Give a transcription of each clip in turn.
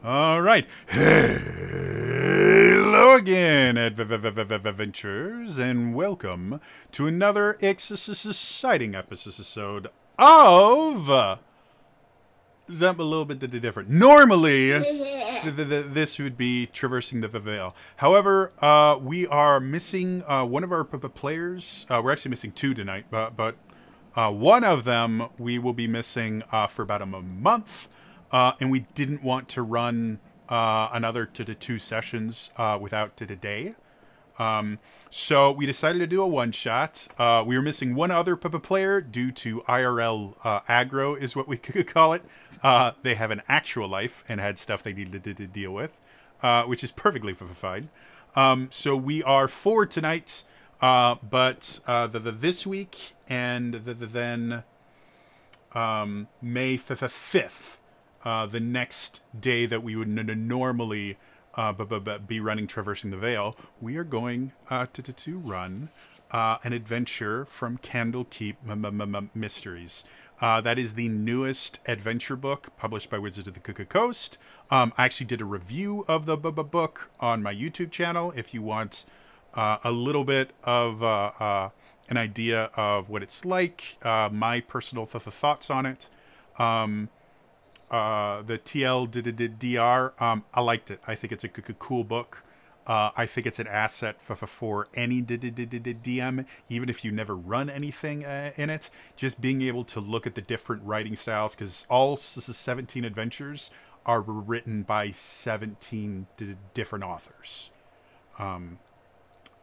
All right. Hello again, adventurers, and welcome to another exciting episode of something a little bit different. Normally, this would be traversing the Veil. However, we are missing one of our players. We're actually missing two tonight, but one of them we will be missing for about a month. And we didn't want to run another two sessions without today. So we decided to do a one-shot. We were missing one other player due to IRL aggro is what we could call it. They have an actual life and had stuff they needed to deal with, which is perfectly fine. So we are four tonight, but this week and then May 5th. The next day that we would normally be running Traversing the Veil, we are going to run an adventure from Candlekeep Mysteries. That is the newest adventure book published by Wizards of the Coast. I actually did a review of the book on my YouTube channel. If you want a little bit of an idea of what it's like, my personal thoughts on it. The TLDR, I liked it. I think it's a cool book. I think it's an asset for any DM, even if you never run anything in it. Just being able to look at the different writing styles, because all 17 adventures are written by 17 different authors.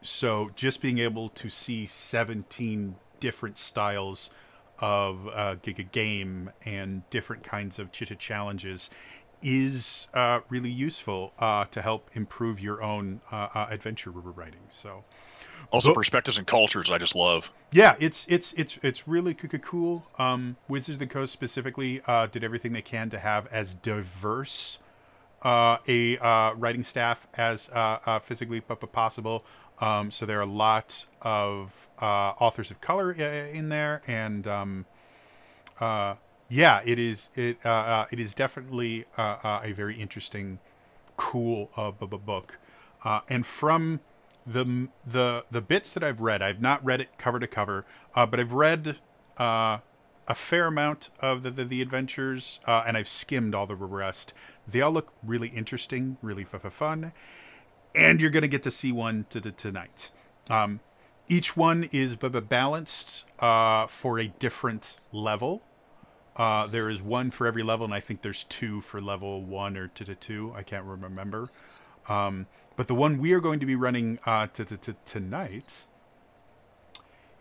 So just being able to see 17 different styles of game and different kinds of challenges is really useful to help improve your own adventure writing. So also perspectives and cultures I just love. Yeah, it's really cool. Wizards of the Coast specifically did everything they can to have as diverse a writing staff as physically possible. So there are a lot of authors of color in there, and yeah, it is definitely a very interesting, cool book. And from the bits that I've read, I've not read it cover to cover, but I've read a fair amount of the adventures, and I've skimmed all the rest. They all look really interesting, really fun. And you're going to get to see one tonight. Each one is balanced for a different level. There is one for every level, and I think there's two for level 1 or two. I can't remember. But the one we are going to be running tonight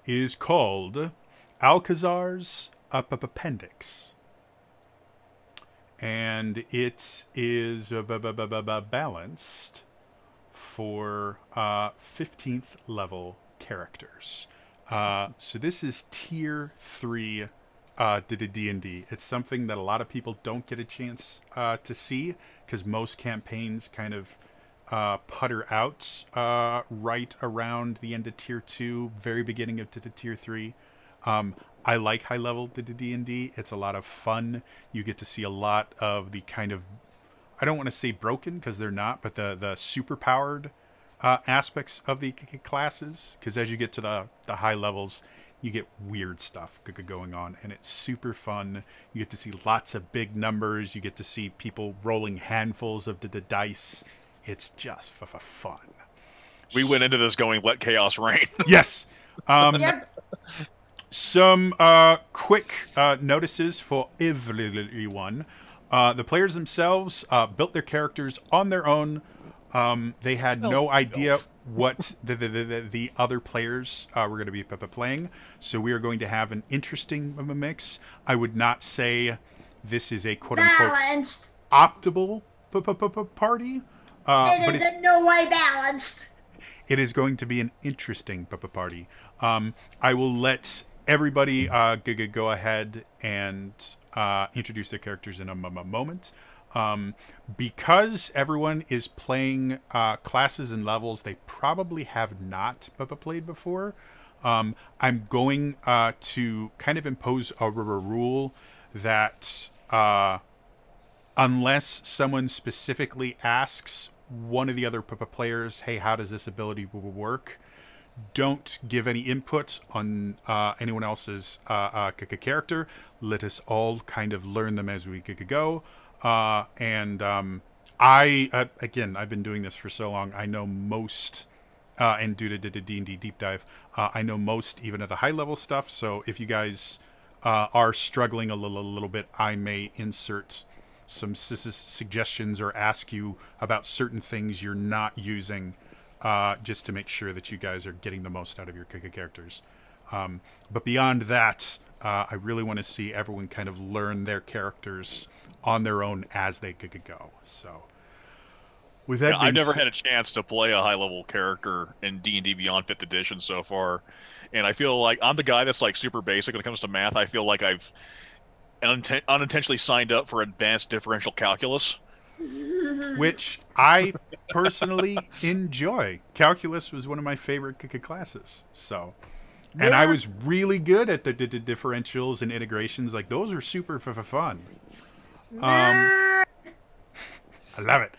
is called Alcazar's Appendix. And it is balanced for 15th level characters. So this is tier 3 D&D. It's something that a lot of people don't get a chance to see, because most campaigns kind of putter out right around the end of tier 2, very beginning of tier 3. I like high level D&D. It's a lot of fun. You get to see a lot of the kind of, I don't want to say broken, because they're not, but the super powered aspects of the classes, because as you get to the high levels, you get weird stuff going on, and it's super fun. You get to see lots of big numbers. You get to see people rolling handfuls of the dice. It's just fun. We went into this going, let chaos reign. Yes. Yep. Some quick notices for everyone. The players themselves built their characters on their own. They had no idea what the other players were going to be playing. So we are going to have an interesting mix. I would not say this is a quote-unquote Balanced. optimal party. But It is in no way balanced. it is going to be an interesting party. I will let everybody go ahead and introduce their characters in a moment. Because everyone is playing classes and levels they probably have not played before, I'm going to kind of impose a rule that unless someone specifically asks one of the other players, hey, how does this ability work? Don't give any input on anyone else's character. Let us all kind of learn them as we go. Again, I've been doing this for so long. I know most, and due to the D&D deep dive, I know most even of the high level stuff. So if you guys are struggling a little bit, I may insert some suggestions or ask you about certain things you're not using, just to make sure that you guys are getting the most out of your characters. But beyond that, I really want to see everyone kind of learn their characters on their own as they go. So, with that, I've never had a chance to play a high-level character in D&D Beyond 5th Edition so far, and I feel like I'm the guy that's like super basic when it comes to math. I feel like I've unintentionally signed up for advanced differential calculus, which I personally enjoy. Calculus was one of my favorite classes. So, and I was really good at the differentials and integrations. Like, those are super fun. I love it.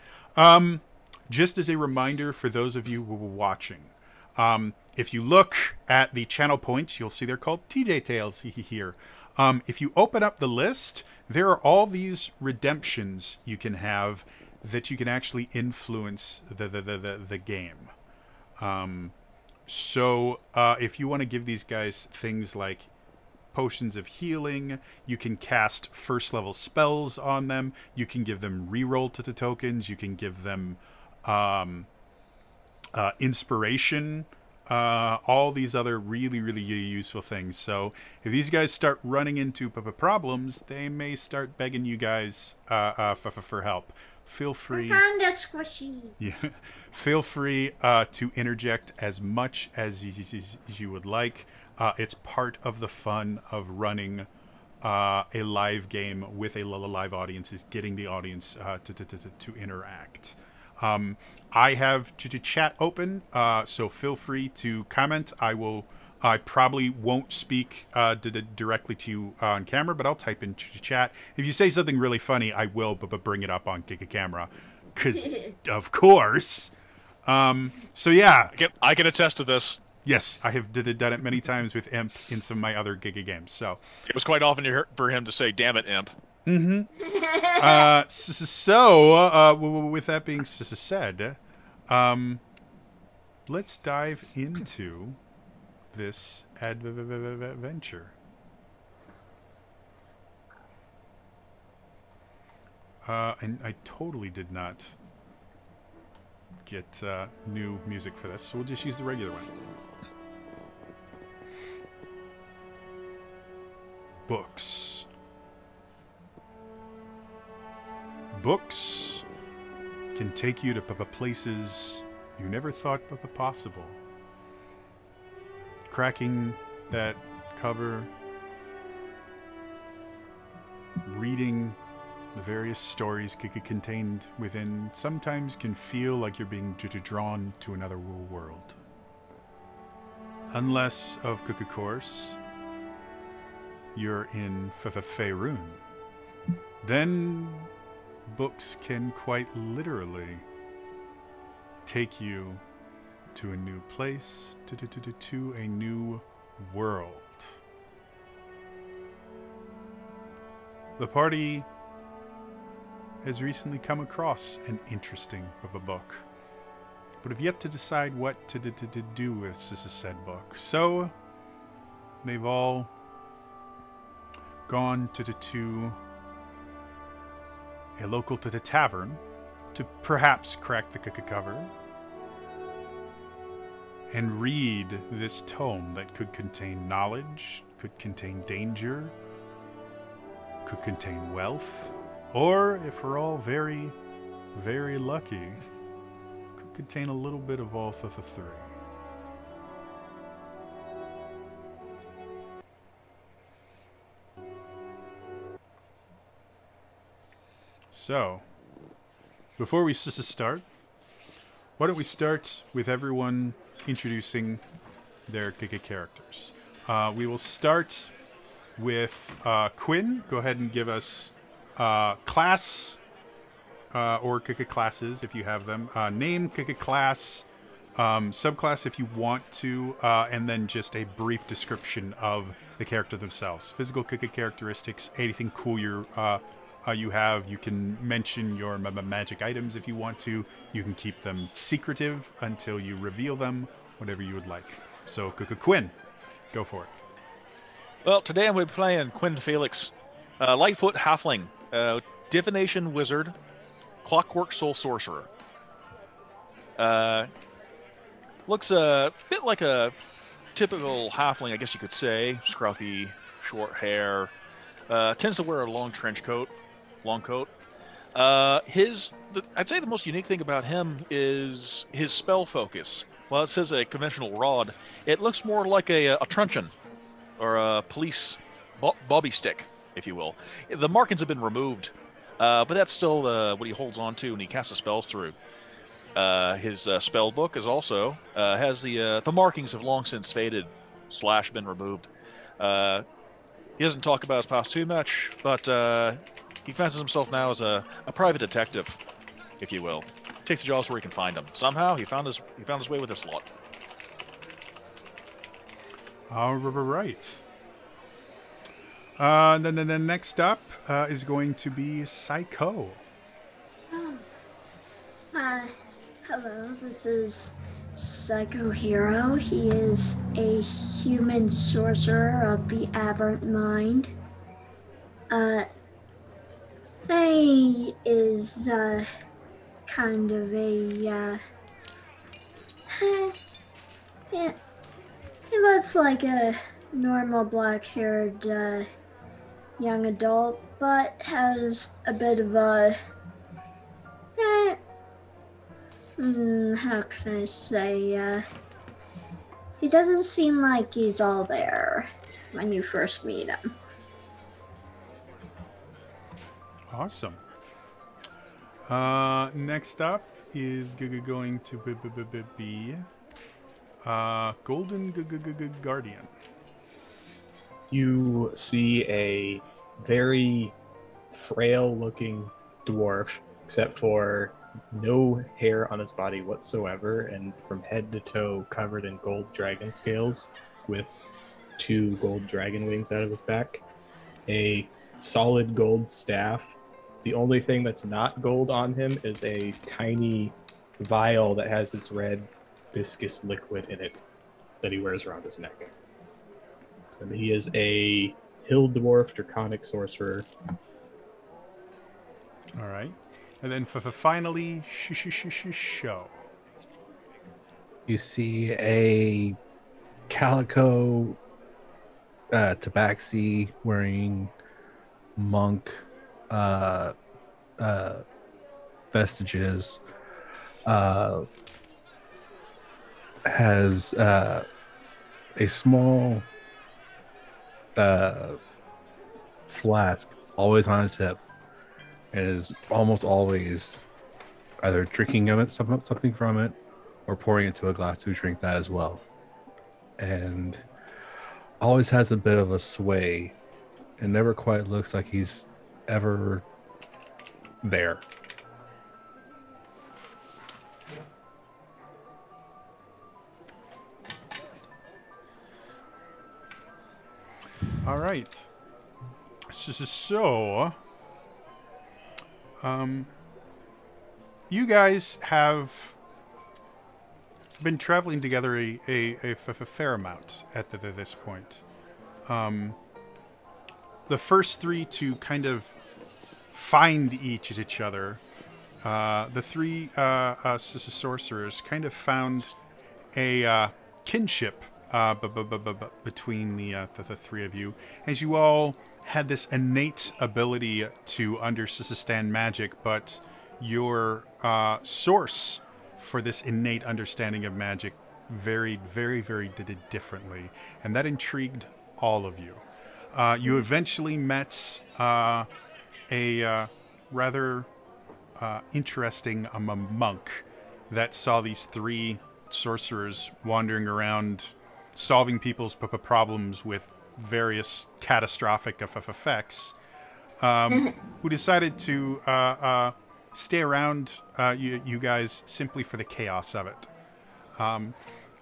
Just as a reminder for those of you who were watching, if you look at the channel points, you'll see they're called TJ Tales here. If you open up the list, there are all these redemptions you can have that you can actually influence the game. So if you want to give these guys things like potions of healing, you can cast first level spells on them, you can give them reroll to the tokens, you can give them inspiration, all these other really useful things. So if these guys start running into problems, they may start begging you guys for help. Feel free. Kinda squishy. Yeah, feel free to interject as much as you would like. It's part of the fun of running a live game with a live audience, is getting the audience to interact. I have chat open, so feel free to comment. I probably won't speak directly to you on camera, but I'll type in chat. If you say something really funny, I will but bring it up on camera, because of course. So yeah, I can attest to this. Yes, I have done it many times with Imp in some of my other games. So it was quite often for him to say, "Damn it, Imp." Mm-hmm. With that being said, let's dive into this adventure. And I totally did not get new music for this, so we'll just use the regular one. Books. Books can take you to places you never thought possible. Cracking that cover, reading the various stories contained within, sometimes can feel like you're being drawn to another world. Unless, of course, you're in Faerun. Then books can quite literally take you to a new place, to a new world. The party has recently come across an interesting book, but have yet to decide what to do with said book. So they've all gone to a local tavern to perhaps crack the cover and read this tome that could contain knowledge, could contain danger, could contain wealth, or, if we're all very lucky, could contain a little bit of all the three. So, before we start, why don't we start with everyone introducing their characters. We will start with Quinn. Go ahead and give us class, or classes if you have them. Name, class, subclass if you want to, and then just a brief description of the character themselves. Physical characteristics, anything cool you have. You can mention your magic items if you want to. You can keep them secretive until you reveal them, whatever you would like. So, Quinn, go for it. Well, today I'm going to be playing Quinn Felix, Lightfoot Halfling, Divination Wizard, Clockwork Soul Sorcerer. Looks a bit like a typical halfling, I guess you could say. Scruffy, short hair. Tends to wear a long coat. I'd say the most unique thing about him is his spell focus. While it says a conventional rod, it looks more like a truncheon or a police bobby stick, if you will. The markings have been removed, but that's still what he holds on to when he casts the spells through. His spell book is also has the markings have long since faded / been removed. He doesn't talk about his past too much, but he fancies himself now as a private detective, if you will. Takes the jobs where he can find them. Somehow he found his way with this lot. All right. Then next up is going to be Psycho. Hello, this is Psycho Hero. He is a human sorcerer of the aberrant mind. He is kind of a he looks like a normal black-haired young adult, but has a bit of a how can I say, he doesn't seem like he's all there when you first meet him. Awesome. Next up is going to be Golden Guardian. You see a very frail-looking dwarf, except for no hair on his body whatsoever, and from head to toe covered in gold dragon scales with 2 gold dragon wings out of his back. A solid gold staff. The only thing that's not gold on him is a tiny vial that has this red viscous liquid in it that he wears around his neck. And he is a hill dwarf draconic sorcerer. All right. And then finally, show. You see a calico tabaxi wearing monk vestiges. Has a small flask always on his hip, and is almost always either drinking of it, something from it, or pouring into a glass to drink that as well. And always has a bit of a sway, and never quite looks like he's ever there. All right. So, you guys have been traveling together a fair amount at this point. The first 3 to kind of find each other, the 3 sorcerers kind of found a kinship between the 3 of you, as you all had this innate ability to understand magic, but your source for this innate understanding of magic varied very differently, and that intrigued all of you. You eventually met a rather interesting monk that saw these 3 sorcerers wandering around solving people's problems with various catastrophic effects, who decided to stay around, you guys, simply for the chaos of it.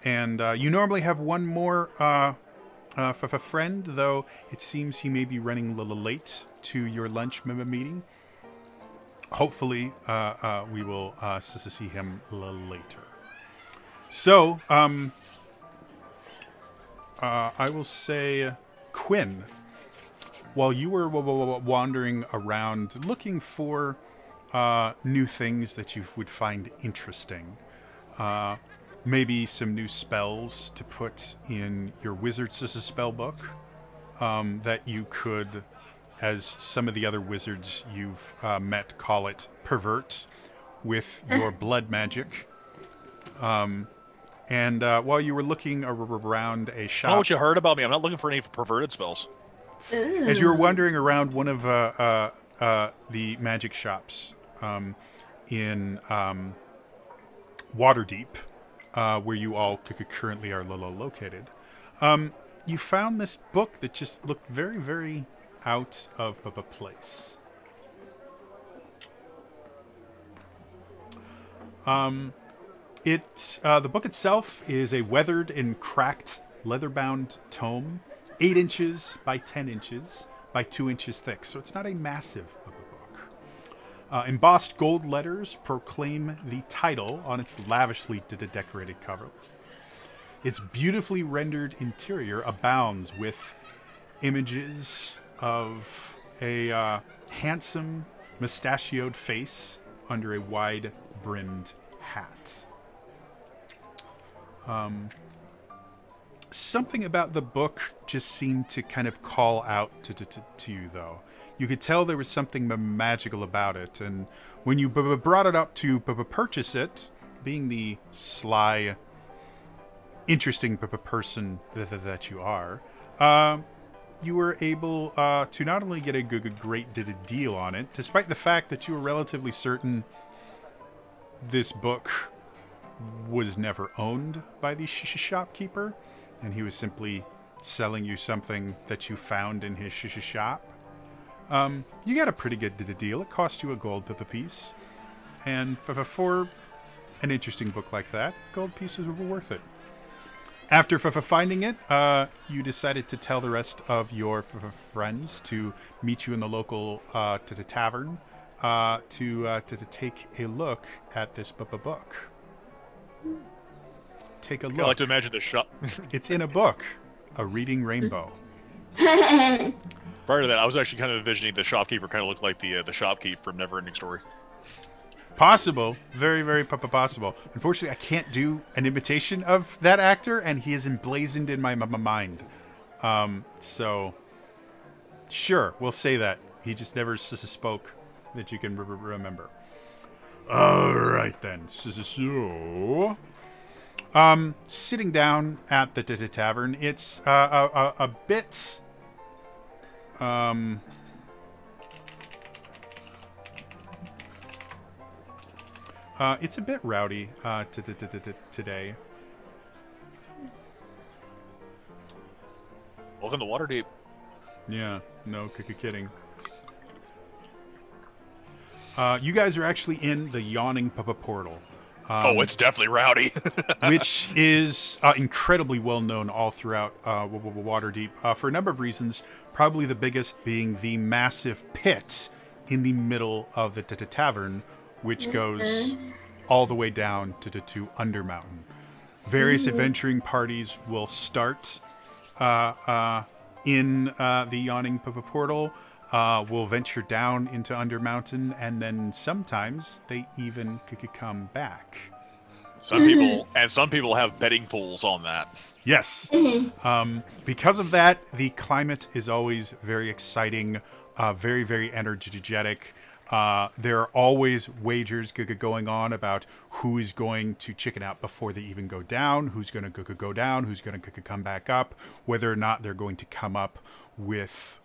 And you normally have one more friend, though it seems he may be running a little late to your lunch meeting. Hopefully, we will see him a little later. So, I will say, Quinn, while you were wandering around looking for new things that you would find interesting, maybe some new spells to put in your wizard's spell book that you could, as some of the other wizards you've met call it, pervert with your blood magic. And while you were looking around a shop... I don't know what you heard about me. I'm not looking for any perverted spells. As you were wandering around one of the magic shops in Waterdeep, where you all currently are located, you found this book that just looked very, very out of a place. The book itself is a weathered and cracked leather-bound tome, 8 inches by 10 inches by 2 inches thick, so it's not a massive book. Embossed gold letters proclaim the title on its lavishly decorated cover. Its beautifully rendered interior abounds with images of a handsome, mustachioed face under a wide-brimmed hat. Something about the book just seemed to kind of call out to you, though. You could tell there was something magical about it, and when you brought it up to purchase it, being the sly, interesting person that you are, you were able to not only get a great deal on it, despite the fact that you were relatively certain this book was never owned by the shopkeeper, and he was simply selling you something that you found in his shop. You got a pretty good deal. It cost you a gold piece, and for an interesting book like that, gold pieces were worth it. After finding it, you decided to tell the rest of your friends to meet you in the local tavern to take a look at this book. Take a look. I like to imagine the shop. It's in a book, A Reading Rainbow. Prior to that, I was actually kind of envisioning the shopkeeper kind of looked like the shopkeep from Neverending Story. Possible. Very, very possible. Unfortunately, I can't do an imitation of that actor, and he is emblazoned in my mind. So, sure, we'll say that. He just never spoke that you can remember. All right, then. So, sitting down at the tavern, it's a bit... it's a bit rowdy today. Welcome to Waterdeep. Yeah, no kidding. You guys are actually in the Yawning Portal. It's definitely rowdy. Which is incredibly well known all throughout Waterdeep for a number of reasons. Probably the biggest being the massive pit in the middle of the tavern, which goes all the way down to Undermountain. Various adventuring parties will start in the Yawning Portal, will venture down into Undermountain, and then sometimes they even could come back. Some people have betting pools on that. Yes. Because of that, the climate is always very exciting, very, very energetic. There are always wagers going on about who is going to chicken out before they even go down, who's going to go down, who's going to come back up, whether or not they're going to come up with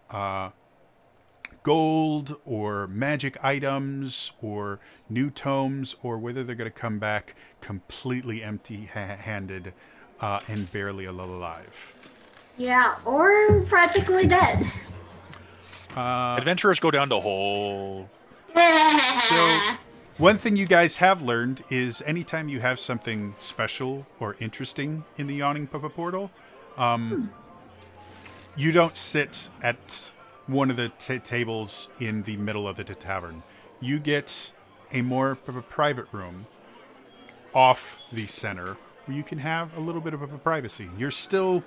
gold or magic items or new tomes, or whether they're going to come back completely empty-handed and barely alive. Yeah, or practically dead. Adventurers go down the hole. So One thing you guys have learned is anytime you have something special or interesting in the Yawning Portal, you don't sit at one of the tables in the middle of the tavern. You get a more private room off the center where you can have a little bit of a privacy. You're still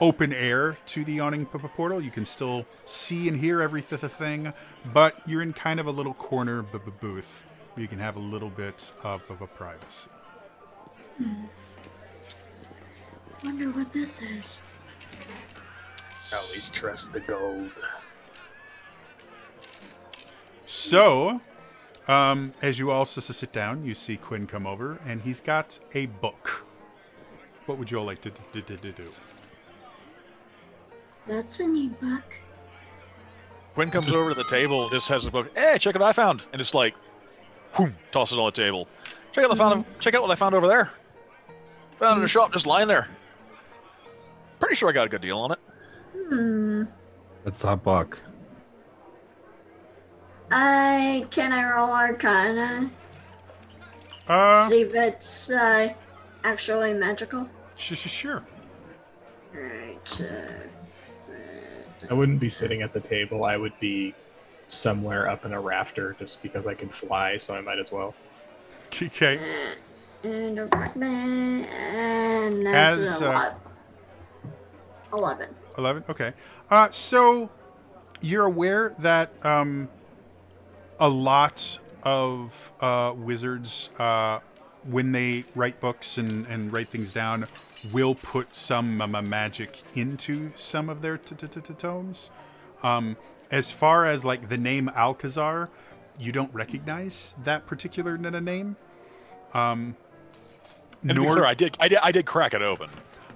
open air to the Yawning Portal. You can still see and hear everything, but you're in kind of a little corner booth where you can have a little bit of a privacy. Wonder what this is. Always trust the gold. So, as you all sit down, you see Quinn come over, and he's got a book. What would you all like to do? That's a neat book. Quinn comes over to the table and just has the book. Hey, check what I found. And it's like, whoom, tosses it on the table. Check out what I found over there. Found it in a shop just lying there. Pretty sure I got a good deal on it. What's that book? Can I roll Arcana? See if it's actually magical. Sure. Alright. I wouldn't be sitting at the table. I would be somewhere up in a rafter just because I can fly, so I might as well. Okay. And that's 11. 11? Okay. So you're aware that a lot of wizards, when they write books and write things down, will put some magic into some of their tomes. As far as like the name Alcazar, you don't recognize that particular name. And to be clear, I did crack it open.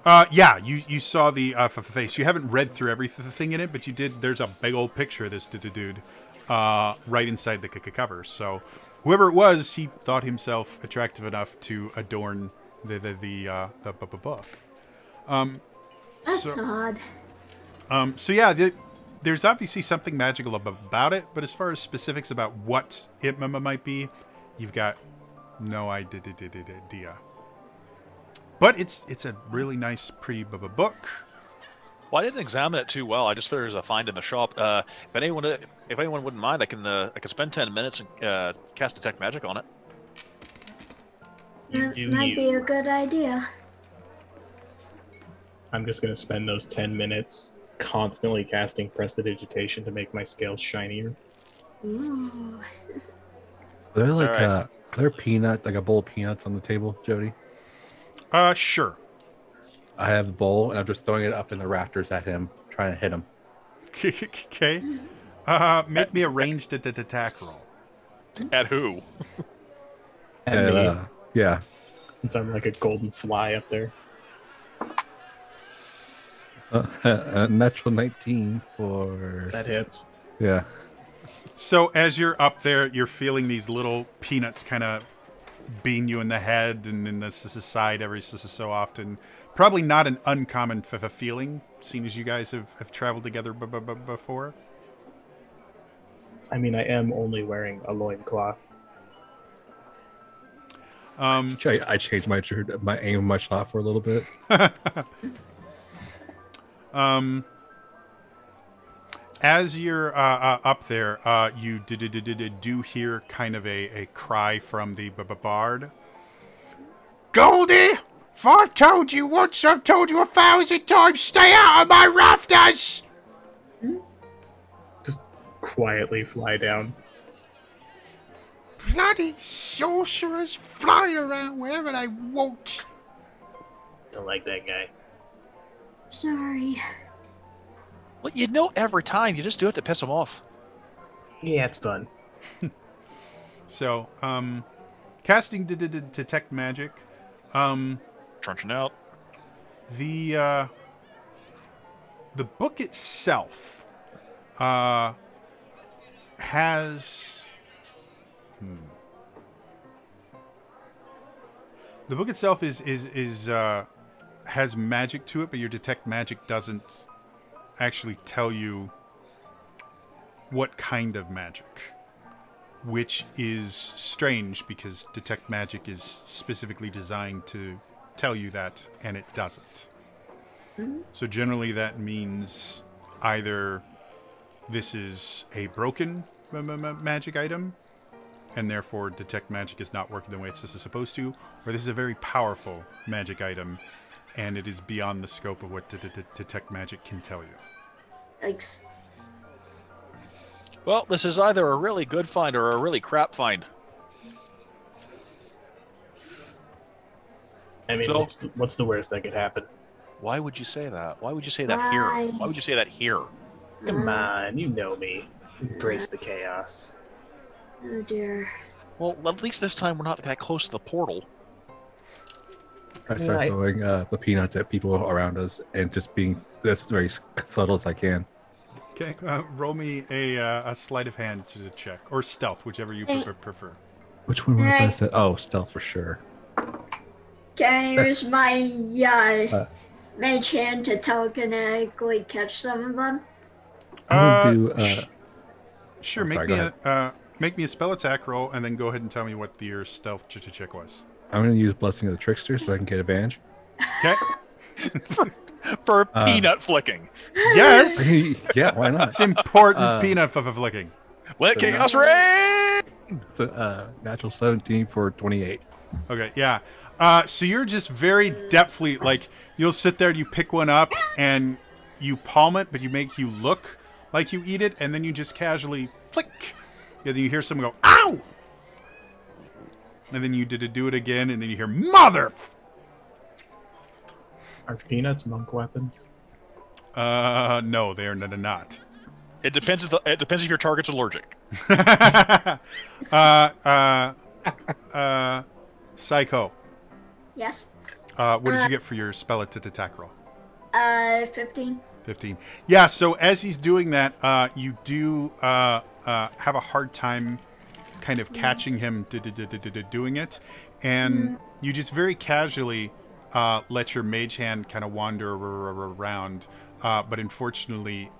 Yeah, you saw the face. You haven't read through everything in it, but you did. There's a big old picture of this dude right inside the cover. So whoever it was, he thought himself attractive enough to adorn the book. That's odd. So yeah, there's obviously something magical about it, but as far as specifics about what it might be, you've got no idea. But it's a really nice, pretty book. Well, I didn't examine it too well. I just figured it was a find in the shop. If anyone wouldn't mind, I can spend 10 minutes and cast detect magic on it. That might be a good idea. I'm just going to spend those 10 minutes constantly casting prestidigitation to make my scales shinier. Ooh. Are there like All right. are there peanut, like a bowl of peanuts on the table, Jody? Sure. I have the bowl and I'm just throwing it up in the rafters at him, trying to hit him. Okay. Make me a ranged attack roll. At who? And me, Yeah. since I'm like a golden fly up there. Natural 19 for... That hits. Yeah. So as you're up there, you're feeling these little peanuts kind of bean you in the head and in the side every so often. Probably not an uncommon feeling, seeing as you guys have traveled together before. I mean, I am only wearing a loincloth. I changed my aim of my shot for a little bit. As you're up there, you do hear kind of a cry from the bard. Goldie! If I've told you once, I've told you 1,000 times, stay out of my rafters! Just quietly fly down. Bloody sorcerers flying around wherever they want. Don't like that guy. Sorry. Well, you know every time. You just do it to piss him off. Yeah, it's fun. So, casting detect magic. Trunching out. The book itself has the book itself is has magic to it, but your detect magic doesn't actually tell you what kind of magic. which is strange because detect magic is specifically designed to tell you that, and it doesn't. So generally that means either this is a broken magic item, and therefore detect magic is not working the way it's supposed to, or this is a very powerful magic item, and it is beyond the scope of what detect magic can tell you. Yikes. Well, this is either a really good find or a really crap find. I mean, So- what's the worst that could happen? Why would you say that? Why would you say that here? Why? Why would you say that here? Come on, you know me. Embrace the chaos. Oh dear. Well, at least this time we're not that close to the portal. I start throwing the peanuts at people around us and just being as very subtle as I can. Okay, roll me a sleight of hand to check, or stealth, whichever you prefer. Which one was I said? Oh, stealth for sure. Okay, here's my mage hand to telekinetically catch some of them. I'm gonna do. Sure, I'm make sorry, make me a spell attack roll, and then go ahead and tell me what your stealth check was. I'm gonna use Blessing of the Trickster so I can get advantage. Okay. For peanut flicking. Yes. Yeah, why not? It's important peanut flicking. Let chaos reign! It's a natural 17 for 28. Okay, yeah. So you're just very deftly, like, you'll sit there and you pick one up and you palm it, but you look like you eat it, and then you just casually flick. And then you hear someone go, ow! And then you do it again, and then you hear, mother! Are peanuts monk weapons? No, they are not. It depends if your target's allergic. Psycho. Yes. What did you get for your spell attack roll? 15. 15. Yeah, so as he's doing that, you do have a hard time kind of catching him doing it. And you just very casually let your mage hand kind of wander around. But unfortunately,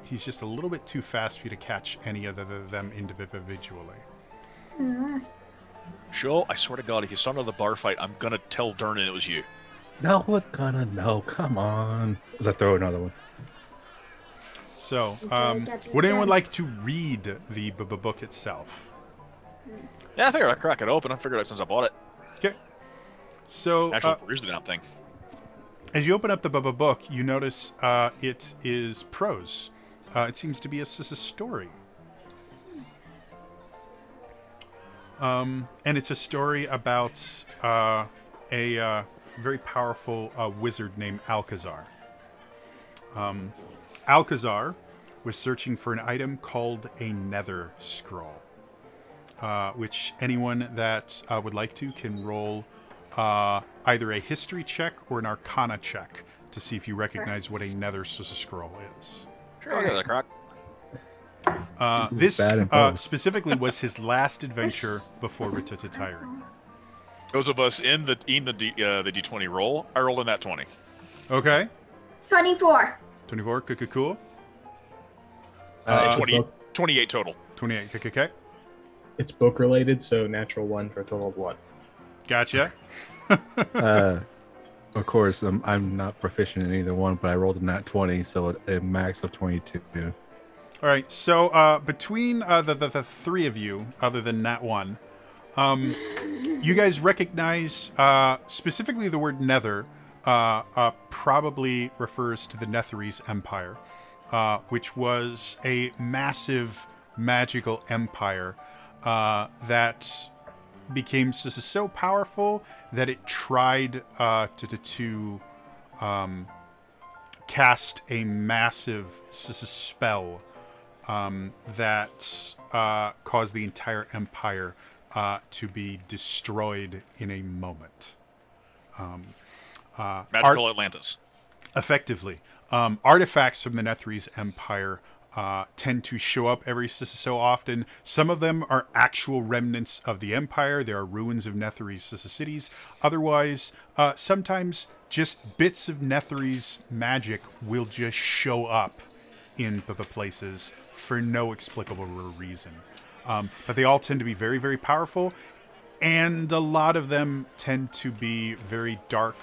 he's just a little bit too fast for you to catch any of them individually. Sure, I swear to God, if you saw another bar fight, I'm gonna tell Dernan it was you. No one's gonna know. Come on. As I throw another one. So, would anyone like to read the book itself? Yeah, I figured I'd crack it open. I figured it since I bought it. Okay. So, Actually, peruse the damn thing. as you open up the book, you notice it is prose. It seems to be a story. And it's a story about a very powerful wizard named Alcazar. Alcazar was searching for an item called a nether scroll, which anyone that would like to can roll either a history check or an arcana check to see if you recognize what a nether scroll is. Sure, I'll give it a crack. This bad in both. specifically was his last adventure before retiring. Those of us in the D20 roll, I rolled in that 20. Okay. 24. 24, cool. It's a 20, book- 28 total. 28, okay. It's book related, so natural 1 for a total of 1. Gotcha. Of course, I'm not proficient in either one, but I rolled a nat 20, so a max of 22. All right, so between the three of you, other than Nat 1, you guys recognize specifically the word nether probably refers to the Netherese Empire, which was a massive magical empire that became so powerful that it tried to cast a massive spell that caused the entire empire to be destroyed in a moment. Magical Atlantis. Effectively. Artifacts from the Netherese Empire tend to show up every so often. Some of them are actual remnants of the Empire. There are ruins of Netherese cities. Otherwise, sometimes just bits of Netherese magic will just show up in places for no explicable reason. But they all tend to be very, very powerful, and a lot of them tend to be very dark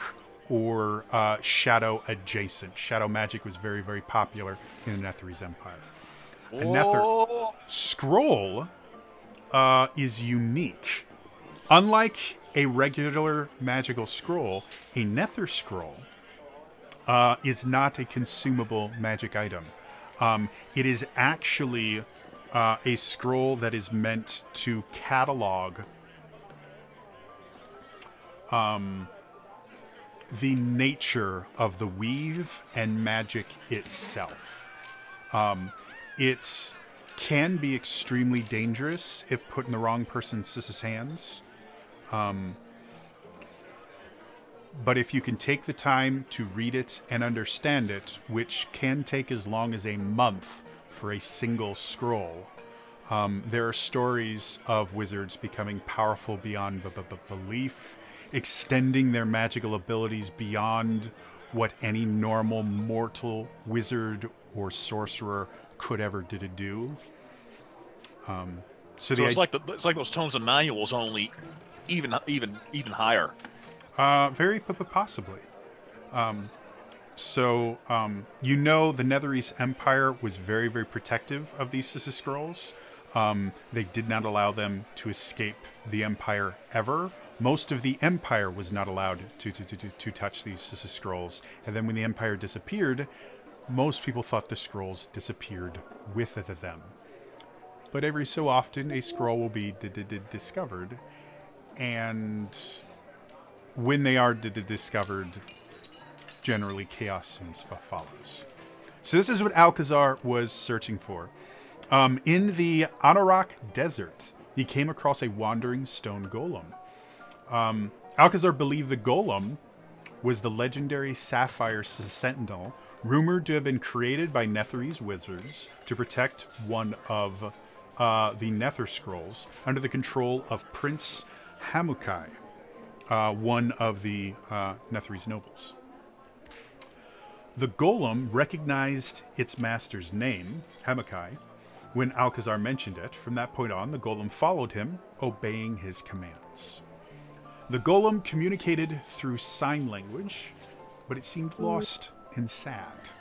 or shadow adjacent. Shadow magic was very, very popular in the Netherese Empire. A Nether scroll is unique. Unlike a regular magical scroll, a Nether scroll is not a consumable magic item. It is actually a scroll that is meant to catalog the nature of the weave and magic itself. It can be extremely dangerous if put in the wrong person's hands. But if you can take the time to read it and understand it, which can take as long as a month for a single scroll, there are stories of wizards becoming powerful beyond belief, extending their magical abilities beyond what any normal mortal wizard or sorcerer could ever do. So it's like those tomes and manuals, only even higher. Very possibly. You know, the Netherese Empire was very, very protective of these Sissa scrolls. They did not allow them to escape the Empire ever. Most of the Empire was not allowed to touch these Sissa scrolls. And then when the Empire disappeared, most people thought the scrolls disappeared with them. But every so often, a scroll will be discovered. And when they are discovered, generally chaos soon follows. So this is what Alcazar was searching for. In the Anorak Desert, he came across a wandering stone golem. Alcazar believed the golem was the legendary Sapphire Sentinel, rumored to have been created by Netherese wizards to protect one of the Nether Scrolls under the control of Prince Hamukai, one of the Netherese nobles. The golem recognized its master's name, Hamukai, when Alcazar mentioned it. From that point on, the golem followed him, obeying his commands. The golem communicated through sign language, but it seemed lost and sad.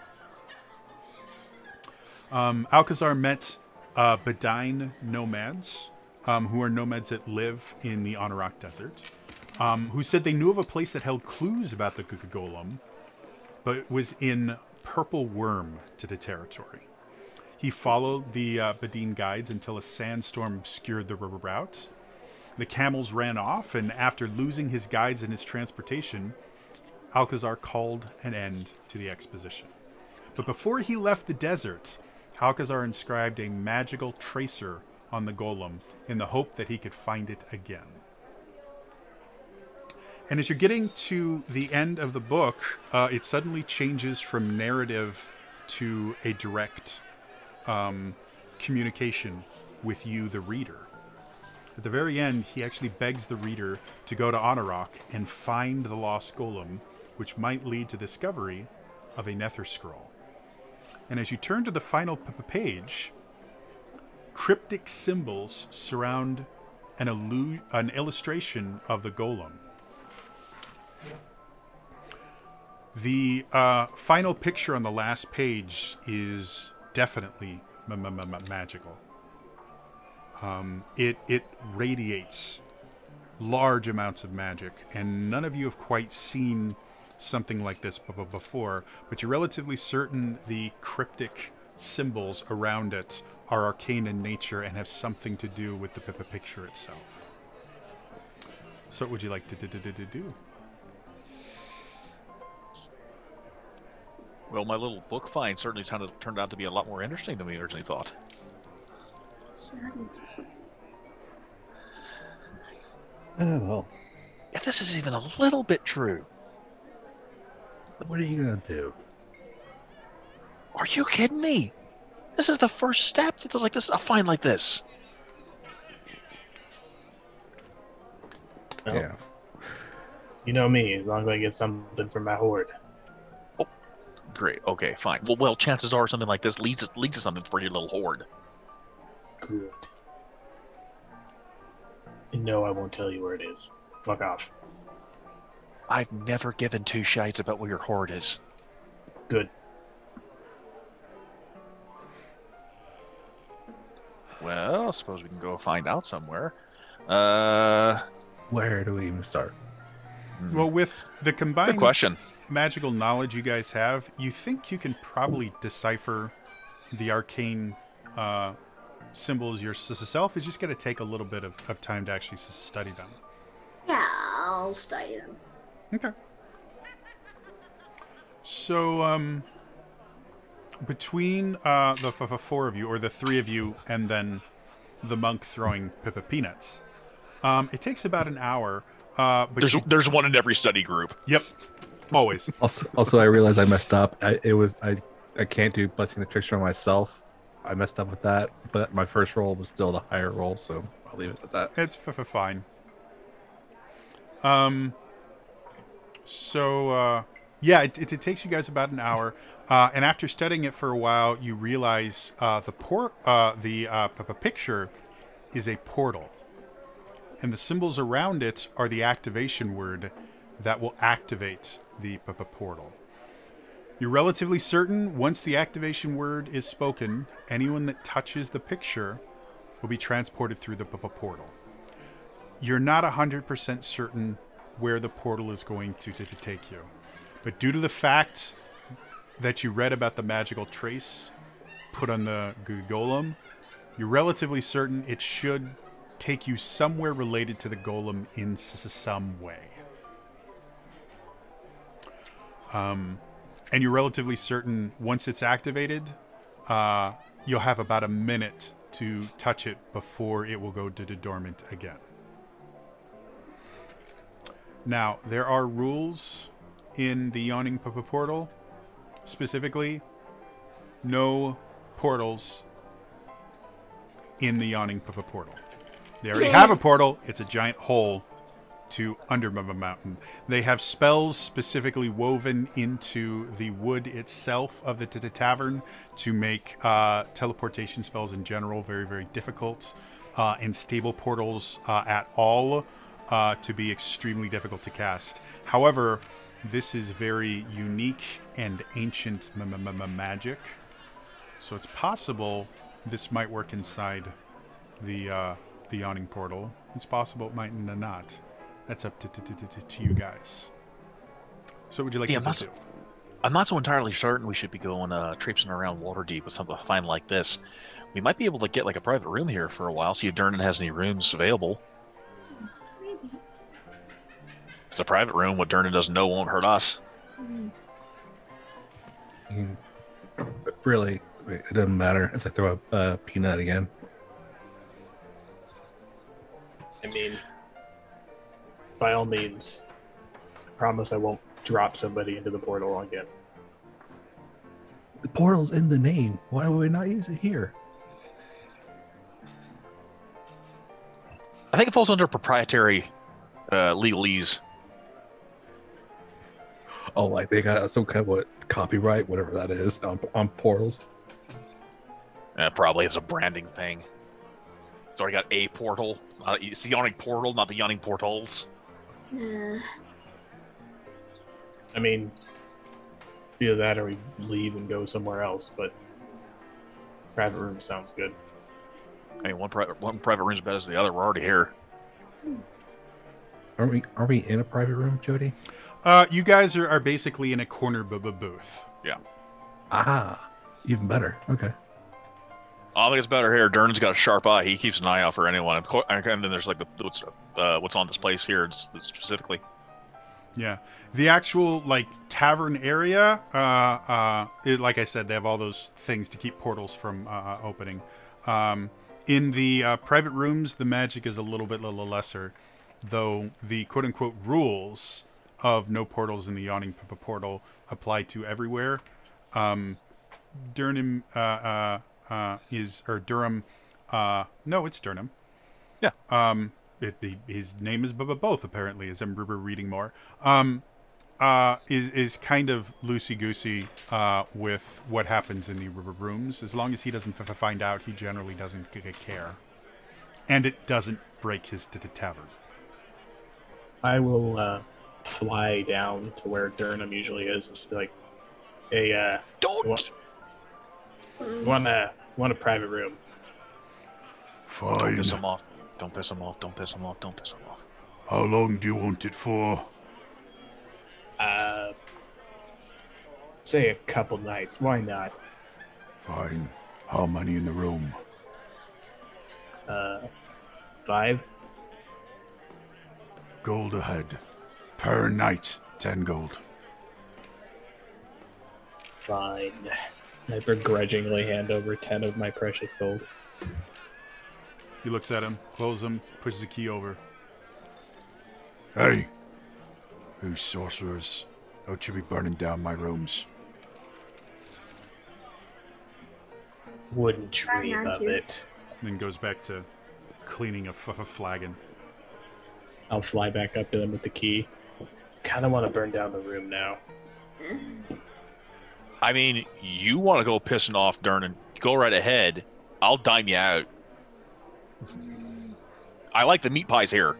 Alcazar met Bedine nomads, who are nomads that live in the Anorak Desert, who said they knew of a place that held clues about the golem, but it was in Purple Worm to the territory. He followed the Bedine guides until a sandstorm obscured the river route. The camels ran off, and after losing his guides and his transportation, Alcazar called an end to the exposition. But before he left the desert, Alcazar inscribed a magical tracer on the golem in the hope that he could find it again. And as you're getting to the end of the book, it suddenly changes from narrative to a direct communication with you, the reader. At the very end, he actually begs the reader to go to Anorak and find the lost golem, which might lead to the discovery of a Nether scroll. And as you turn to the final page, cryptic symbols surround an illustration of the golem. The final picture on the last page is definitely magical. It radiates large amounts of magic, and none of you have quite seen something like this before, but you're relatively certain the cryptic symbols around it are arcane in nature and have something to do with the picture itself. So what would you like to do? Well, my little book find certainly turned out to be a lot more interesting than we originally thought. Well, If this is even a little bit true. what are you going to do? Are you kidding me? This is the first step to like this, a find like this. Well, Yeah. you know me, as long as I get something from my horde. Oh, great. Okay, fine. Well, chances are something like this leads to something for your little horde. Good. No, I won't tell you where it is. Fuck off. I've never given two shites about where your hoard is. Good. Well, I suppose we can go find out somewhere. Where do we even start? Well, with the Good combined question. magical knowledge you guys have, you think you can probably decipher the arcane symbols yourself. It's just going to take a little bit of time to actually study them. Yeah, I'll study them. Okay. So, between the four of you, or the three of you, and then the monk throwing Pippa peanuts, it takes about an hour. But There's one in every study group. Yep, always. Also, I realized I messed up. I can't do blessing the trickster on myself. I messed up with that, but my first roll was still the higher roll, so I'll leave it at that. It's fine. So, yeah, it takes you guys about an hour, and after studying it for a while, you realize the picture is a portal, and the symbols around it are the activation word that will activate the portal. You're relatively certain once the activation word is spoken, anyone that touches the picture will be transported through the portal. You're not 100% certain where the portal is going to take you. But due to the fact that you read about the magical trace put on the golem, you're relatively certain it should take you somewhere related to the golem in some way. And you're relatively certain once it's activated, you'll have about a minute to touch it before it will go dormant again. Now, there are rules in the Yawning Portal. Specifically, no portals in the Yawning Portal. They already have a portal. It's a giant hole to under Mountain. They have spells specifically woven into the wood itself of the tavern to make teleportation spells in general very, very difficult, and stable portals at all to be extremely difficult to cast. However, this is very unique and ancient magic, so it's possible this might work inside the Yawning Portal. It's possible it might not. That's up to you guys. So what would you like to do? I'm not so entirely certain we should be going traipsing around Waterdeep with something fine like this. We might be able to get like a private room here for a while, see if Durnan has any rooms available. Maybe. It's a private room. What Durnan doesn't know won't hurt us. Really, it doesn't matter as I throw a peanut again. I mean, by all means, I promise I won't drop somebody into the portal again. The portal's in the name. Why would we not use it here? I think it falls under proprietary legalese. Oh, like they got some kind of copyright, whatever that is, on portals. Probably it's a branding thing. It's already got a portal. It's the Yawning Portal, not the Yawning Portals. I mean, either that or we leave and go somewhere else, but private room sounds good. I mean, one private room's as bad as the other. We're already here. Are we in a private room, Jody? You guys are basically in a corner booth. Yeah. Ah, even better. Okay. I think it's better here. Durnan's got a sharp eye. He keeps an eye out for anyone. And then there's like what's on this place here specifically. Yeah, the actual like tavern area. Like I said, they have all those things to keep portals from opening. In the private rooms, the magic is a little lesser, though the quote-unquote rules of no portals in the Yawning Portal apply to everywhere. Durham Durham. No, it's Durham. Yeah. His name is both apparently, as I'm reading more. Is kind of loosey-goosey with what happens in the rooms. As long as he doesn't find out, he generally doesn't care. and it doesn't break his tavern. I will fly down to where Durham usually is and just be like, "Hey, Don't. want a private room?" Don't Fine. piss him off. Don't piss him off. Don't piss him off. Don't piss him off. How long do you want it for? Say a couple nights. Why not? Fine. How many in the room? 5. Gold ahead. Per night, 10 gold. Fine. I begrudgingly hand over 10 of my precious gold. He looks at him, closes him, pushes the key over. Hey! You sorcerers. Don't you be burning down my rooms. Wouldn't Try dream not of to. it. Then goes back to cleaning a flagon. I'll fly back up to them with the key. Kind of want to burn down the room now. I mean, you want to go pissing off Durnan, go right ahead. I'll dime you out. I like the meat pies here.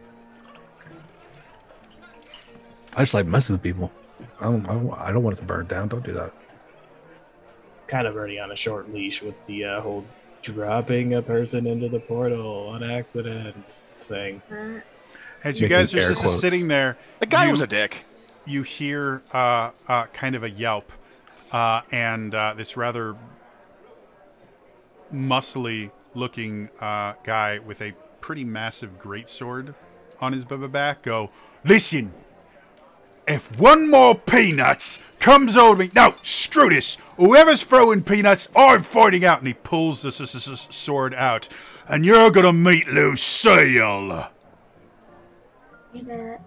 I just like messing with people. I don't want it to burn down. Don't do that. Kind of already on a short leash with the whole dropping a person into the portal on accident thing. As you Making guys are air just quotes. sitting there, The guy you, was a dick. you hear kind of a yelp, and this rather muscly-looking guy with a pretty massive greatsword on his back go, "Listen, if one more peanuts comes over me, no, screw this. Whoever's throwing peanuts, I'm finding out." And he pulls the sword out, and you're gonna meet Lucille. You did it.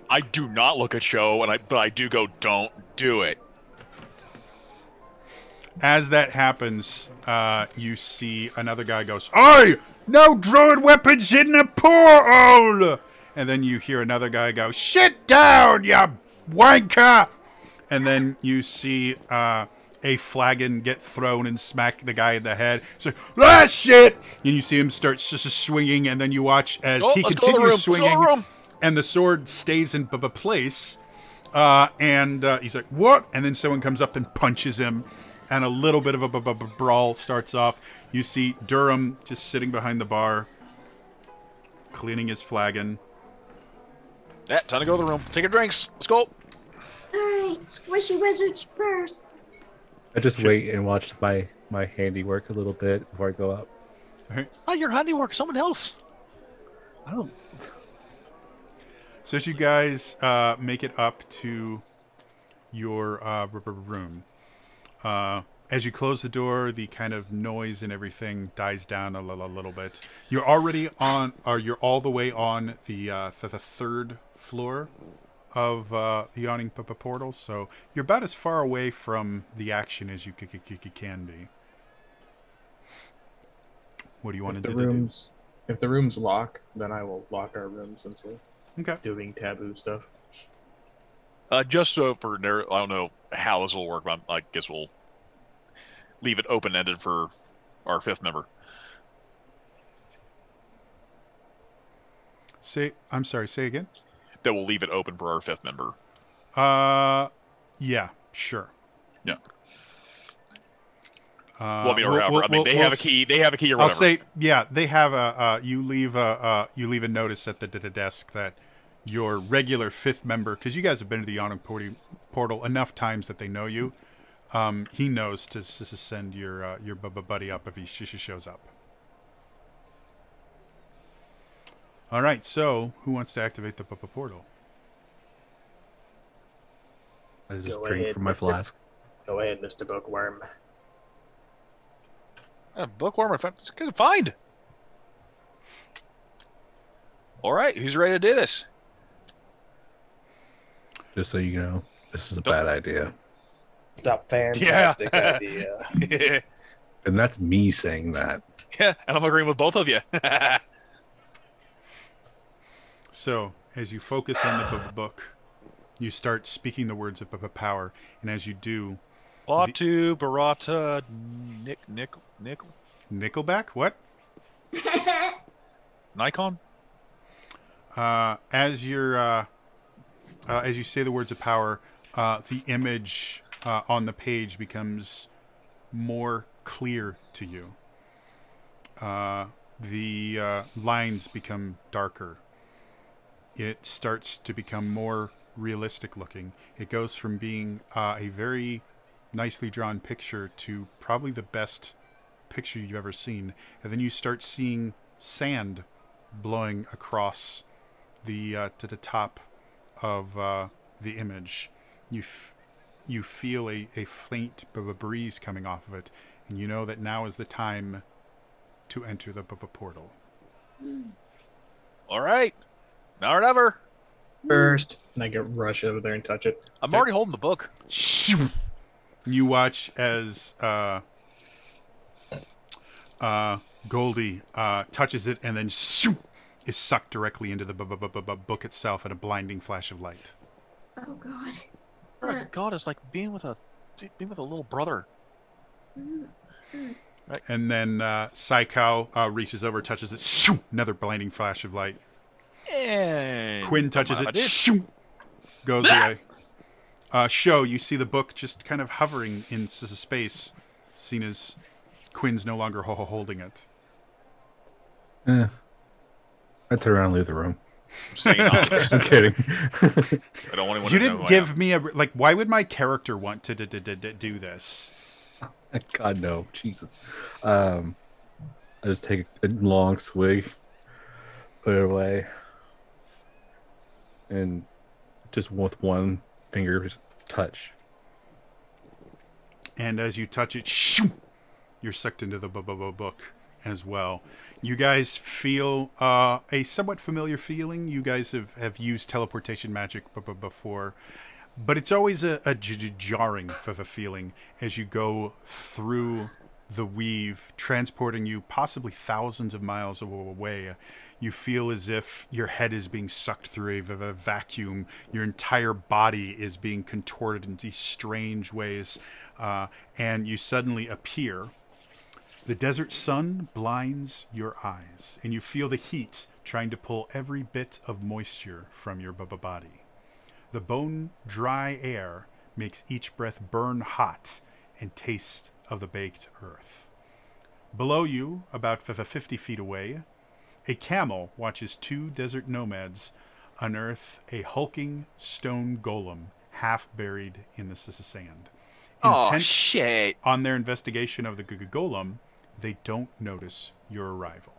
I do not look at show, but I do go, don't do it. As that happens, you see another guy goes, "Oi! No druid weapons in the portal!" And then you hear another guy go, "Sit down, you wanker!" And then you see a flagon get thrown and smack the guy in the head. It's like, "Ah, shit!" And you see him start just swinging, and then you watch as he Let's go to the room. continues Let's go to the swinging, room. and the sword stays in place. And he's like, "What?" And then someone comes up and punches him, and a little bit of a brawl starts off. You see Durham just sitting behind the bar, cleaning his flagon. Yeah, time to go to the room. Take your drinks. Let's go. Alright, squishy wizards first. I just wait and watch my handiwork a little bit before I go up. Not your handiwork, someone else. I don't. So as you guys make it up to your room, as you close the door, the kind of noise and everything dies down a little bit. You're already on, or you're all the way on the third floor of the Yawning Portal, so you're about as far away from the action as you can be. What do you want to do? If the rooms lock, then I will lock our room since we're Okay. doing taboo stuff. Just so for I don't know how this will work, but I guess we'll leave it open-ended for our fifth member. I'm sorry, say again? That we'll leave it open for our fifth member. Yeah, sure. Yeah. Well, I mean, or however. I mean, they have a key. They have a key or I'll whatever. say, yeah, they have a. You leave a notice at the desk that your regular fifth member, because you guys have been to the Yawning Portal enough times that they know you. He knows to send your buddy up if he shows up. All right, so who wants to activate the portal? I just Go drink ahead, from my Mr. flask. Go ahead, Mr. Bookworm. Bookworm, it's a good find. All right, who's ready to do this? Just so you know, this is a bad idea. It's a fantastic idea. Yeah, And that's me saying that. and I'm agreeing with both of you. So, as you focus on the book, you start speaking the words of power, and as you do, Batu, Barata, Nickel. Nickelback? What? Nikon? As you say the words of power, the image on the page becomes more clear to you. The lines become darker. It starts to become more realistic looking. It goes from being a very nicely drawn picture to probably the best picture you've ever seen. And then you start seeing sand blowing across the to the top of the image. You feel a faint breeze coming off of it, and you know that now is the time to enter the portal. All right. Now or never. First, and I get rush over there and touch it. I'm already holding the book. You watch as Goldie touches it and then is sucked directly into the book itself in a blinding flash of light. Oh God. Oh my God, it's like being with a little brother. Right. And then Saikao reaches over, touches it, another blinding flash of light. And Quinn touches it, goes away. Show, you see the book just kind of hovering in space, seen as Quinn's no longer holding it. I turn around and leave the room. Staying honest. I'm kidding. I don't want anyone You to know didn't who I give am. me like, why would my character want to do this? God, no. Jesus. I just take a long swig, put it away, and just with one finger just touch. And as you touch it, you're sucked into the book as well. You guys feel a somewhat familiar feeling. You guys have used teleportation magic before, but it's always a jarring feeling as you go through the weave, transporting you possibly thousands of miles away. You feel as if your head is being sucked through a vacuum. Your entire body is being contorted in these strange ways, and you suddenly appear. The desert sun blinds your eyes, and you feel the heat trying to pull every bit of moisture from your body. The bone-dry air makes each breath burn hot and taste of the baked earth. Below you, about 50 feet away, a camel watches two desert nomads unearth a hulking stone golem half buried in the sand. Oh, Intent shit. on their investigation of the golem, they don't notice your arrival.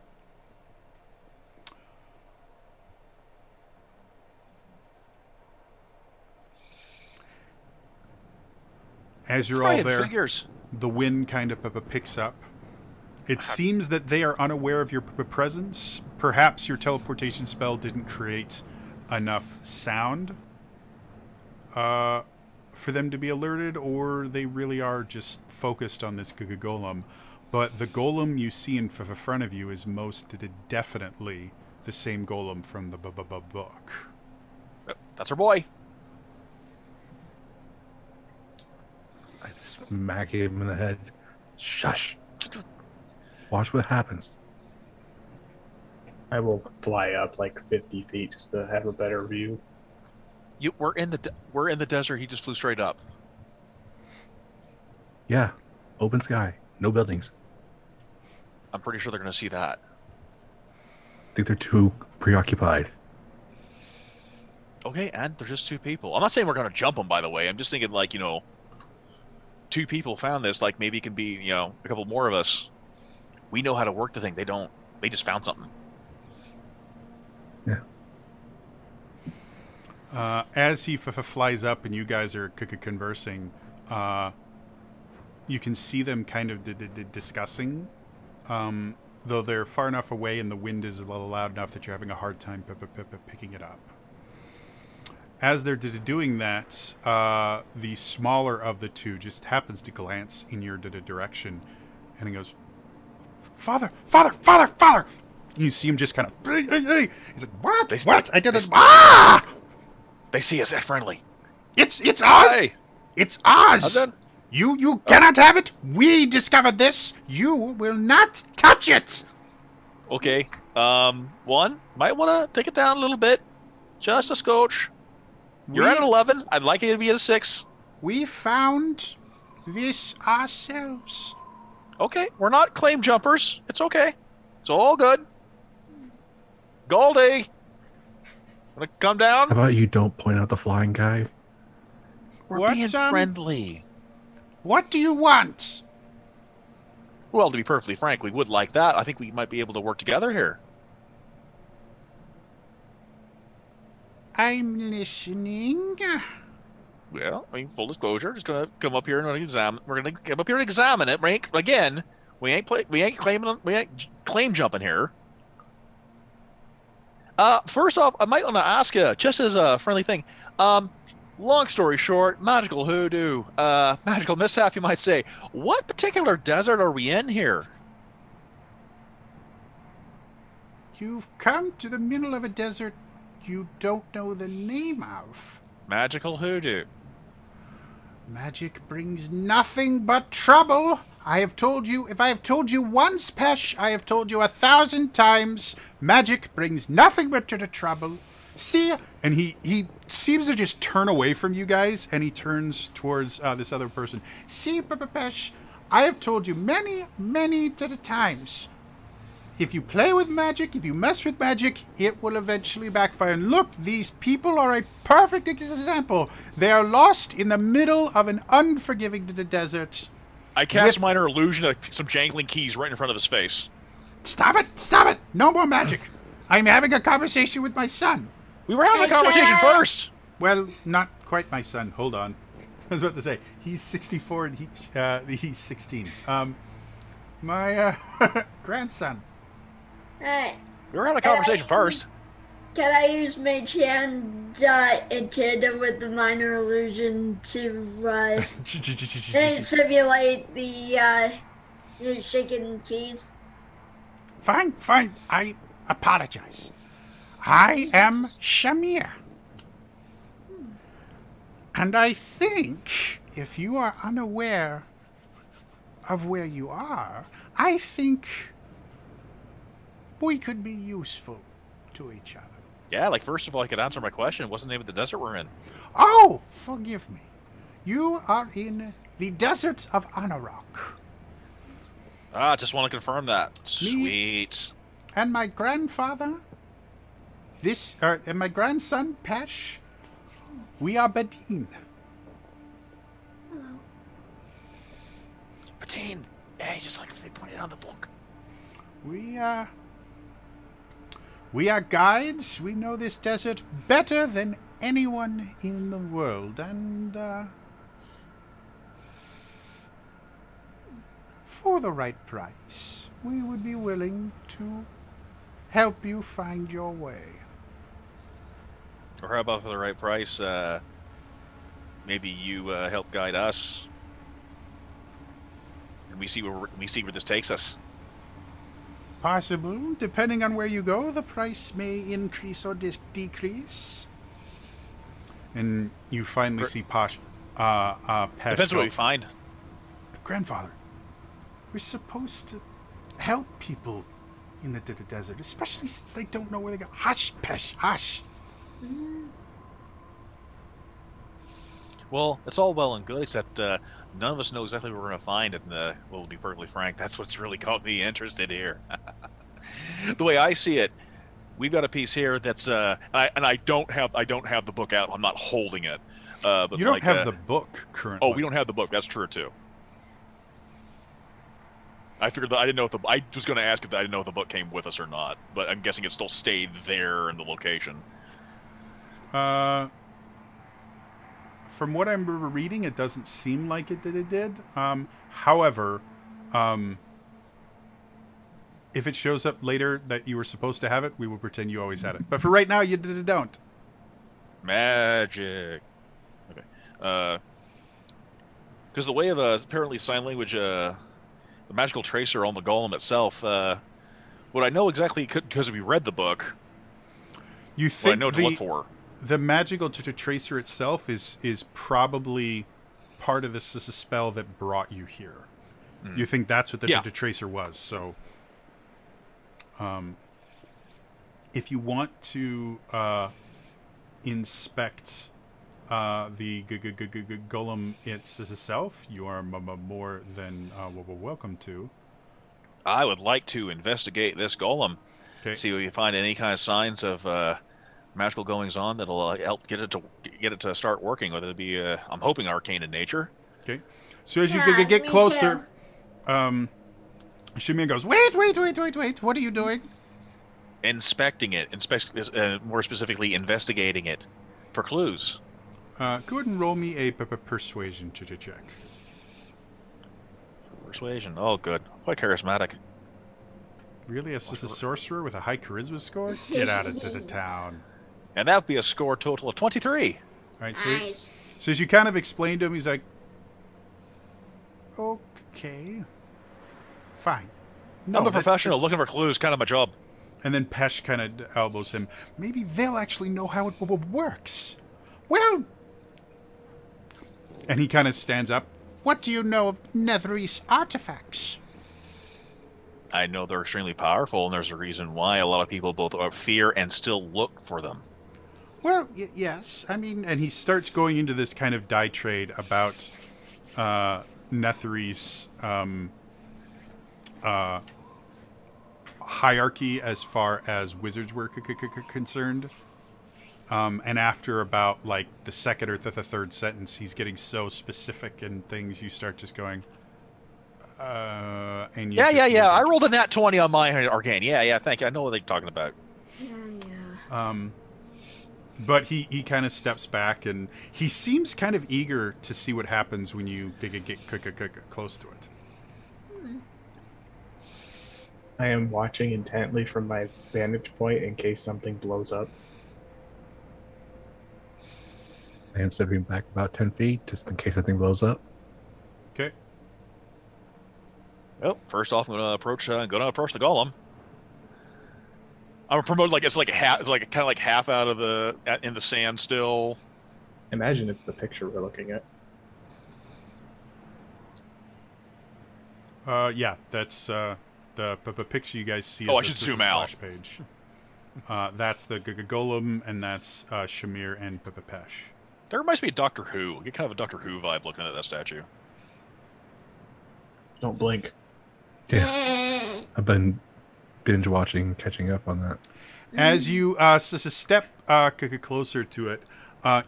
As you're all Fried there, figures. the wind kind of picks up. It seems that they are unaware of your presence. Perhaps your teleportation spell didn't create enough sound for them to be alerted, or they really are just focused on this golem. But the golem you see in front of you is most definitely the same golem from the book. That's our boy. I smack him in the head. Shush. Watch what happens. I will fly up like 50 feet just to have a better view. We're in the desert. He just flew straight up. Yeah. Open sky. No buildings. I'm pretty sure they're going to see that. I think they're too preoccupied. Okay, and they're just two people. I'm not saying we're going to jump them, by the way. I'm just thinking, like, two people found this. Like, maybe it can be, a couple more of us. We know how to work the thing. They don't. They just found something. Yeah. As he flies up and you guys are conversing, you can see them kind of discussing, though they're far enough away and the wind is loud enough that you're having a hard time picking it up. As they're doing that, the smaller of the two just happens to glance in your direction, and he goes, "Father, father, father, father!" You see him just kind of, hey. He's like, "What? What? I didn't." They see us. They're friendly. It's us. Hey. It's us. Done. You cannot have it. We discovered this. You will not touch it. Okay. One, might want to take it down a little bit. Just a scotch. You're at an 11. I'd like it to be at a 6. We found this ourselves. Okay, we're not claim jumpers. It's okay. It's all good. Goldie! Wanna come down? How about you don't point out the flying guy? We're being friendly. What do you want? Well, to be perfectly frank, we would like that. I think we might be able to work together here. I'm listening. Well, I mean, full disclosure, just gonna come up here and examine. We're gonna come up here and examine it. We ain't claim jumping here. First off, I might want to ask you, just as a friendly thing. Long story short, magical hoodoo, magical mishap, you might say. What particular desert are we in here? You've come to the middle of a desert you don't know the name of. Magical hoodoo. Magic brings nothing but trouble. I have told you, if I have told you once, Pesh, I have told you 1,000 times. Magic brings nothing but trouble. See? And he seems to just turn away from you guys, and he turns towards this other person. See, Pesh, I have told you many, many times. If you play with magic, if you mess with magic, it will eventually backfire. And look, these people are a perfect example. They are lost in the middle of an unforgiving desert. I cast minor illusion of some jangling keys right in front of his face. Stop it! Stop it! No more magic. I'm having a conversation with my son. We were having a conversation first. Well, not quite my son. Hold on. I was about to say, he's 64 and he's 16. My grandson. Hey. We were having a conversation first. Can I use Mage Hand in tandem with the minor illusion to simulate the shaking keys? Fine. I apologize. I am Shamir. And I think if you are unaware of where you are, I think we could be useful to each other. Yeah, like first of all, I could answer my question. What's the name of the desert we're in? Oh, forgive me. You are in the desert of Anarok. Just want to confirm that. Sweet. And my grandfather, and my grandson, Pesh, we are Badin. Hello. Badin. Hey, just like they pointed out in the book. We are guides. We know this desert better than anyone in the world. And for the right price, we would be willing to help you find your way. Or how about for the right price, maybe you help guide us, and we see where this takes us. Possible. Depending on where you go, the price may increase or decrease. And you finally see Pesh. Depends what we find. Grandfather, we're supposed to help people in the desert, especially since they don't know where they go. Hush, Pesh, hush. Well, it's all well and good, except none of us know exactly what we're going to find, and we'll be perfectly frank, that's what's really got me interested here. The way I see it, we've got a piece here that's, and I don't have the book out. I'm not holding it. But you don't have the book currently. Oh, we don't have the book. That's true too. I figured that I didn't know if I was going to ask if I didn't know if the book came with us or not, but I'm guessing it still stayed there in the location. From what I'm reading, it doesn't seem like it did. However, if it shows up later that you were supposed to have it, we will pretend you always had it. But for right now, you don't. Magic. Okay. Because the way of apparently sign language, the magical tracer on the golem itself, what I know exactly because we read the book. You think what I know to look for. The magical tracer itself is probably part of this spell that brought you here. You think that's what the tracer was, so if you want to inspect the golem itself, you are more than welcome to. I would like to investigate this golem. Okay. See if you find any kind of signs of magical goings on that'll help get it to start working. Whether it be, I'm hoping arcane in nature. Okay. So as you Yeah, get me closer, too. Shimir goes, wait. What are you doing? Inspecting it, more specifically, investigating it for clues. Go ahead and roll me a persuasion check. Persuasion. Oh, good. Quite charismatic. Really? Is this a sorcerer with a high charisma score? Get out of the town. And that would be a score total of 23. All right, so, Nice. so as you kind of explain to him, he's like, okay, fine. No, I'm a professional that's- looking for clues, kind of my job. And then Pesh kind of elbows him. Maybe they'll actually know how it works. Well, and he kind of stands up. What do you know of Netherese artifacts? I know they're extremely powerful, and there's a reason why a lot of people both fear and still look for them. Well, yes. I mean, and he starts going into this kind of diatribe about Netherese hierarchy as far as wizards were concerned. And after about like the second or the third sentence, he's getting so specific and things. You start just going, and you Yeah. just lose I interest. rolled a nat 20 on my arcane. Yeah. Thank you. I know what they're talking about. Yeah. But he kind of steps back and he seems kind of eager to see what happens when you get close to it. I am watching intently from my vantage point in case something blows up. I am stepping back about 10 feet just in case something blows up. Okay. Well, first off, I'm gonna approach the golem. I'm gonna promote like it's like half. It's like kind of like half out of in the sand still. Imagine it's the picture we're looking at. Yeah, that's the picture you guys see. Oh, is I should this zoom splash out. Page. That's the golem, and that's Shamir and Pesh. That reminds me of Doctor Who. I get kind of a Doctor Who vibe looking at that statue. Don't blink. Yeah, I've been binge watching, catching up on that. As you step closer to it,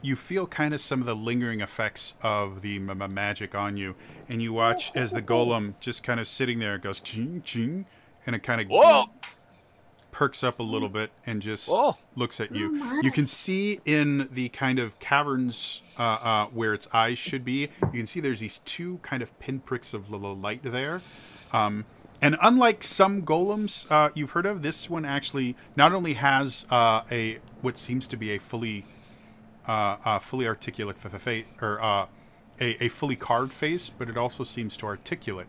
you feel kind of some of the lingering effects of the magic on you, and you watch as the golem just kind of sitting there goes ching ching, and it kind of Whoa! perks up a little bit and just Whoa! looks at you. Oh my. You can see in the kind of caverns where its eyes should be, you can see there's these two kind of pinpricks of little light there. And unlike some golems you've heard of, this one actually not only has what seems to be a fully articulate face, or a fully carved face, but it also seems to articulate.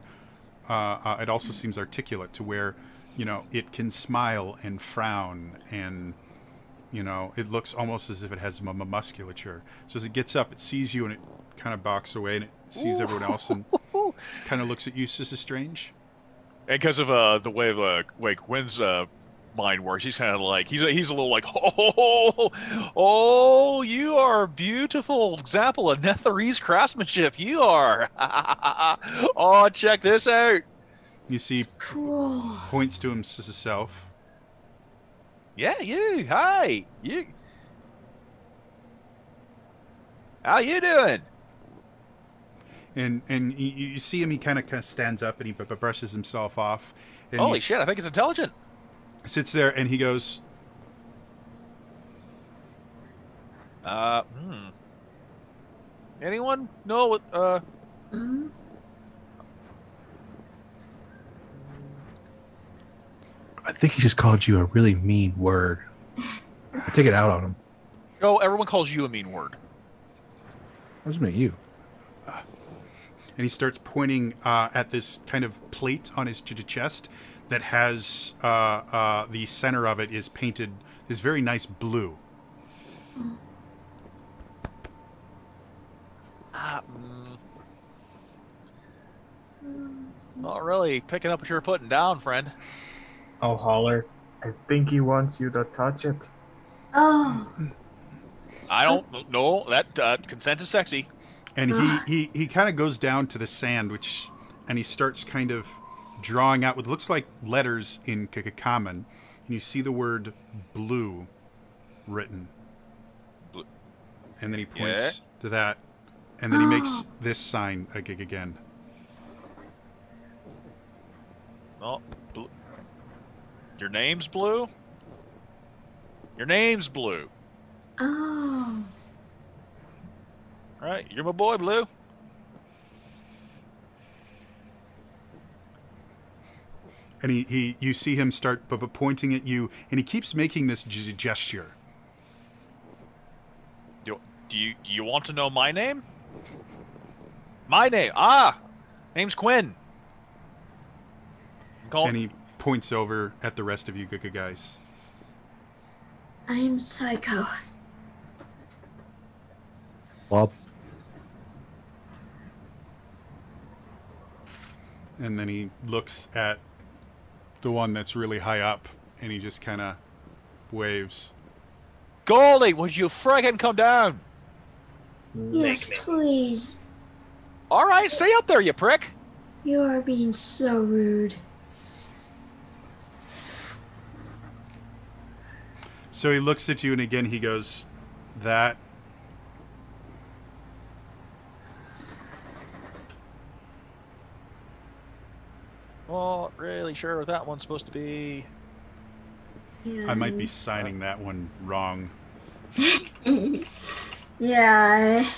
It also seems articulate to where, you know, it can smile and frown, and you know, it looks almost as if it has musculature. So as it gets up, it sees you and it kind of backs away, and it sees everyone else and kind of looks at you, Sister Strange. And because of the way Gwen's mind works, he's kind of like he's a little like, oh, you are a beautiful example of Netherese craftsmanship. You are. Oh, check this out. You see, Cool. points to himself. Yeah, you. Hi, you. How you doing? And you see him, he kind of stands up and he brushes himself off. And Holy he shit! I think it's intelligent. sits there and he goes, Anyone know what? Mm. I think he just called you a really mean word. I take it out on him. Oh, everyone calls you a mean word. I just meant you. and he starts pointing at this kind of plate on his chest that has the center of it is painted this very nice blue. Not really picking up what you're putting down, friend. I'll holler. I think he wants you to touch it. Oh, I don't know. That consent is sexy. And he kind of goes down to the sand, and he starts kind of drawing out what looks like letters in Common, and you see the word blue written. Blue. And then he points to that, and then he makes this sign again. Oh, blue. Your name's Blue? Your name's Blue. oh. Right, you're my boy, Blue. And you see him start pointing at you, and he keeps making this gesture. Do you want to know my name? My name, name's Quinn. And he points over at the rest of you guys. I'm Psycho. Well, and then he looks at the one that's really high up, and he just kind of waves. Goldie, would you friggin' come down? Yes, please. All right, stay up there, you prick. You are being so rude. So he looks at you, and again he goes, that. Not really sure what that one's supposed to be. Yeah, I might be signing that one wrong. Yeah,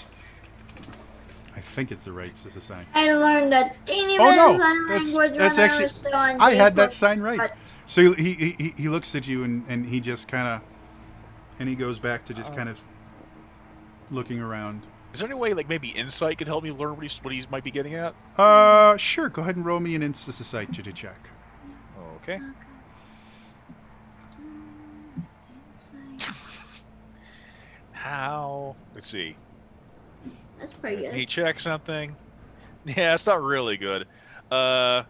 I think it's the right sign. I learned a teeny Oh bit no, of sign language that's when actually. I was still on I had that Jacob, sign right. but- So he looks at you, and he just kind of, and he goes back to just kind of looking around. Is there any way, like, maybe insight could help me learn what he might be getting at? Sure. Go ahead and roll me an insight to check. Okay. How? Let's see. That's pretty He good. check something. Yeah, it's not really good. Yeah,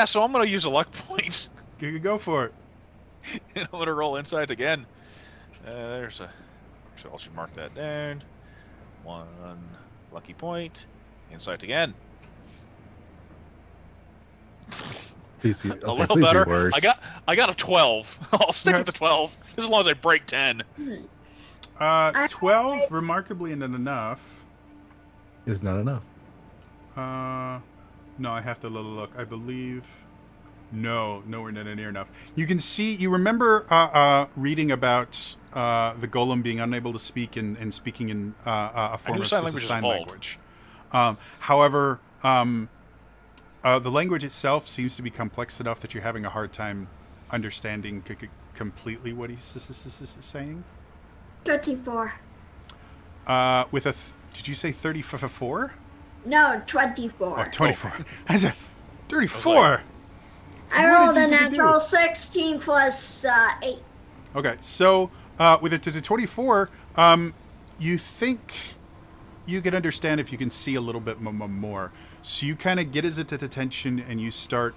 so I'm gonna use a luck point. Go for it. And I'm gonna roll insight again. There's a. So I should mark that down. 1 lucky point. Insight again. please be, A little better. I got a 12. I'll stick with the 12 as long as I break 10. 12, remarkably not enough. Is not enough. No, I have to look. I believe. No, nowhere near enough. You can see. You remember reading about the golem being unable to speak and speaking in a form of sign language. However, the language itself seems to be complex enough that you're having a hard time understanding completely what he's saying. 34. With a, did you say 34? No, 24. Oh, 24. I said 34. I rolled a natural 16 plus 8. Okay, so with a 24, you think you can understand if you can see a little bit more. So you kind of get his attention and you start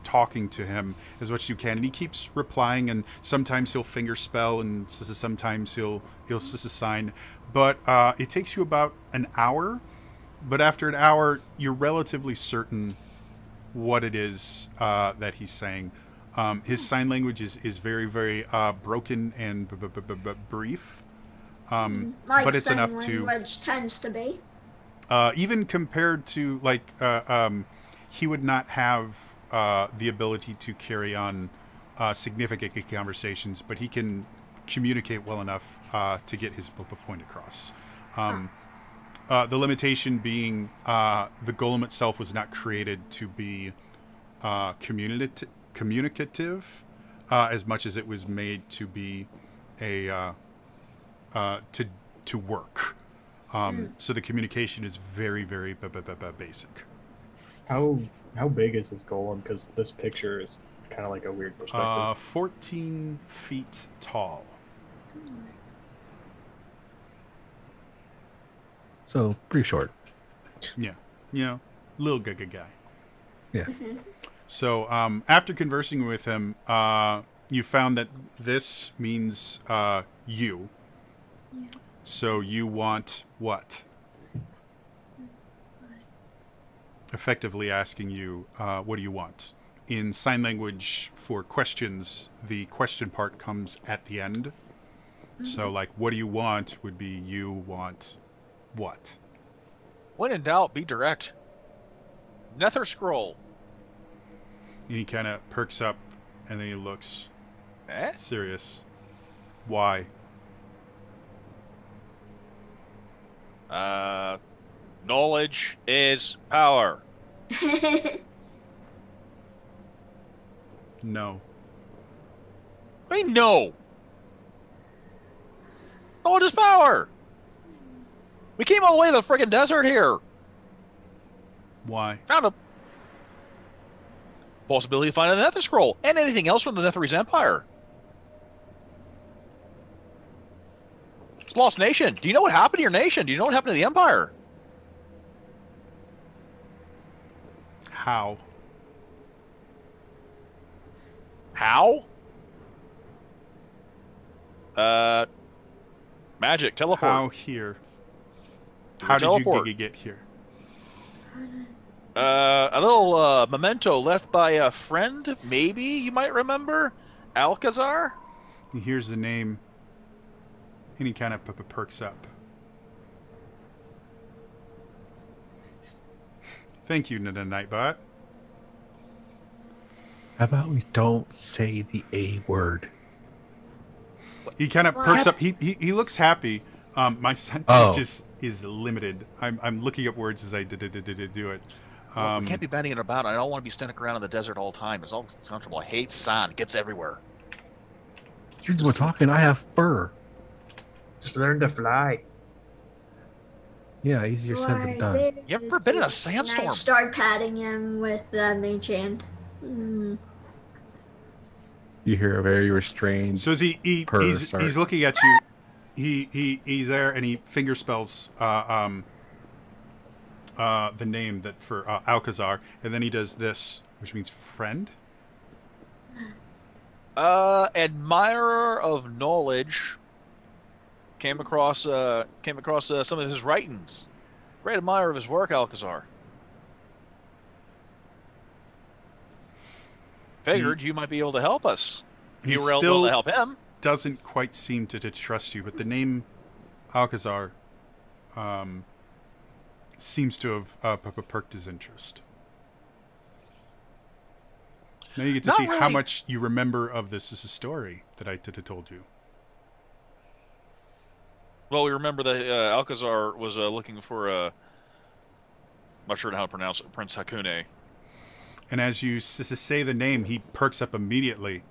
talking to him as much as you can. And he keeps replying, and sometimes he'll finger spell, and sometimes he'll sign. But it takes you about an hour. But after an hour, you're relatively certain what it is that he's saying. His sign language is very, very broken and brief. Like but it's sign enough to language tends to be. even compared to he would not have the ability to carry on significant conversations, but he can communicate well enough to get his point across. The limitation being the golem itself was not created to be communicative as much as it was made to be a to work. So the communication is very, very basic. How big is this golem? Because this picture is kind of like a weird perspective. 14 feet tall. So pretty short. Yeah, little guy. Yeah. So after conversing with him, you found that this means you. Yeah. So you want what? Effectively asking you, what do you want? In sign language for questions, the question part comes at the end. So, like, what do you want would be you want what? When in doubt, be direct. Nether scroll. And he kind of perks up, and then he looks Eh? serious. Why? Knowledge is power. No. I mean, no. Knowledge is power. We came all the way to the friggin' desert here. Why? Found a possibility of finding the Nether Scroll and anything else from the Netherese Empire. It's Lost Nation. Do you know what happened to your nation? Do you know what happened to the Empire? How? How? Magic, teleport. How here? To How the did you teleport. get here? A little memento left by a friend, maybe you might remember? Alcazar? He hears the name, and he kind of perks up. Thank you, Nightbot. How about we don't say the A word? He kind of perks up. He looks happy. My son is limited. I'm looking up words as I do it. Well, we can't be batting it about. I don't want to be standing around in the desert all the time. It's all comfortable. I hate sun. It gets everywhere. You're the one talking. I have fur. Just learn to fly. Yeah, easier said than done. You ever been in a And sandstorm? I start patting him with the mage hand. You hear a very restrained. So as he's looking at you, he's there and he finger spells the name that for Alcazar, and then he does this, which means friend. Admirer of knowledge. Came across some of his writings. Great admirer of his work, Alcazar. Figured you might be able to help us. He You were able still to help him. doesn't quite seem to trust you, but the name Alcazar seems to have perked his interest. Now you get to Not see how really. much you remember of this as a story that I told you. Well, we remember that Alcazar was looking for I'm not sure how to pronounce it, Prince Hakune. And as you say the name, he perks up immediately.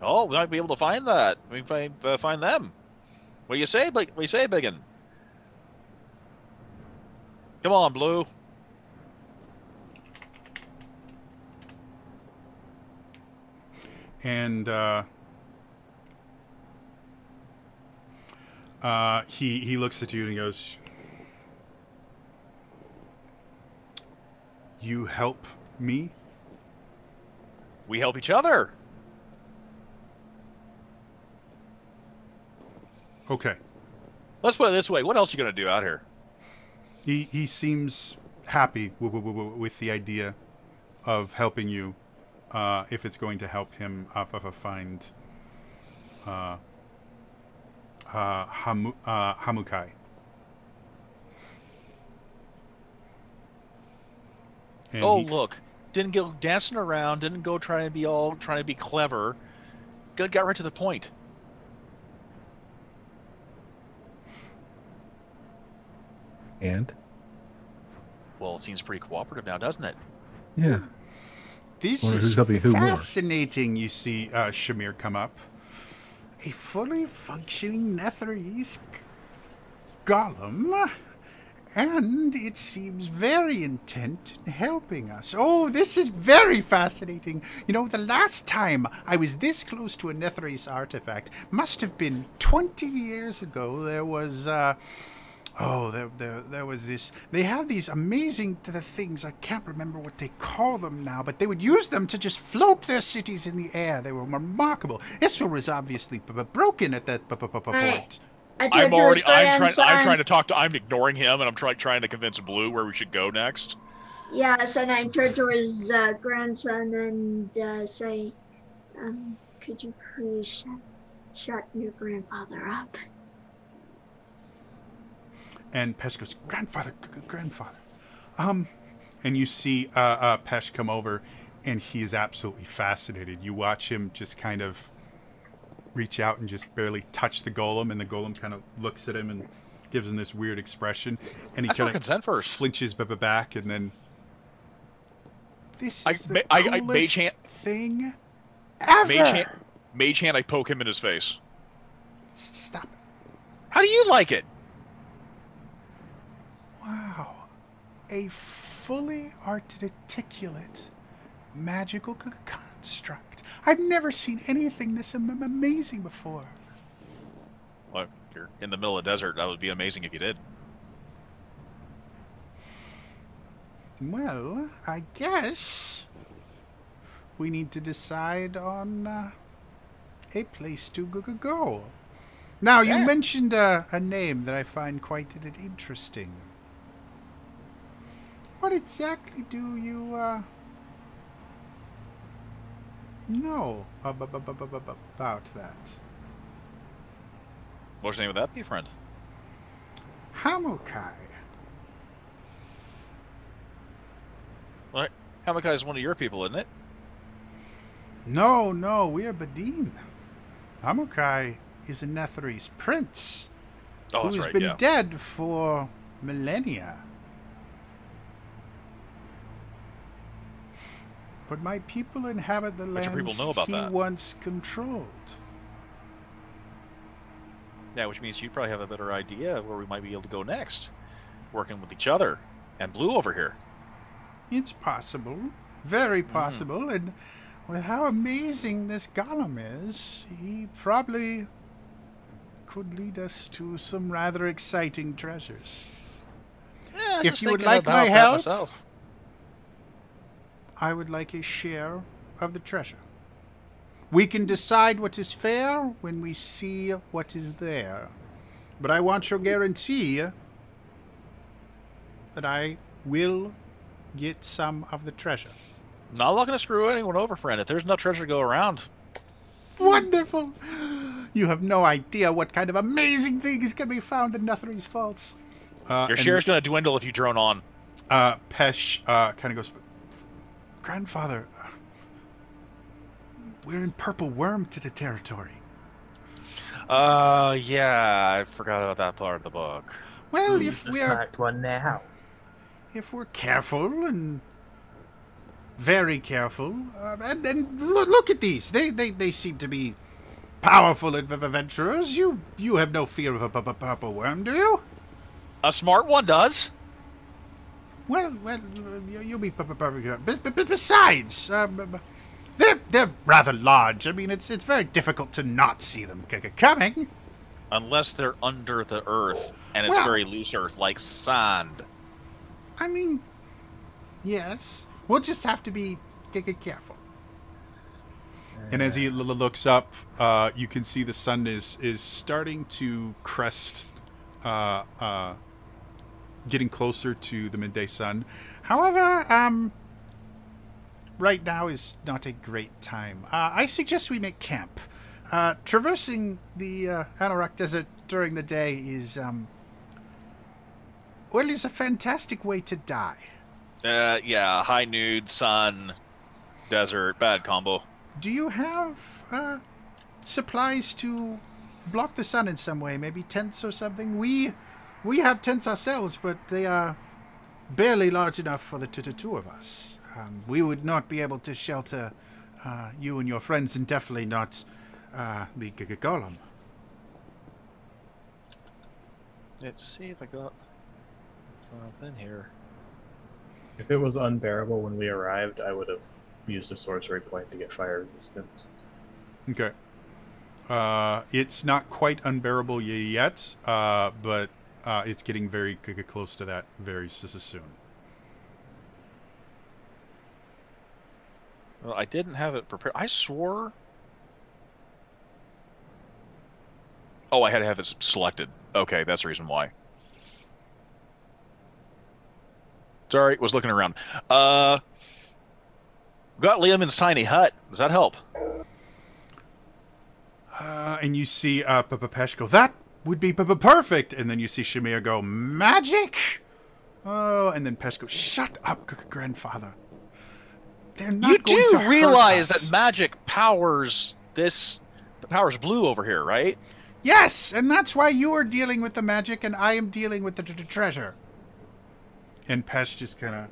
Oh, we might be able to find that. We can find them. What do you say, What do you say, Biggin? Come on, Blue. And he looks at you and he goes, "You help me?" We help each other. Okay. Let's put it this way. What else are you going to do out here? He seems happy with the idea of helping you, if it's going to help him find Hamukai. And Look. Didn't go dancing around. Didn't go trying to be clever. Good, got right to the point. And? Well, it seems pretty cooperative now, doesn't it? Yeah. This Wonder is who's helping who more. fascinating. You see Shamir come up. A fully functioning Netherese golem. And it seems very intent in helping us. Oh, this is very fascinating. You know, the last time I was this close to a Netherese artifact must have been 20 years ago. There was Oh, there was this. They have these amazing things. I can't remember what they call them now, but they would use them to just float their cities in the air. They were remarkable. This one was obviously broken at that point. I'm trying to talk to. I'm ignoring him, and I'm trying to convince Blue where we should go next. Yes, and I turn to his grandson and say, could you please shut your grandfather up? And Pesh goes, grandfather. And you see Pesh come over, and he is absolutely fascinated. You watch him just kind of reach out and just barely touch the golem, and the golem kind of looks at him and gives him this weird expression, and he kind of flinches back, and then this is the coolest thing ever. Mage hand, I poke him in his face. Stop it. How do you like it? Wow. A fully articulate magical construct. I've never seen anything this amazing before. Well, you're in the middle of the desert. That would be amazing if you did. Well, I guess we need to decide on a place to go. Now, you mentioned a name that I find quite interesting. What exactly do you know about that? What's the name of that be, friend? Hamukai. All right. Hamukai is one of your people, isn't it? No, we are Badin. Hamukai is a Netherese prince who's been dead for millennia. But my people inhabit the lands he once controlled. Yeah, which means you probably have a better idea of where we might be able to go next. Working with each other. And Blue over here. It's possible. Very possible. And with how amazing this golem is, he probably could lead us to some rather exciting treasures. Yeah, if you would like my help, I would like a share of the treasure. We can decide what is fair when we see what is there. But I want your guarantee that I will get some of the treasure. Not looking to screw anyone over, friend. If there's enough treasure to go around. Wonderful! You have no idea what kind of amazing things can be found in Netherese Vaults. Your share's going to dwindle if you drone on. Pesh kind of goes, Grandfather, we're in Purple Worm to the territory. Yeah, I forgot about that part of the book. Well, Who's the smart one now? If we're careful and very careful, and then look at these. They seem to be powerful adventurers. You have no fear of a purple worm, do you? A smart one does. Well, you'll be perfect. Besides, they're rather large. I mean, it's very difficult to not see them coming. Unless they're under the earth, and it's very loose earth, like sand. I mean, yes. We'll just have to be careful. And as he looks up, you can see the sun is starting to crest, getting closer to the midday sun. However, right now is not a great time. I suggest we make camp. Traversing the Anorak Desert during the day is, well, is a fantastic way to die. Yeah, high nude, sun, desert, bad combo. Do you have supplies to block the sun in some way? Maybe tents or something? We have tents ourselves, but they are barely large enough for the two of us. We would not be able to shelter you and your friends, and definitely not the golem. Let's see if I got something here. If it was unbearable when we arrived, I would have used a sorcery point to get fire resistance. Okay. It's not quite unbearable yet, but it's getting very close to that very soon. Well, I didn't have it prepared. I swore. Oh, I had to have it selected. Okay, that's the reason why. Sorry, was looking around. Got Liam in his tiny hut. Does that help? And you see Pesh go, that would be perfect. And then you see Shamir go, magic? Oh, and then Pesh goes, shut up, grandfather. They're not You going do to realize hurt us. that magic powers this, powers blue over here, right? Yes, and that's why you are dealing with the magic and I am dealing with the treasure. And Pesh just kind of,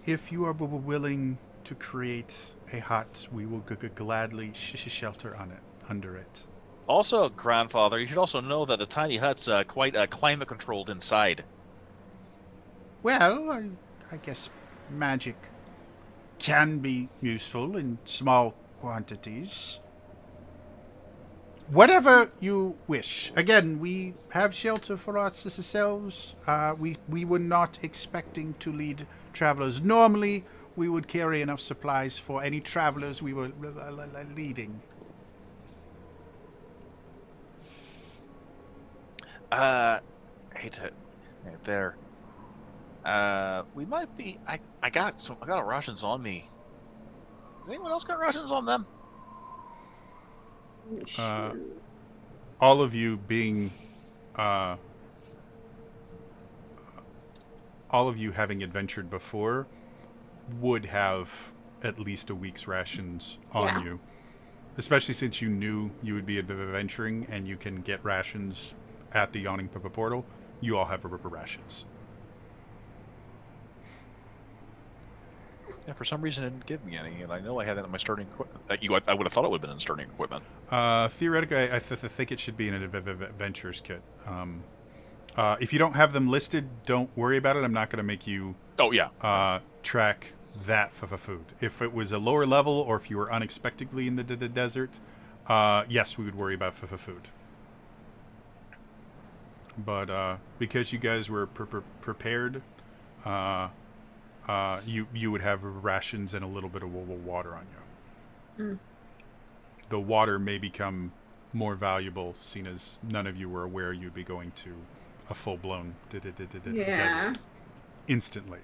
if you are willing to create a hut, we will gladly shelter on it, under it. Also, grandfather, you should also know that the tiny hut's quite climate controlled inside. Well, I guess magic can be useful in small quantities. Whatever you wish. Again, we have shelter for ourselves. We were not expecting to lead travelers. Normally, we would carry enough supplies for any travelers we were leading. I hate to, right there. We might be. I got rations on me. Has anyone else got rations on them? All of you being, all of you having adventured before, would have at least a week's rations on you, especially since you knew you would be adventuring and you can get rations at the Yawning Portal. You all have rations. Yeah, for some reason it didn't give me any, and I know I had that in my starting equipment. I would have thought it would have been in starting equipment. Theoretically, I think it should be in an adventures kit. If you don't have them listed, don't worry about it. I'm not going to make you track that for food. If it was a lower level or if you were unexpectedly in the desert, yes, we would worry about food. But because you guys were prepared, you would have rations and a little bit of water on you. The water may become more valuable, seeing as none of you were aware you'd be going to a full-blown desert instantly.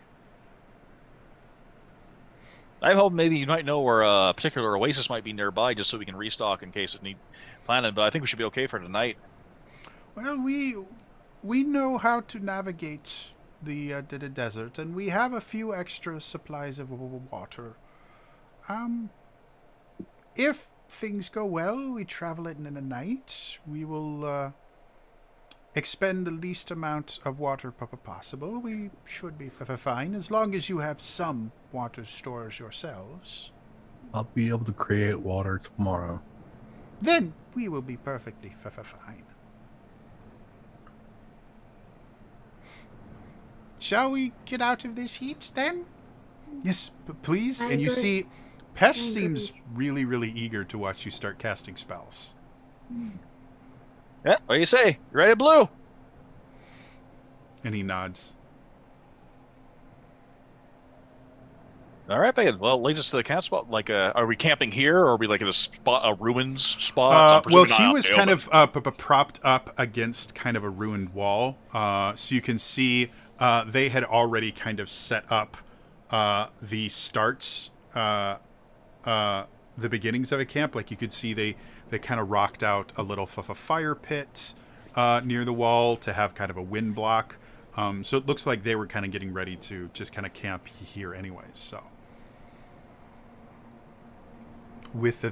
I hope maybe you might know where a particular oasis might be nearby, just so we can restock in case it need planning. But I think we should be okay for tonight. Well, we know how to navigate the desert, and we have a few extra supplies of water. If things go well, we travel it in a night. We will expend the least amount of water possible. We should be fine, as long as you have some water stores yourselves. I'll be able to create water tomorrow. Then we will be perfectly fine. Shall we get out of this heat, then? Yes, please. And you see, Pesh seems really, really eager to watch you start casting spells. Yeah, what do you say? You ready, Blue? And he nods. All right, then. Well, lead us to the camp spot. Like, are we camping here, or are we like in a ruins spot? Well, he was kind of propped up against kind of a ruined wall, so you can see they had already kind of set up the starts, the beginnings of a camp. Like you could see they kind of rocked out a little fire pit near the wall to have kind of a wind block. So it looks like they were kind of getting ready to just kind of camp here anyways. So with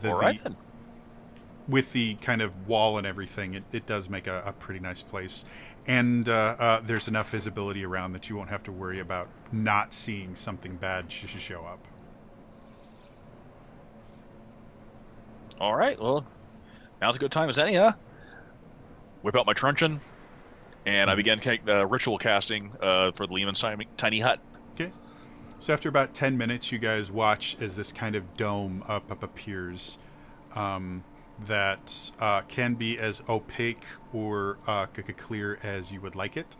with the kind of wall and everything, it does make a pretty nice place. And there's enough visibility around that you won't have to worry about not seeing something bad show up. All right, well, now's a good time as any, huh? Whip out my truncheon, and I began ritual casting for the Lehman's tiny hut. Okay. So after about 10 minutes, you guys watch as this kind of dome up appears. that can be as opaque or clear as you would like it.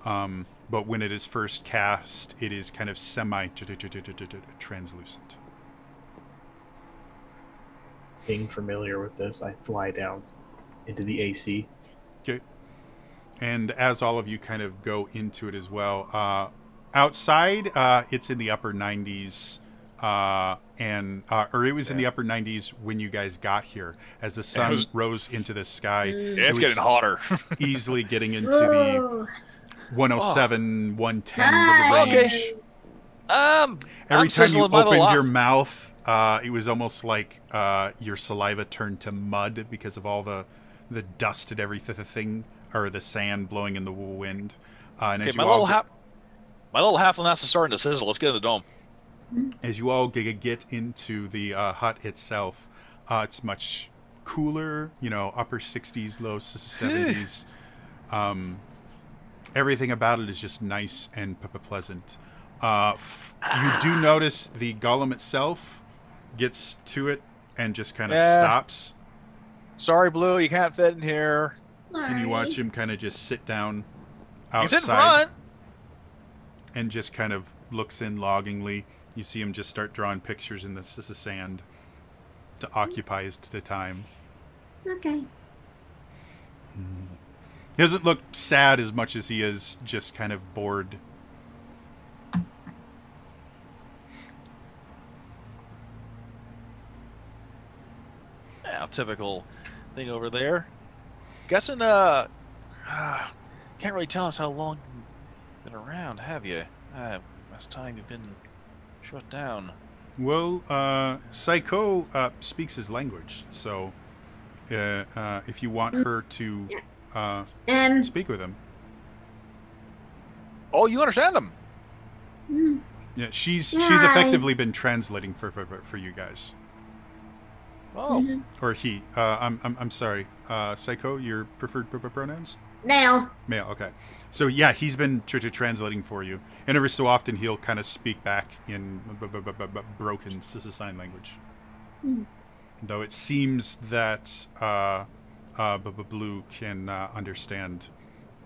But when it is first cast, it is kind of semi-translucent. Being familiar with this, I fly down into the AC. Okay. And as all of you kind of go into it as well, outside, it's in the upper 90s. Or it was in the upper 90s when you guys got here. As the sun rose into the sky, Yeah, it's getting hotter. easily getting into the Whoa. 107, 110 Hi. range. Every time you opened your mouth, it was almost like your saliva turned to mud because of all the dust and everything, or the sand blowing in the wind. And Okay, as my you all little halfling ass is starting to sizzle. Let's get in the dome. as you all get into the hut itself, it's much cooler. You know, upper 60s, low 70s. Everything about it is just nice and pleasant. You do notice the golem itself gets to it and just kind of stops. Sorry, Blue, you can't fit in here. And you watch him kind of just sit down outside. He's in front. And just kind of looks in longingly. You see him just start drawing pictures in the sand to occupy his time. Okay. He doesn't look sad as much as he is just kind of bored. Yeah, typical thing over there. Guessing, can't really tell us how long you've been around, have you? Last time you've been shut down. Well, Psycho speaks his language, so if you want her to speak with him. Oh, you understand him? Yeah, she's effectively been translating for you guys. Oh. Or he. I'm sorry. Psycho, your preferred pronouns? Male. Male, okay. So yeah, he's been translating for you. And every so often he'll kind of speak back in broken sign language. Though it seems that Blue can understand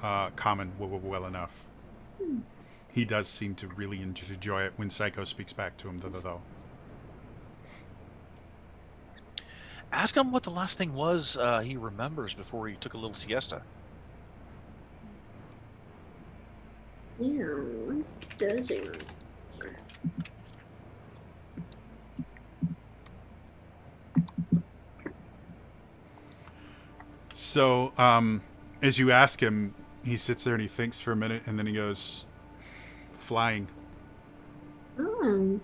common well enough. He does seem to really enjoy it when Psycho speaks back to him, though. Ask him what the last thing was he remembers before he took a little siesta. Yeah, what does he remember? So, as you ask him, he sits there and he thinks for a minute, and then he goes, flying. Oh.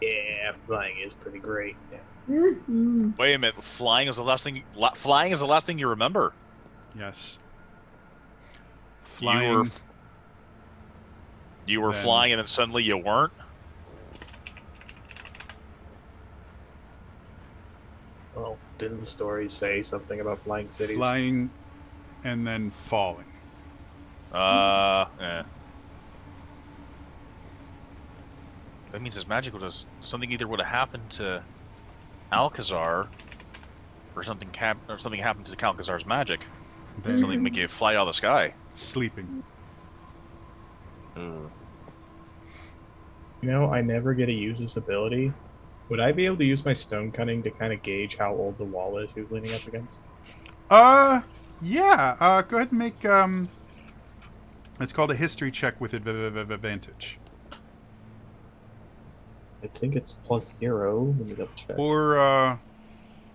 Yeah, flying is pretty great. Yeah. Wait a minute, flying is the last thing. Flying is the last thing you remember. Yes. Flying. You were flying, and then suddenly you weren't. Well, didn't the story say something about flying cities? Flying, and then falling. Yeah. That means his magic would have something either would have happened to Alcazar, or something happened to Alcazar's magic. Then Something make you fly out of the sky. sleeping. Ooh. You know, I never get to use this ability. Would I be able to use my stone cunning to kind of gauge how old the wall is he was leaning up against? Yeah. Go ahead and make it's called a history check with advantage. I think it's +0. Let me double check. Or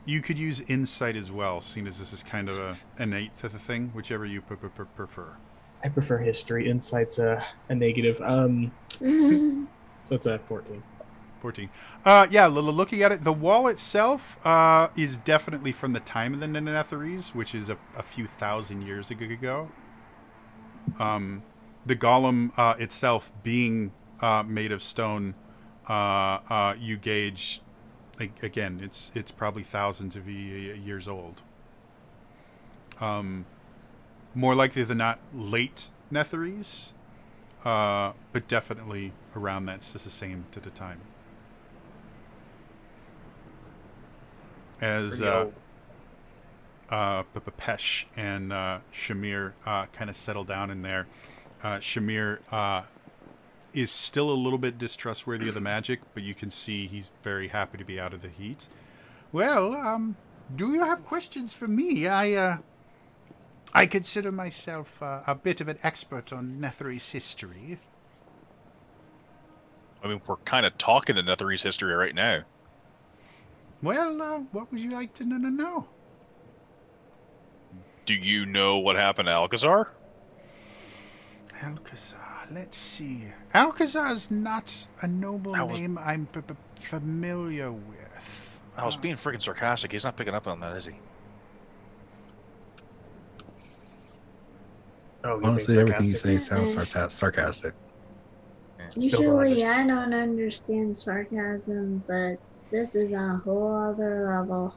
you could use insight as well, seeing as this is kind of a innate thing, whichever you prefer. I prefer history. Insight's a negative. So it's a 14. 14. Yeah, looking at it, the wall itself is definitely from the time of the Nenetheres, which is a few thousand years ago. The golem itself being made of stone, you gauge, like, again, it's probably thousands of years old. More likely than not, late Netheres, but definitely around that's the same to the time. as Pretty old. Pesh and Shamir kind of settle down in there. Shamir is still a little bit distrustworthy of the magic, but you can see he's very happy to be out of the heat. Well, do you have questions for me? I consider myself a bit of an expert on Netheri's history. I mean, we're kind of talking to Netheri's history right now. Well, what would you like to know? Do you know what happened to Alcazar? Alcazar, let's see. Alcazar's not a noble name I'm familiar with. I was being freaking sarcastic. He's not picking up on that, is he? Oh, you're Honestly, being everything you sarcastic? say sounds sarcastic. Still don't Usually I understand. don't understand sarcasm, but this is a whole other level.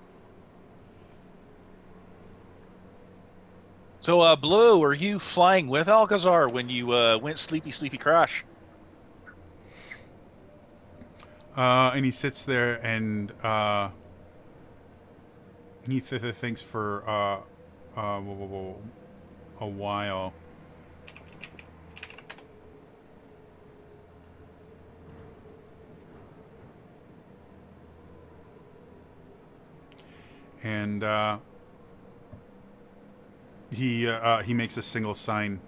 So, Blue, were you flying with Alcazar when you went sleepy crash? And he sits there and he thinks for a while. And he makes a single sign,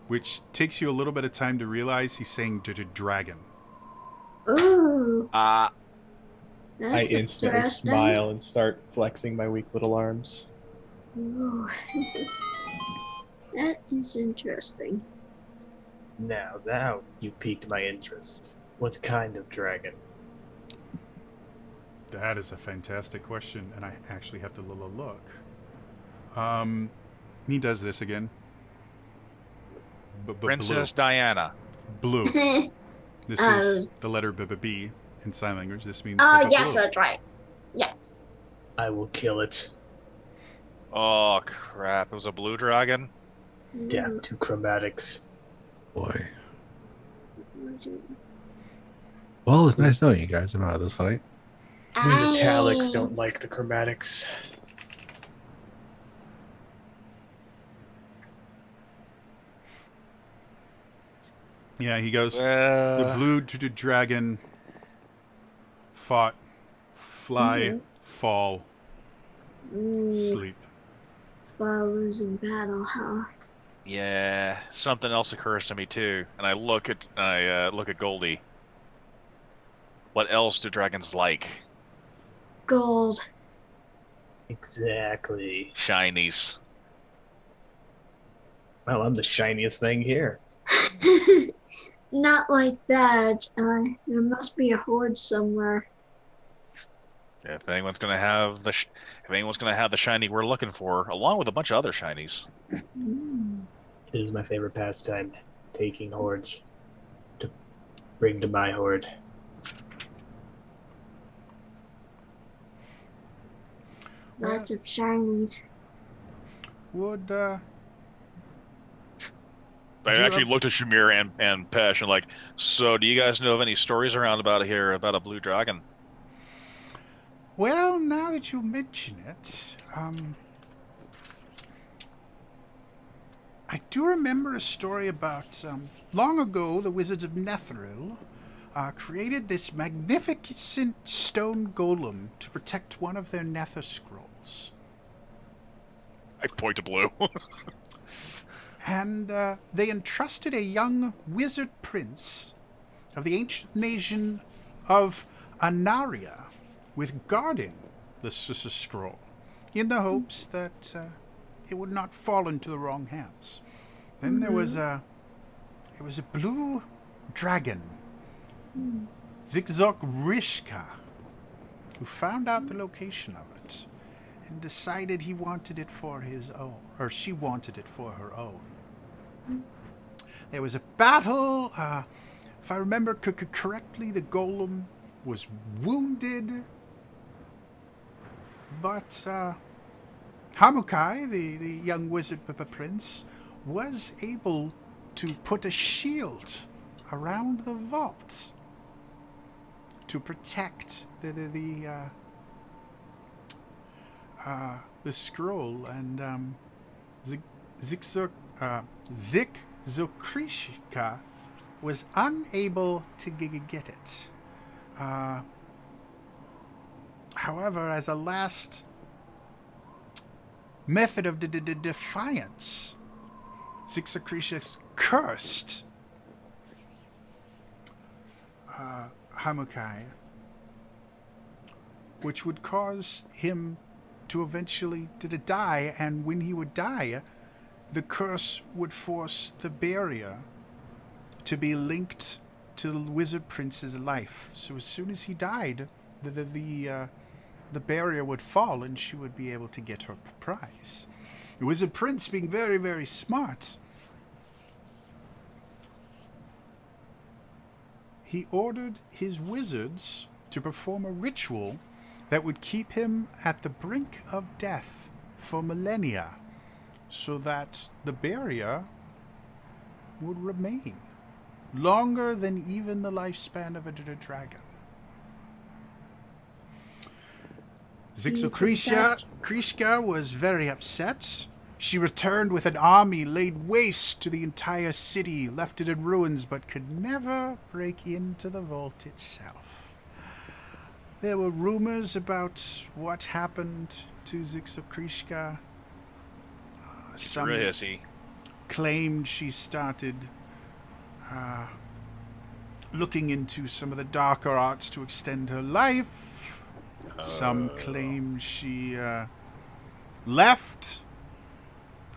which takes you a little bit of time to realize he's saying dragon. Ooh, I that's instantly interesting. smile and start flexing my weak little arms. Ooh. That is interesting. Now you piqued my interest. What kind of dragon? That is a fantastic question, and I actually have to look. He does this again. Princess Diana. Blue. Oh, This is the letter B in sign language. This means yes, blue. that's right. Yes. I will kill it. Oh, crap. It was a blue dragon? Death to chromatics. Boy. Well, it's nice knowing you guys. I'm out of this fight. We metallics don't like the chromatics. Yeah, he goes. The blue dragon fought, fly, fall, sleep. While losing battle, huh? Yeah, something else occurs to me too, and I look at Goldie. What else do dragons like? Gold. Exactly. Shinies. Well, I'm the shiniest thing here. Not like that. There must be a horde somewhere. If anyone's gonna have the shiny we're looking for, along with a bunch of other shinies. It is my favorite pastime, taking hordes to bring to my horde. Lots of shinies. Would I Do you actually have- looked at Shamir and Pesh and like, so do you guys know of any stories around about a blue dragon? well, now that you mention it, I do remember a story about long ago. The Wizards of Netheril created this magnificent stone golem to protect one of their Nether scrolls. I point to Blue. And they entrusted a young wizard prince of the ancient nation of Anaria with guarding the scroll, in the hopes that it would not fall into the wrong hands. Then there was a blue dragon, Zigzog Rishka, who found out the location of it and decided he wanted it for his own, or she wanted it for her own. There was a battle. If I remember correctly, the golem was wounded, but Hamukai, the young wizard prince, was able to put a shield around the vault to protect the the scroll, and Zikzokrishka was unable to get it. However, as a last method of defiance, Zikzokrishka cursed Hamukai, which would cause him to eventually die, and when he would die, the curse would force the barrier to be linked to the Wizard Prince's life. So as soon as he died, the barrier would fall, and she would be able to get her prize. The Wizard Prince, being very, very smart, he ordered his wizards to perform a ritual that would keep him at the brink of death for millennia, so that the barrier would remain longer than even the lifespan of a dragon. Zikzokrishka was very upset. She returned with an army, laid waste to the entire city, left it in ruins, but could never break into the vault itself. There were rumors about what happened to Zikzokrishka. Some claimed she started looking into some of the darker arts to extend her life. Some claim she left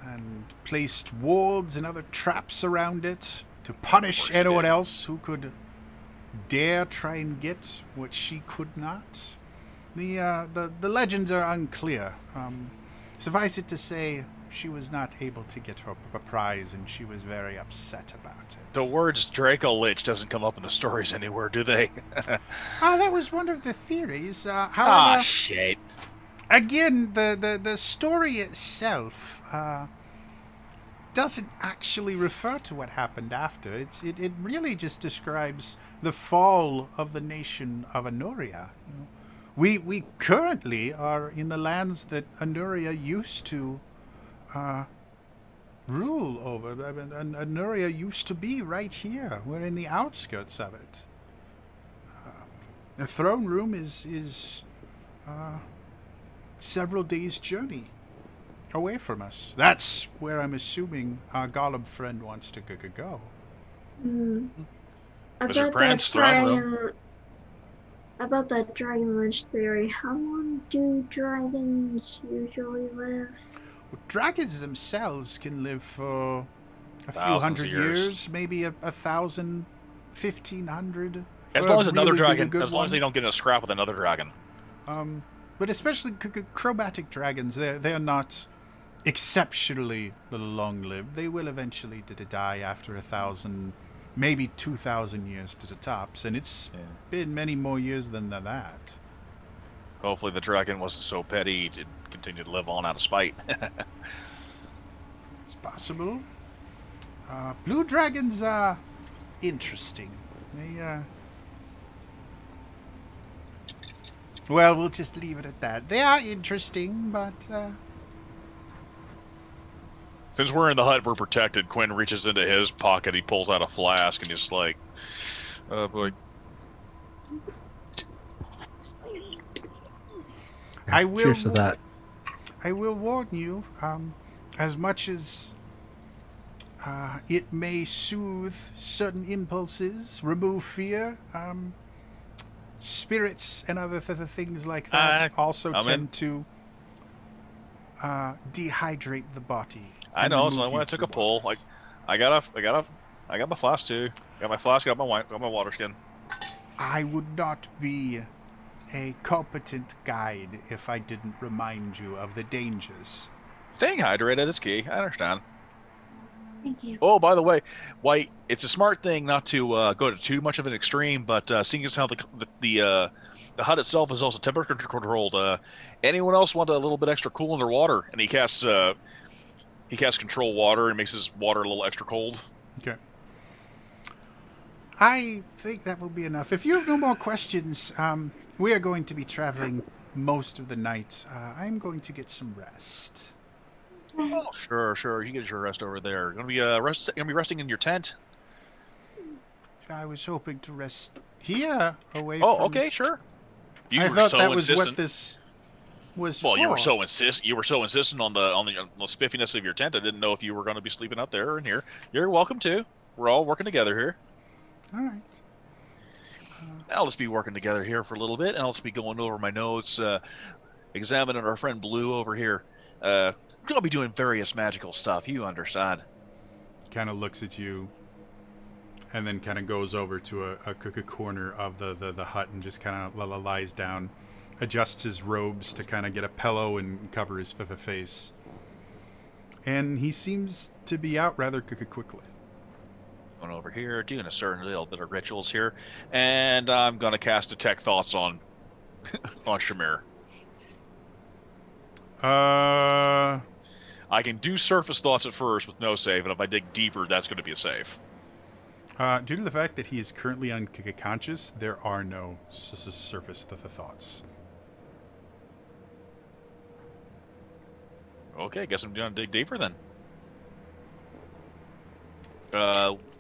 and placed wards and other traps around it to punish anyone else who could dare try and get what she could not. The legends are unclear. Suffice it to say, she was not able to get her prize, and she was very upset about it. The words Draco Lich doesn't come up in the stories anywhere, do they? That was one of the theories. However, shit. Again, the story itself doesn't actually refer to what happened after. It really just describes the fall of the nation of Anuria. We currently are in the lands that Anuria used to rule over. I mean, Anuria used to be right here. We're in the outskirts of it. The throne room is several days' journey away from us. That's where I'm assuming our golem friend wants to go. Mr. Prince, throne room. About that dragon lich theory, how long do dragons usually live? Well, dragons themselves can live for a few hundred years, maybe 1,000, 1,500. As long as another dragon, as long as they don't get in a scrap with another dragon. But especially chromatic dragons, they're not exceptionally long-lived. They will eventually die after 1,000, maybe 2,000 years to the tops, and it's been many more years than that. Hopefully the dragon wasn't so petty to continue to live on out of spite. It's possible. Blue dragons are interesting. They, well, we'll just leave it at that. They are interesting, but... Since we're in the hut, we're protected. Quinn reaches into his pocket, he pulls out a flask, and he's like, oh boy. Cheers to that. I will warn you, as much as it may soothe certain impulses, remove fear, spirits and other things like that also tend to dehydrate the body. I know, so when I took a pull, like I got my flask too. Got my flask, got my water skin. I would not be a competent guide if I didn't remind you of the dangers. Staying hydrated is key. I understand. Thank you. Oh, by the way, White, it's a smart thing not to go to too much of an extreme, but seeing as how the hut itself is also temperature controlled, anyone else want a little bit extra cool in their water? And he casts control water and makes his water a little extra cold. Okay. I think that will be enough. If you have no more questions, we are going to be traveling most of the night. I'm going to get some rest. Oh, sure. You get your rest over there. Gonna be resting in your tent. I was hoping to rest here, away Oh, from... okay, sure. You I were thought so that was insistent. what this was Well, for. you were so insistent on the spiffiness of your tent. I didn't know if you were going to be sleeping out there or in here. You're welcome to. We're all working together here. All right. I'll just be working together here for a little bit, and I'll just be going over my notes, examining our friend Blue over here. We're going to be doing various magical stuff. You understand? Kind of looks at you, and then kind of goes over to a corner of the hut and just kind of lies down, adjusts his robes to kind of get a pillow and cover his face. And he seems to be out rather quickly. Going over here, doing a certain little bit of rituals here, and I'm going to cast Detect Thoughts on Shamir. I can do surface thoughts at first with no save, and if I dig deeper, that's going to be a save. Due to the fact that he is currently unconscious, there are no surface thoughts. Okay, guess I'm going to dig deeper then.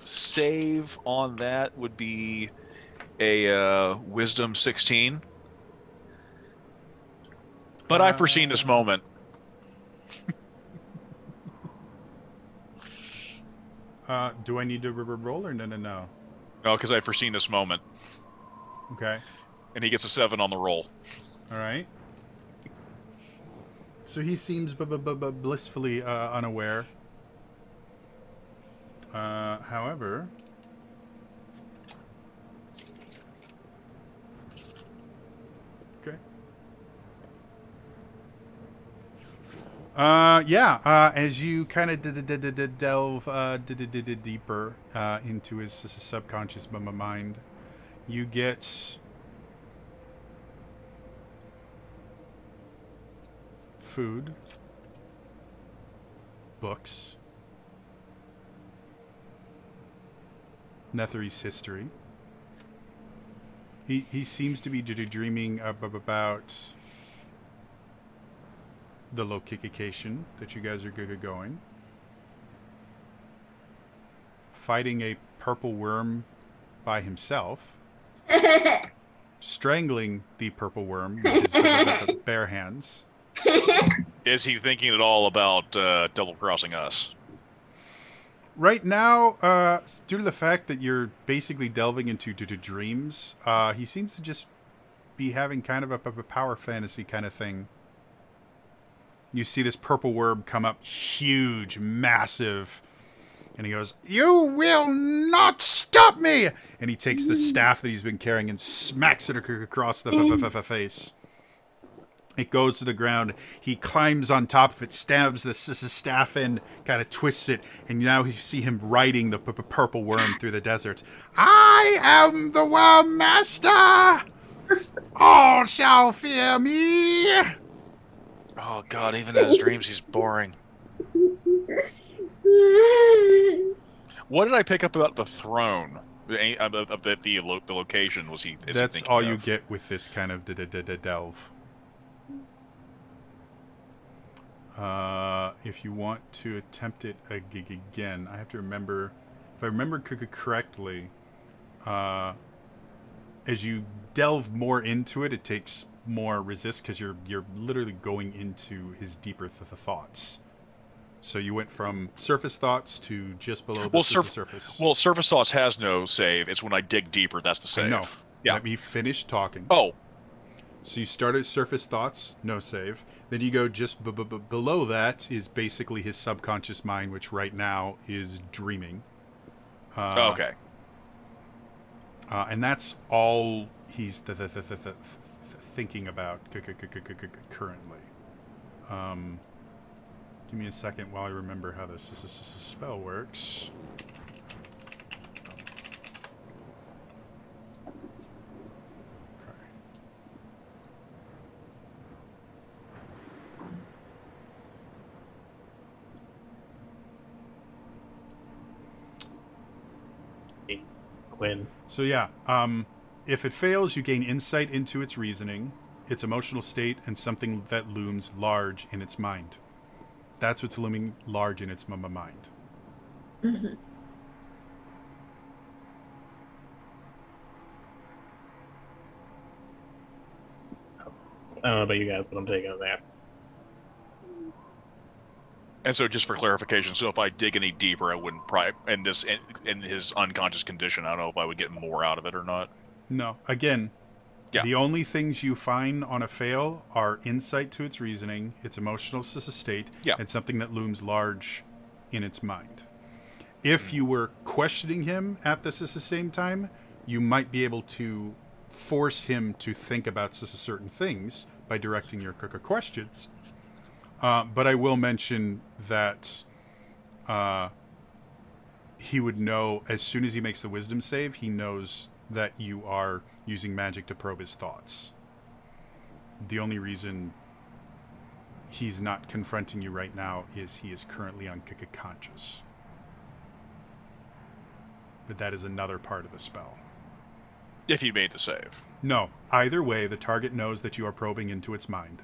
Save on that would be a Wisdom 16. But I've foreseen this moment. Do I need to roll or no? No, because I've foreseen this moment. Okay. And he gets a 7 on the roll. All right. So he seems blissfully unaware. However... Okay. As you kind of delve deeper into his subconscious mind, you get food, books, Netheri's history. He seems to be dreaming about the location that you guys are going. Fighting a purple worm by himself. Strangling the purple worm with his bare hands. Is he thinking at all about double-crossing us? Right now, due to the fact that you're basically delving into dreams, he seems to just be having kind of a power fantasy kind of thing. You see this purple worm come up, huge, massive, and he goes, "You will not stop me!" And he takes the staff that he's been carrying and smacks it across the face. It goes to the ground. He climbs on top of it, stabs the staff in, kind of twists it, and now you see him riding the purple worm through the desert. "I am the Worm Master! All shall fear me!" Oh, God, even in his dreams, he's boring. What did I pick up about the throne? The location was he? That's all you get with this kind of delve. If you want to attempt it again, I have to remember. If I remember correctly, as you delve more into it, it takes more resist because you're literally going into his deeper thoughts. So you went from surface thoughts to just below the surface. Well, surface thoughts has no save. It's when I dig deeper that's the save. No. Yeah. Let me finish talking. Oh. So you started surface thoughts, no save. Then you go just below that is basically his subconscious mind, which right now is dreaming. Okay. And that's all he's thinking about currently. Give me a second while I remember how this spell works. Quinn. So yeah, if it fails, you gain insight into its reasoning. its emotional state, and something that looms large in its mind. That's what's looming large in its mind. Mm-hmm. I don't know about you guys, but I'm taking a nap. And so, just for clarification, so if I dig any deeper, I wouldn't probably in his unconscious condition. I don't know if I would get more out of it or not. No. Again, Yeah. the only things you find on a fail are insight to its reasoning, its emotional state, Yeah. and something that looms large in its mind. If you were questioning him at the same time, you might be able to force him to think about certain things by directing your questions. But I will mention that he would know as soon as he makes the wisdom save, he knows that you are using magic to probe his thoughts. The only reason he's not confronting you right now is he is currently unconscious. But that is another part of the spell. If he made the save. No, either way, the target knows that you are probing into its mind.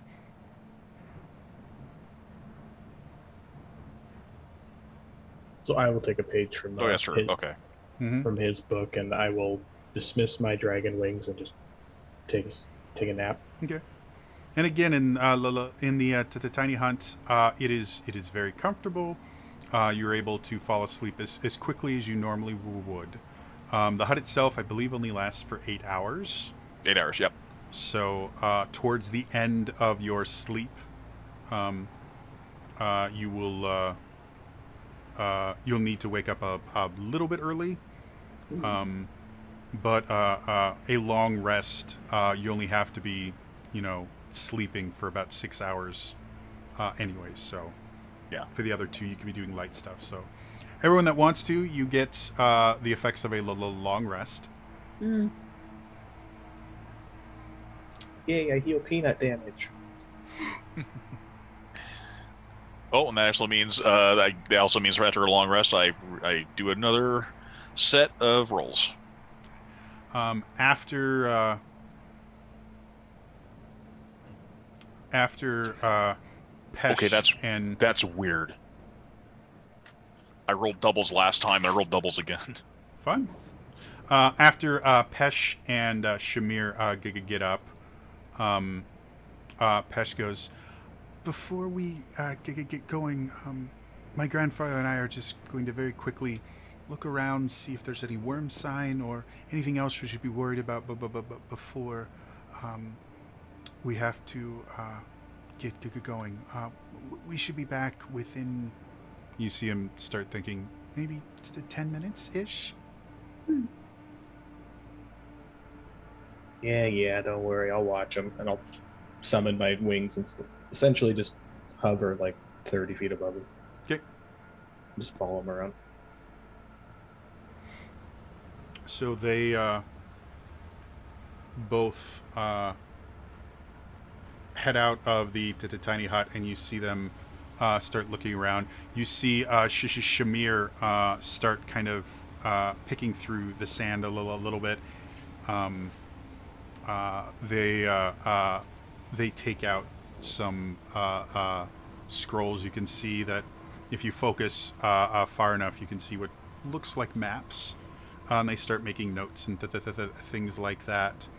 So I will take a page from Oh, yes, sir. Okay. from his book, and I will dismiss my dragon wings and just take a nap. Okay. And again, in the tiny hunt, it is very comfortable. You're able to fall asleep as quickly as you normally would. The hut itself, I believe, only lasts for 8 hours. 8 hours. Yep. So towards the end of your sleep, you will you'll need to wake up a little bit early. But a long rest, you only have to be, sleeping for about 6 hours anyways. So Yeah. for the other 2, you can be doing light stuff. So everyone that wants to, you get the effects of a long rest. Mm. Yay, I heal peanut damage. Oh, and that also means that also means after a long rest, I do another set of rolls. After Pesh Okay, and that's weird. I rolled doubles last time, and I rolled doubles again. fun. After Pesh and Shamir get up, Pesh goes, "Before we get going, my grandfather and I are just going to very quickly look around, see if there's any worm sign or anything else we should be worried about before we have to get going. We should be back within." You see him start thinking, maybe 10 minutes-ish? Yeah, don't worry. I'll watch him, and I'll summon my wings and essentially just hover like 30 feet above him. Okay. Just follow him around. So they both head out of the tiny hut, and you see them start looking around. You see Shamir start kind of picking through the sand a little bit. They take out some scrolls. You can see that if you focus far enough, you can see what looks like maps. And they start making notes and things like that.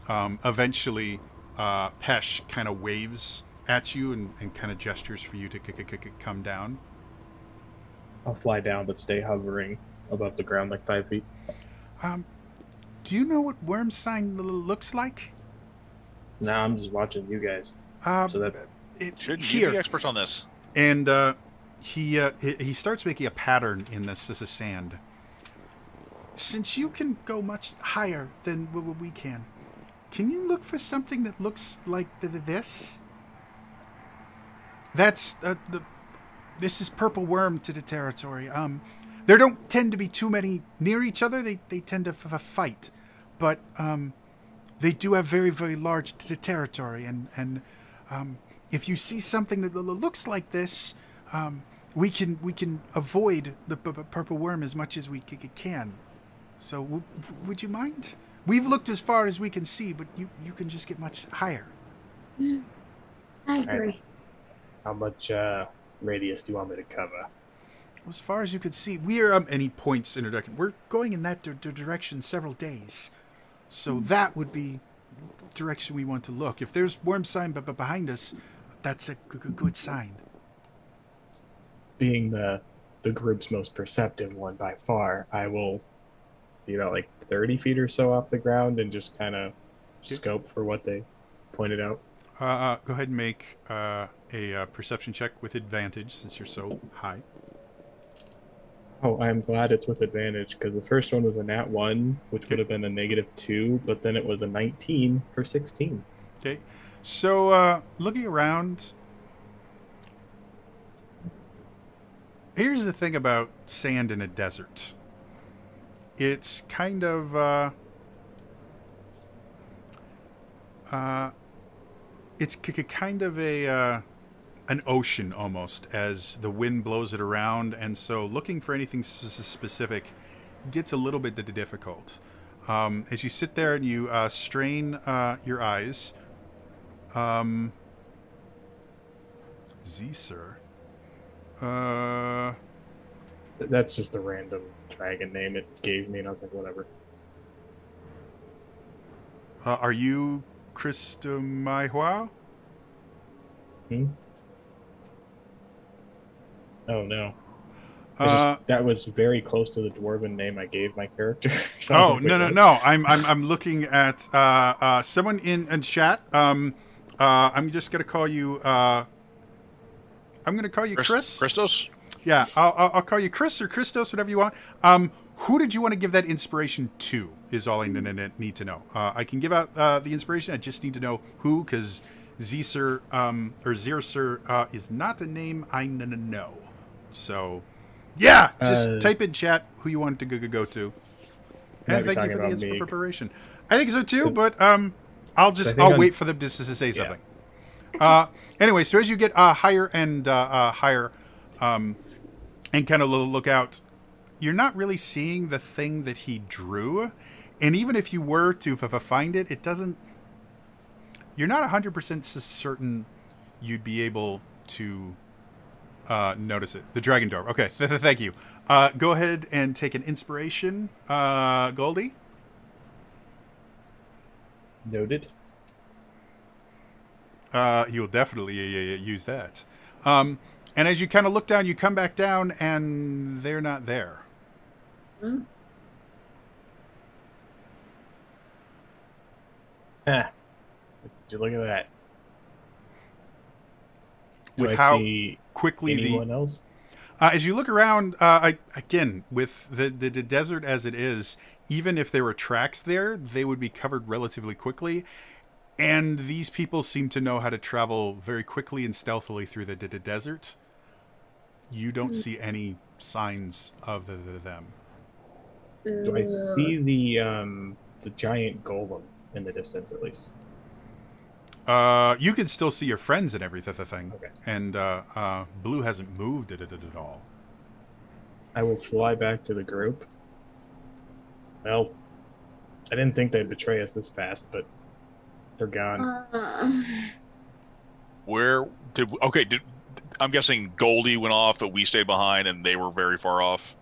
Eventually, Pesh kind of waves at you and kind of gestures for you to come down. I'll fly down, but stay hovering above the ground like 5 feet. Do you know what worm sign looks like? Nah, I'm just watching you guys. So that Shouldn't you be experts on this? And he starts making a pattern in this sand. Since you can go much higher than we can you look for something that looks like this? That's this is purple worm territory. There don't tend to be too many near each other. They tend to fight, but they do have very, very large territory. And if you see something that looks like this, we can avoid the purple worm as much as we can. So would you mind? We've looked as far as we can see, but you can just get much higher. I agree. How much radius do you want me to cover? As far as you can see, we are, and he points in a direction. We're going in that direction several days. So that would be the direction we want to look. If there's worm sign behind us, that's a good sign. Being the group's most perceptive one by far, I will be about like 30 feet or so off the ground and just kind of scope for what they pointed out. Go ahead and make a perception check with advantage since you're so high. Oh, I'm glad it's with advantage because the first one was a nat 1, which would have been a -2, but then it was a 19 for 16. Okay. So, looking around, here's the thing about sand in a desert. It's kind of, it's kind of an ocean almost as the wind blows it around, and so looking for anything specific gets a little bit difficult. As you sit there and you strain your eyes, Sir. That's just a random dragon name it gave me, and I was like, whatever. Are you Christomaihua? Oh no. That was very close to the dwarven name I gave my character. Oh, like, no. I'm looking at someone in chat. I'm just gonna call you. I'm gonna call you Chris. Christos. Yeah, I'll call you Chris or Christos, whatever you want. Who did you want to give that inspiration to? Is all I need to know. I can give out the inspiration. I just need to know who, because Zsir or Zirsir is not a name I know. So, yeah, just type in chat who you want to go to. And thank you for the preparation. I think so too, but I'll wait for them to say something. Anyway, so as you get higher and higher, and kind of look out, you're not really seeing the thing that he drew, and even if you were to find it, it doesn't. You're not 100% certain you'd be able to notice it. The dragon door. Okay, thank you. Go ahead and take an inspiration, Goldie. Noted. You'll definitely use that. And as you kind of look down, you come back down, and they're not there. Hmm? Ah. Would you look at that? With how quickly anyone else? As you look around, again, with the desert as it is, even if there were tracks there, they would be covered relatively quickly. And these people seem to know how to travel very quickly and stealthily through the desert. You don't see any signs of them. Do I see the giant golem in the distance at least? You can still see your friends and everything. Okay. And Blue hasn't moved it at all. I will fly back to the group. Well, I didn't think they'd betray us this fast, but they're gone. I'm guessing Goldie went off, but we stayed behind, and they were very far off.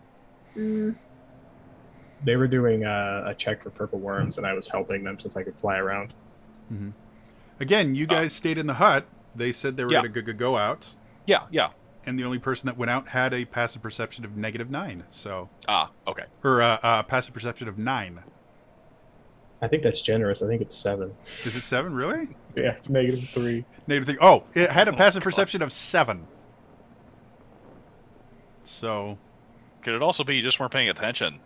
They were doing a check for purple worms, and I was helping them since I could fly around. Mm-hmm. Again, you guys stayed in the hut. They said they were going to go out. Yeah. And the only person that went out had a passive perception of -9. So. Okay. Or a passive perception of 9. I think that's generous. I think it's 7. Is it 7, really? Yeah, it's -3. -3. Oh, it had a passive perception of 7. So. Could it also be you just weren't paying attention?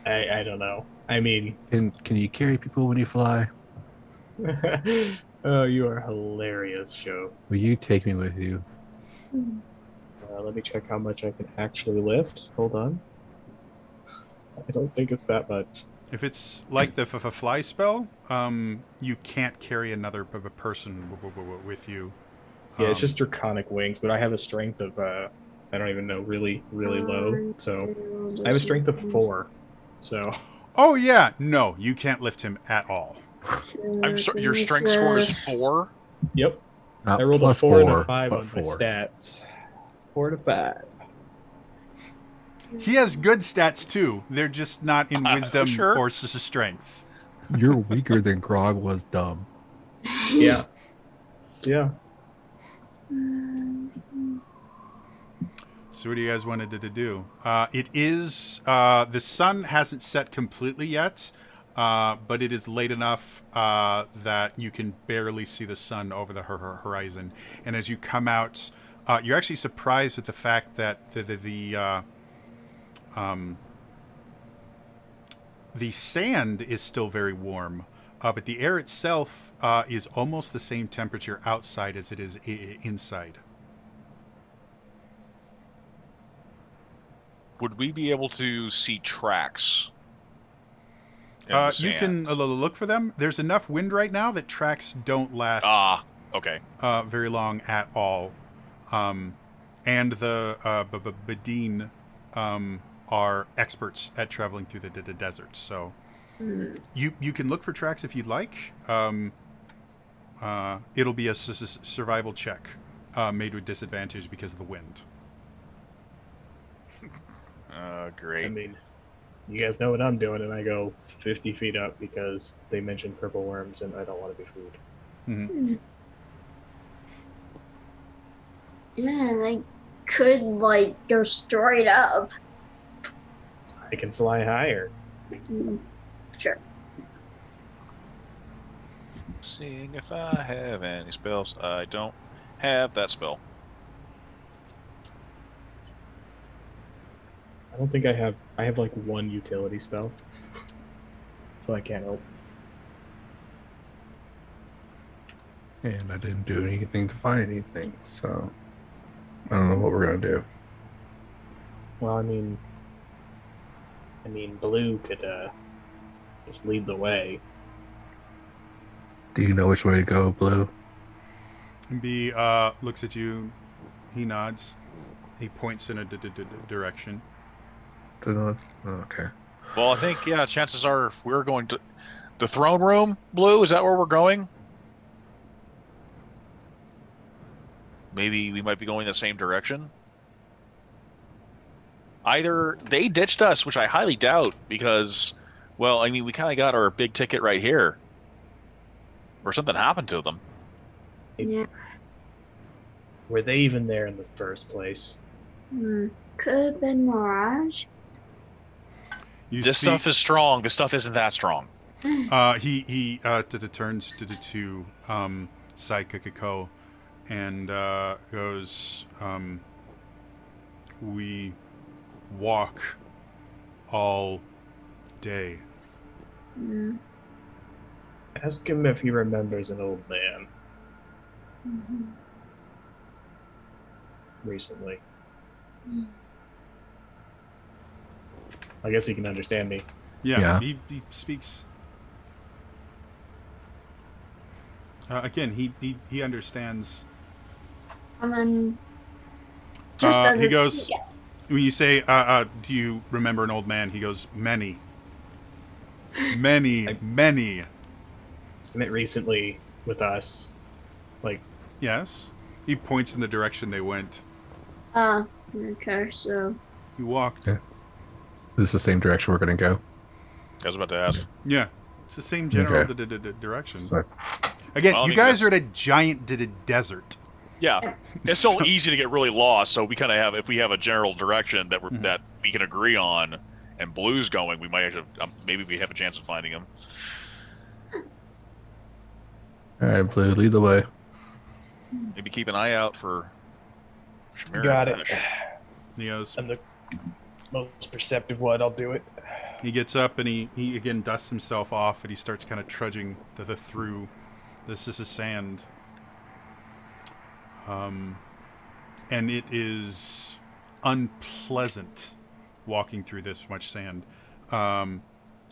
I don't know. I mean... Can you carry people when you fly? Oh, you are hilarious, Sho. Will you take me with you? Let me check how much I can actually lift. Hold on. I don't think it's that much. If it's like the fly spell, you can't carry another person with you. Yeah, it's just draconic wings, but I have a strength of, I don't even know, really low. So I have a strength of 4. So Oh yeah, no, you can't lift him at all. I'm sorry, your strength score is 4. Yep. Not I rolled a plus 4 and a four, 5 but on my 4. stats. 4 to 5. He has good stats too. They're just not in wisdom Sure. or strength. You're weaker than Grog was dumb. Yeah. Yeah. So what do you guys wanted to do? It is the sun hasn't set completely yet, but it is late enough that you can barely see the sun over the horizon. And as you come out, you're actually surprised with the fact that the sand is still very warm, but the air itself is almost the same temperature outside as it is inside. Would we be able to see tracks? in the You can sand? look for them. There's enough wind right now that tracks don't last Okay. very long at all. And the Badine are experts at traveling through the desert. So you can look for tracks if you'd like. It'll be a survival check made with disadvantage because of the wind. Great. I mean, you guys know what I'm doing, and I go 50 feet up because they mentioned purple worms, and I don't want to be food. Mm-hmm. Yeah, they could like go straight up. I can fly higher. Sure. Seeing if I have any spells. I don't have that spell. I don't think I have. I have like one utility spell, so I can't help. And I didn't do anything to find anything, so I don't know what we're gonna do. Well, I mean, Blue could just lead the way. Do you know which way to go, Blue? B looks at you. He nods. He points in a direction. Okay. Well, I think, yeah, chances are if we're going to the throne room, Blue, is that where we're going? Maybe we might be going the same direction. Either they ditched us, which I highly doubt, because, well, I mean, we kind of got our big ticket right here. Or something happened to them. Yeah. Were they even there in the first place? Could have been Mirage. This stuff is strong. This stuff isn't that strong. He turns to Saikako and goes, we walk all day. Ask him if he remembers an old man recently. I guess he can understand me. Yeah. He speaks. Again, he understands. I mean, just as he goes. When you say, "Do you remember an old man?" He goes, "Many, many, many." I meant recently with us, like. Yes. He points in the direction they went. Okay, so. He walked. Yeah. This is the same direction we're gonna go. I was about to ask. Yeah, it's the same general direction. Again, Well, you guys are at a giant desert. Yeah, it's still easy to get really lost. So we kind of have, if we have a general direction that that we can agree on, and Blue's going, we might actually, maybe we have a chance of finding him. All right, Blue, lead the way. Maybe keep an eye out for. Got it. He goes. I'm the most perceptive one. I'll do it. He gets up and he again dusts himself off and he starts kind of trudging through. This is sand. And it is unpleasant walking through this much sand.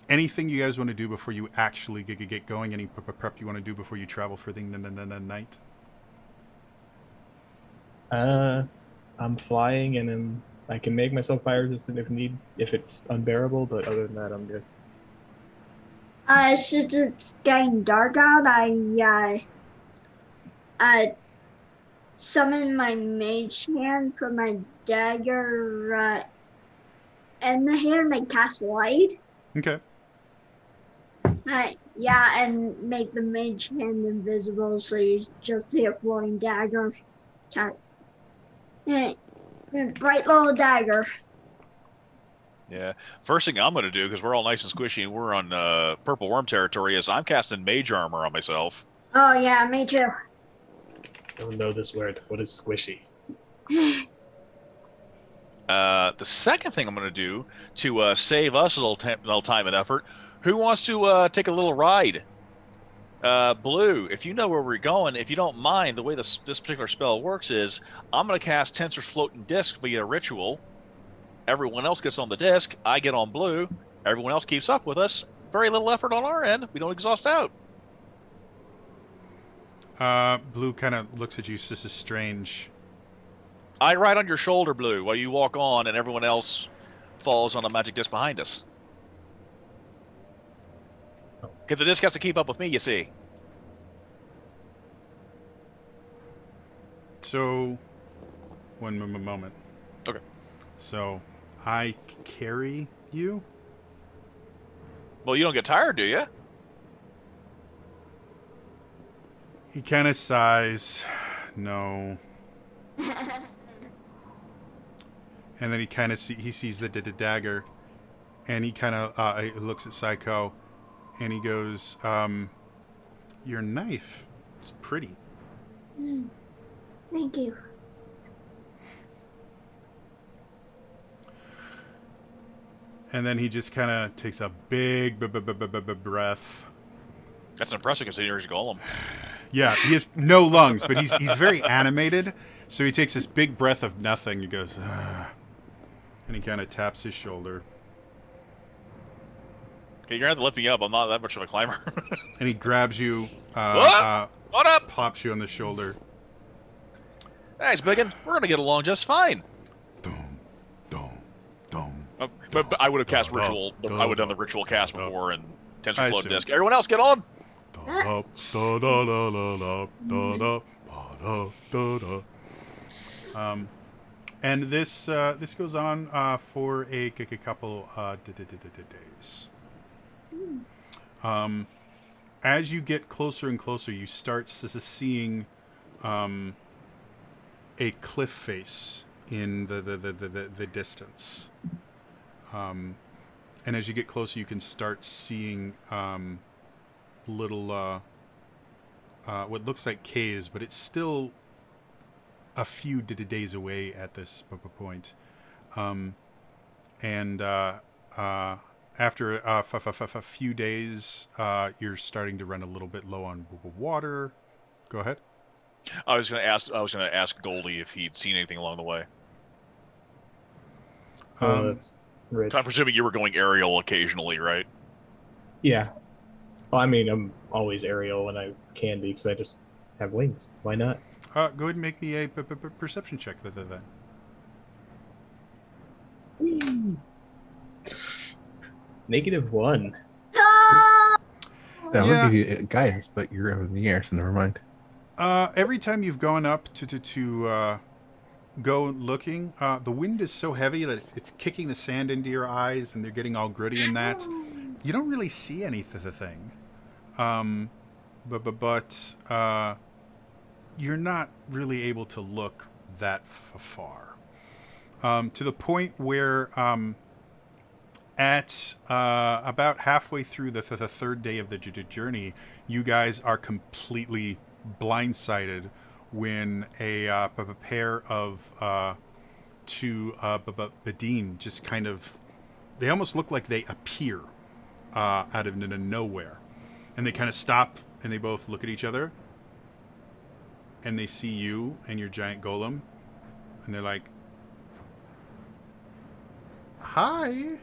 Anything you guys want to do before you actually get going? Any prep you want to do before you travel for the night? I'm flying and then I can make myself fire resistant if it's unbearable, but other than that, I'm good. Since it's getting dark out, summon my mage hand for my dagger in the hand and cast light. Okay. Yeah, and make the mage hand invisible so you just see a floating dagger. Yeah, bright little dagger. Yeah. First thing I'm going to do, because we're all nice and squishy and we're on purple worm territory, is I'm casting mage armor on myself. Oh yeah, me too. I don't know this word. What is squishy? The second thing I'm going to do to save us a little time and effort, who wants to take a little ride? Blue, if you know where we're going, if you don't mind, the way this particular spell works is I'm going to cast Tensor's Floating Disc via ritual. Everyone else gets on the disc. I get on blue. Everyone else keeps up with us. Very little effort on our end. We don't exhaust out. Blue kind of looks at you. This is strange. I ride on your shoulder, Blue, while you walk on and everyone else falls on a magic disc behind us. Because the disc has to keep up with me, you see. So, one moment. Okay. So, I carry you? Well, you don't get tired, do you? He kind of sighs. No. And then he kind of sees the dagger, and he kind of looks at Psycho, and he goes, "Your knife is pretty." Thank you. And then he just kind of takes a big breath. That's impressive considering he's a golem. Yeah, he has no lungs, but he's very animated. So he takes this big breath of nothing. He goes, and he kind of taps his shoulder. Okay, you're gonna have to lift me up. I'm not that much of a climber. And he grabs you, what up? pops you on the shoulder. Thanks, Biggin. We're gonna get along just fine. Dum, dum, dum. But I would have cast ritual. I would have done the ritual cast before and Tensor Float see. Disc. Everyone else, get on. And this goes on for a couple days. As you get closer and closer, you start seeing a cliff face in the distance. And as you get closer, you can start seeing little what looks like caves, but it's still a few days away at this point. And after a few days, you're starting to run a little bit low on water. Go ahead. I was gonna ask Goldie if he'd seen anything along the way. That's rich. I'm presuming you were going aerial occasionally, right? Yeah. Well, I mean, I'm always aerial when I can be because I just have wings. Why not? Go ahead and make me a perception check. Then. -1. That would give you guidance, but you're in the air, so never mind. Every time you've gone up to go looking, the wind is so heavy that it's kicking the sand into your eyes, and they're getting all gritty in that. You don't really see anything. But you're not really able to look that far. To the point where at about halfway through the third day of the journey, you guys are completely blindsided when a pair of two Badin just kind of, they almost look like they appear out of nowhere, and they kind of stop and they both look at each other, and they see you and your giant golem, and they're like, "Hi."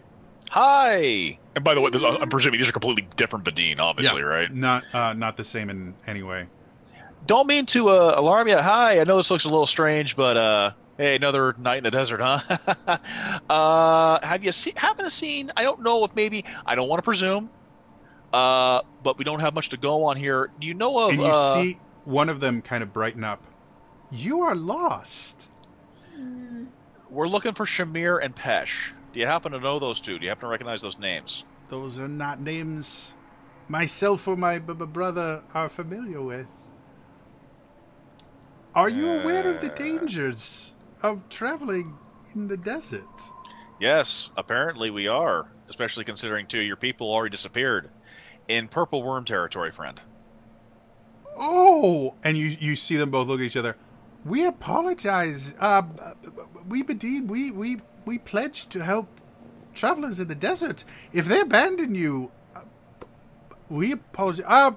Hi. And by the way, I'm presuming these are completely different Badin, obviously, right? Not the same in any way. Don't mean to alarm you. Hi, I know this looks a little strange, but hey, another night in the desert, huh? Have you happened to seen? I don't know if maybe, I don't want to presume, But we don't have much to go on here. Do you know of? And you see one of them kind of brighten up. You are lost. We're looking for Shamir and Pesh. Do you happen to know those two? Do you happen to recognize those names? Those are not names myself or my brother are familiar with. Are you aware of the dangers of traveling in the desert? Yes, apparently we are. Especially considering two of your people already disappeared in Purple Worm territory, friend. Oh! And you see them both look at each other. We apologize. We pledged to help travelers in the desert. If they abandon you, we apologize.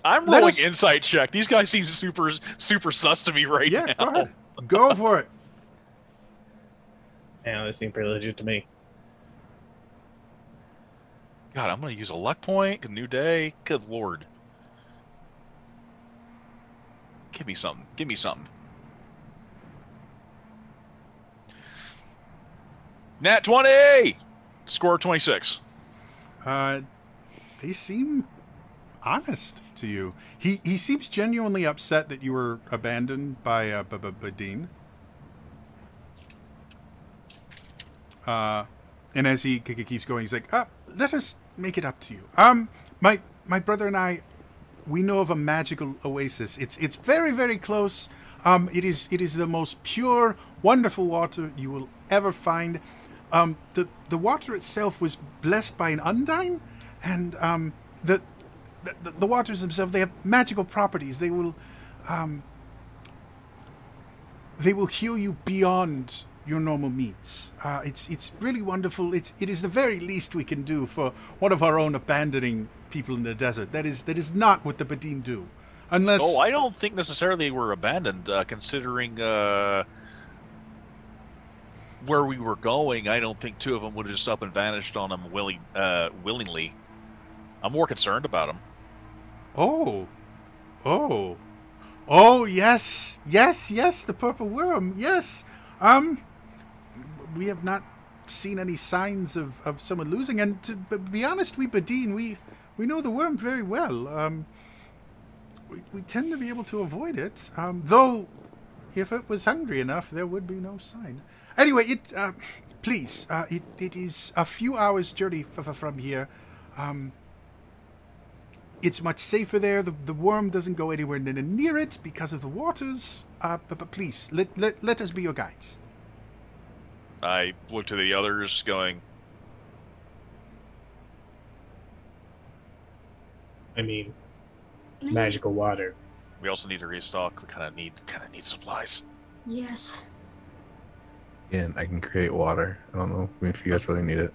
I'm rolling insight check. These guys seem super sus to me right now. Yeah, go ahead. Go for it. Yeah, they seem pretty legit to me. God, I'm going to use a luck point. A new day. Good lord. Give me something. Give me something. Nat 20! Score 26. They seem honest to you. He seems genuinely upset that you were abandoned by Badine. And as he keeps going, he's like, let us make it up to you. My brother and I, we know of a magical oasis. It's very, very close. It is the most pure, wonderful water you will ever find. The water itself was blessed by an undine, and the waters themselves, they have magical properties. They will heal you beyond your normal needs. It's really wonderful. It is the very least we can do for one of our own abandoning people in the desert. That is not what the Badine do, unless. Oh, I don't think necessarily we're abandoned, considering where we were going. I don't think two of them would have just up and vanished on them willingly. I'm more concerned about them. Oh, yes, the purple worm, yes. We have not seen any signs of someone losing, and to be honest, we Badine, we know the worm very well. We tend to be able to avoid it, though if it was hungry enough, there would be no sign. Anyway, please, it is a few hours' journey from here. It's much safer there. The worm doesn't go anywhere near it because of the waters. But please, let us be your guides. I look to the others, going, I mean, magical water. we also need to restock. We kind of need supplies. Yes. And I can create water. I don't know if you guys really need it.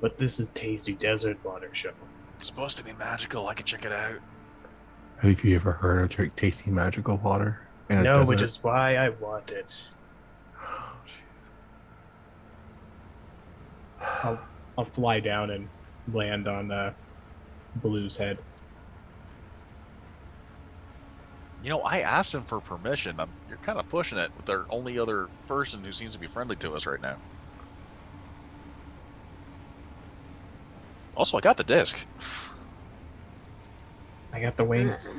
But this is tasty desert water, show. It's supposed to be magical. I can check it out. Have you ever heard of tasty magical water in a No, desert? which is why I want it. Oh, jeez. I'll fly down and land on Blue's head. You know, I asked him for permission. You're kind of pushing it with the only other person who seems to be friendly to us right now. Also, I got the disc. I got the wings.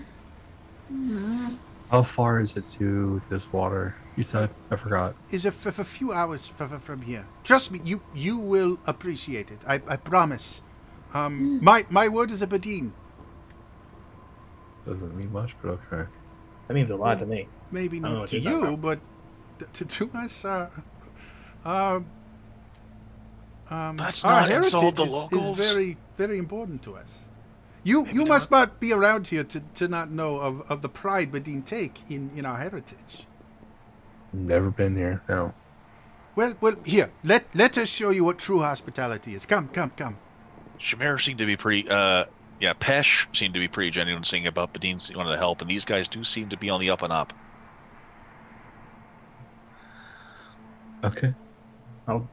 How far is it to this water? You said? I forgot. Is a few hours from here. Trust me, you will appreciate it. I promise. My word is a Badine. Doesn't mean much, but okay. That means a lot to me. Maybe I don't know not what to you're talking you, but to us, That's our not insult heritage the locals. is very, very important to us. You must not be around here to not know of the pride Badine take in our heritage. Never been here, no. Well, here, let us show you what true hospitality is. Come. Shamir seemed to be pretty, Pesh seemed to be pretty genuine saying about Badine wanting to help, and these guys do seem to be on the up and up. Okay. I'll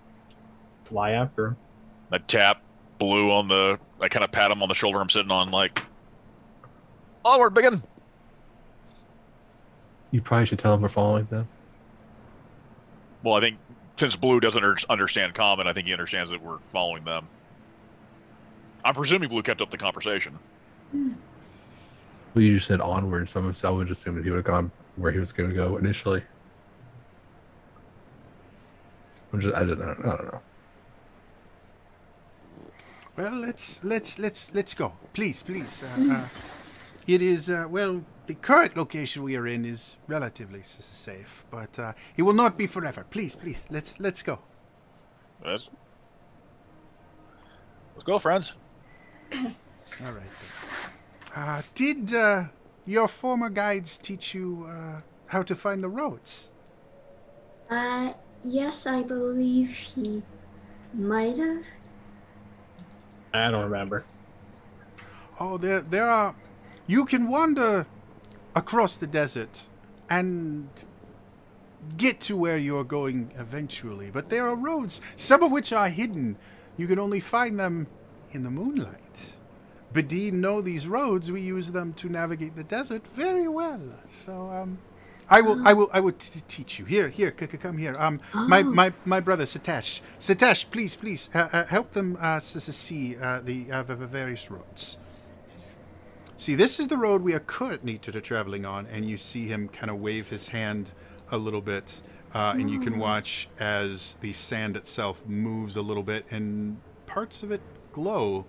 fly after him. I tap Blue on I kind of pat him on the shoulder I'm sitting on, like, onward, biggin'! You probably should tell them we're following them. Well, I think since Blue doesn't understand common, I think he understands that we're following them. I'm presuming Blue kept up the conversation. Well, you just said onward, so I would assume that he would have gone where he was going to go initially. I don't know. Well, let's go, please. It is well, the current location we are in is relatively safe, but it will not be forever. Please, let's go. Let's go, friends. All right. Then. Did your former guides teach you how to find the roads? Yes, I believe he might have. I don't remember. Oh, there are. You can wander across the desert and get to where you're going eventually, but there are roads, some of which are hidden. You can only find them in the moonlight. Badeen know these roads. We use them to navigate the desert very well. So, I will teach you. Here, come here. My brother Satash. Satash, please, help them see the various roads. See, this is the road we are currently traveling on, and you see him kind of wave his hand a little bit, and you can watch as the sand itself moves a little bit, and parts of it glow.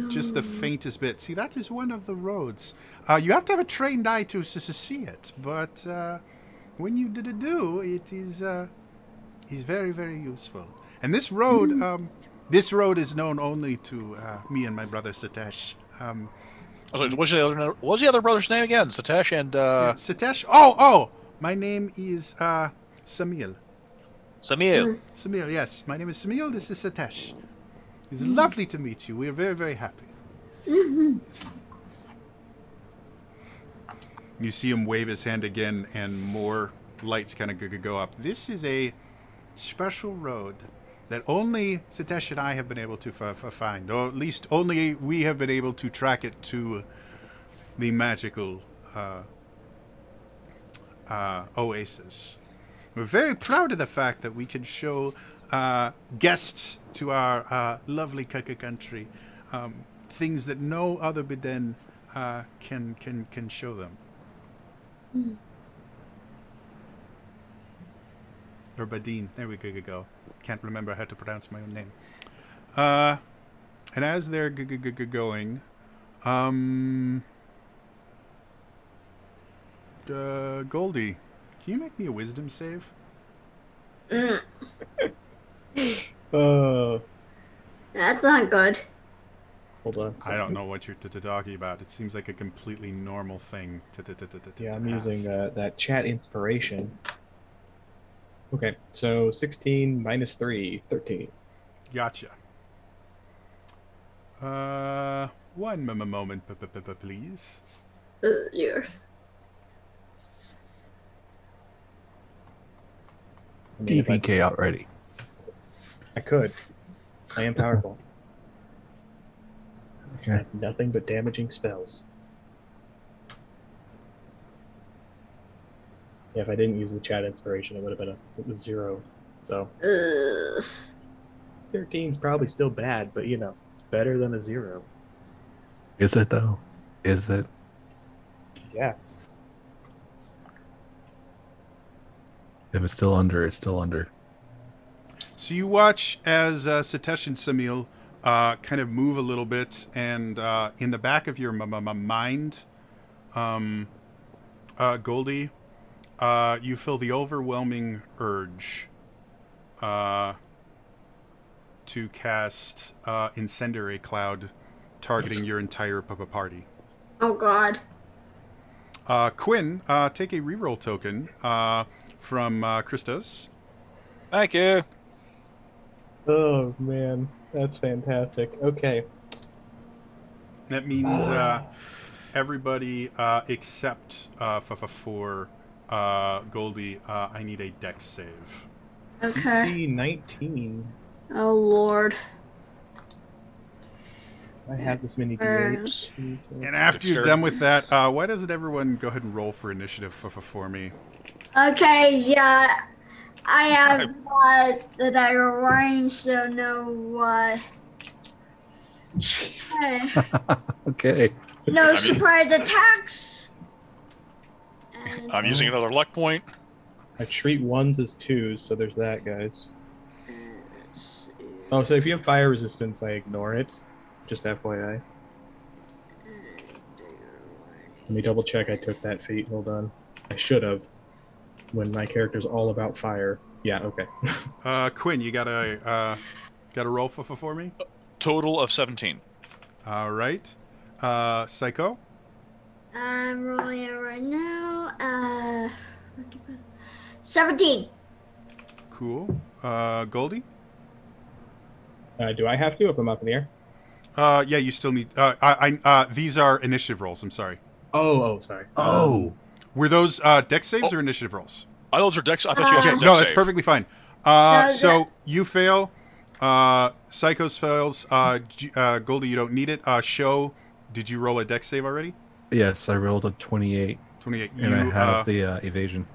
Just the faintest bit. See, that is one of the roads. You have to have a trained eye to see it, but when you do, it is very, very useful. And this road is known only to me and my brother Satash. What's the other brother's name again? Satash and yeah, Satash. Oh, my name is Samil. Samil, yes. My name is Samil. This is Satash. It's lovely to meet you. We are very, very happy. You see him wave his hand again, and more lights kind of go up. This is a special road that only Satash and I have been able to find, or at least only we have been able to track it to the magical oasis. We're very proud of the fact that we can show guests to our lovely Kaka country things that no other Biden can show them. Or Badin. There we go. Can't remember how to pronounce my own name. And as they're going, Goldie, can you make me a wisdom save? Oh, That's not good. hold on. I don't know what you're talking about. It seems like a completely normal thing to Yeah, I'm ask. using that chat inspiration. Okay, so 16 minus 3, 13. Gotcha. One moment, please. Dear. I mean, if DPK already. I could. I am powerful. I Okay. have nothing but damaging spells. Yeah, if I didn't use the chat inspiration, it would have been a 0. So 13's probably still bad, but it's better than a 0. Is it though? Is it? Yeah. If it's still under, it's still under. So you watch as Satash and Samil kind of move a little bit, and in the back of your mind, Goldie, you feel the overwhelming urge to cast Incendiary Cloud, targeting your entire party. Oh God. Quinn, take a reroll token from Krista's. Thank you. Oh, man. That's fantastic. Okay. That means everybody except for Goldie, I need a dex save. Okay. DC 19. Oh Lord. I have this many D8s. And after you're done with that, why doesn't everyone go ahead and roll for initiative for me? Okay, yeah. I have that I arranged, so no Jeez. Hey, Okay. no surprise attacks. And, I'm using another luck point. I treat ones as twos, so there's that, guys. let's see. Oh, so if you have fire resistance, I ignore it. Just FYI. Let me double check I took that feat. Hold on. I should have. When my character's all about fire. Yeah, okay. Quinn, you got a roll for me? Total of 17. All right. Psycho? I'm rolling it right now. 17. Cool. Goldie? Do I have to if I'm up in the air? Yeah, you still need. These are initiative rolls. I'm sorry. Oh, sorry. Oh. Were those dex saves or initiative rolls? Oh, those are dex. I thought you Okay, had no, dex that's save. perfectly fine. So you fail. Psychos fails. Goldie, you don't need it. Show, did you roll a dex save already? Yes, I rolled a 28, 28. and I have the evasion.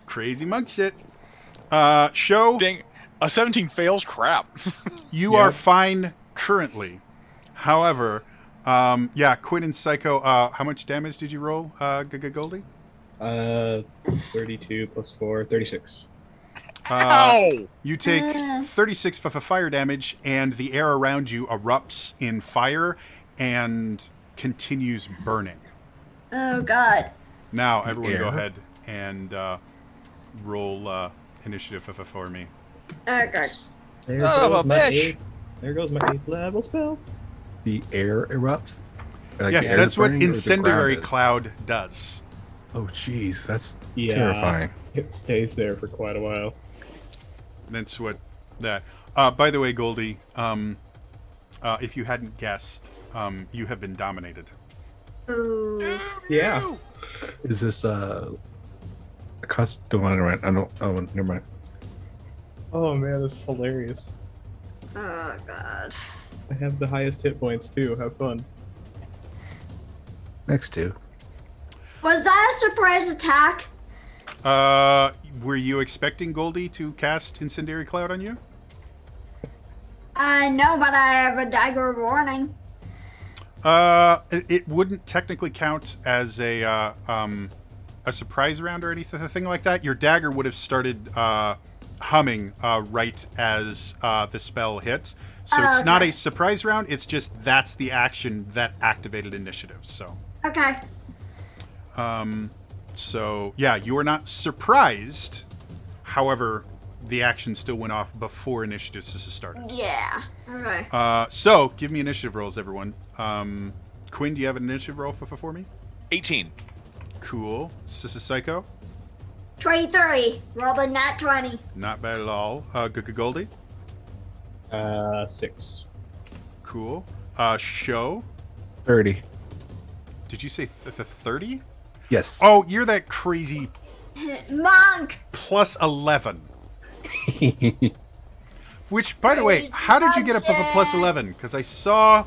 Crazy monk shit. Show, Dang, a 17 fails. Crap. you are fine currently. However, Quinn and Psycho, how much damage did you roll, Goldie? 32 plus 4, 36. Ow! You take 36 for fire damage, and the air around you erupts in fire and continues burning. Oh God. Now, everyone go air? ahead and roll initiative for me. Okay. There Son of goes a my bitch. eighth. There goes my 8th level spell. The air erupts? Like Yes, the air that's what burning, or the incendiary ground is? cloud does. Oh, jeez, that's Yeah. terrifying. It stays there for quite a while. That's what that. By the way, Goldie, if you hadn't guessed, you have been dominated. Ooh. Yeah. Is this a custom? Right? I don't. Oh, never mind. Oh man, this is hilarious. Oh God. I have the highest hit points too. Have fun. Next two. Was that a surprise attack? Were you expecting Goldie to cast incendiary cloud on you? I know, but I have a dagger warning. It wouldn't technically count as a surprise round or anything like that. Your dagger would have started humming right as the spell hit. So it's not a surprise round. It's just that's the action that activated initiative. So. Okay. So yeah, you are not surprised. However, the action still went off before initiative started. Yeah. Okay. So give me initiative rolls, everyone. Quinn, do you have an initiative roll for me? 18. Cool. Psycho? 23. Rolled a nat 20. Not bad at all. Goldie? 6. Cool. Show? 30. Did you say 30? Yes. Oh, you're that crazy Monk. plus 11. Which, by the way, how did you get a plus 11? Because I saw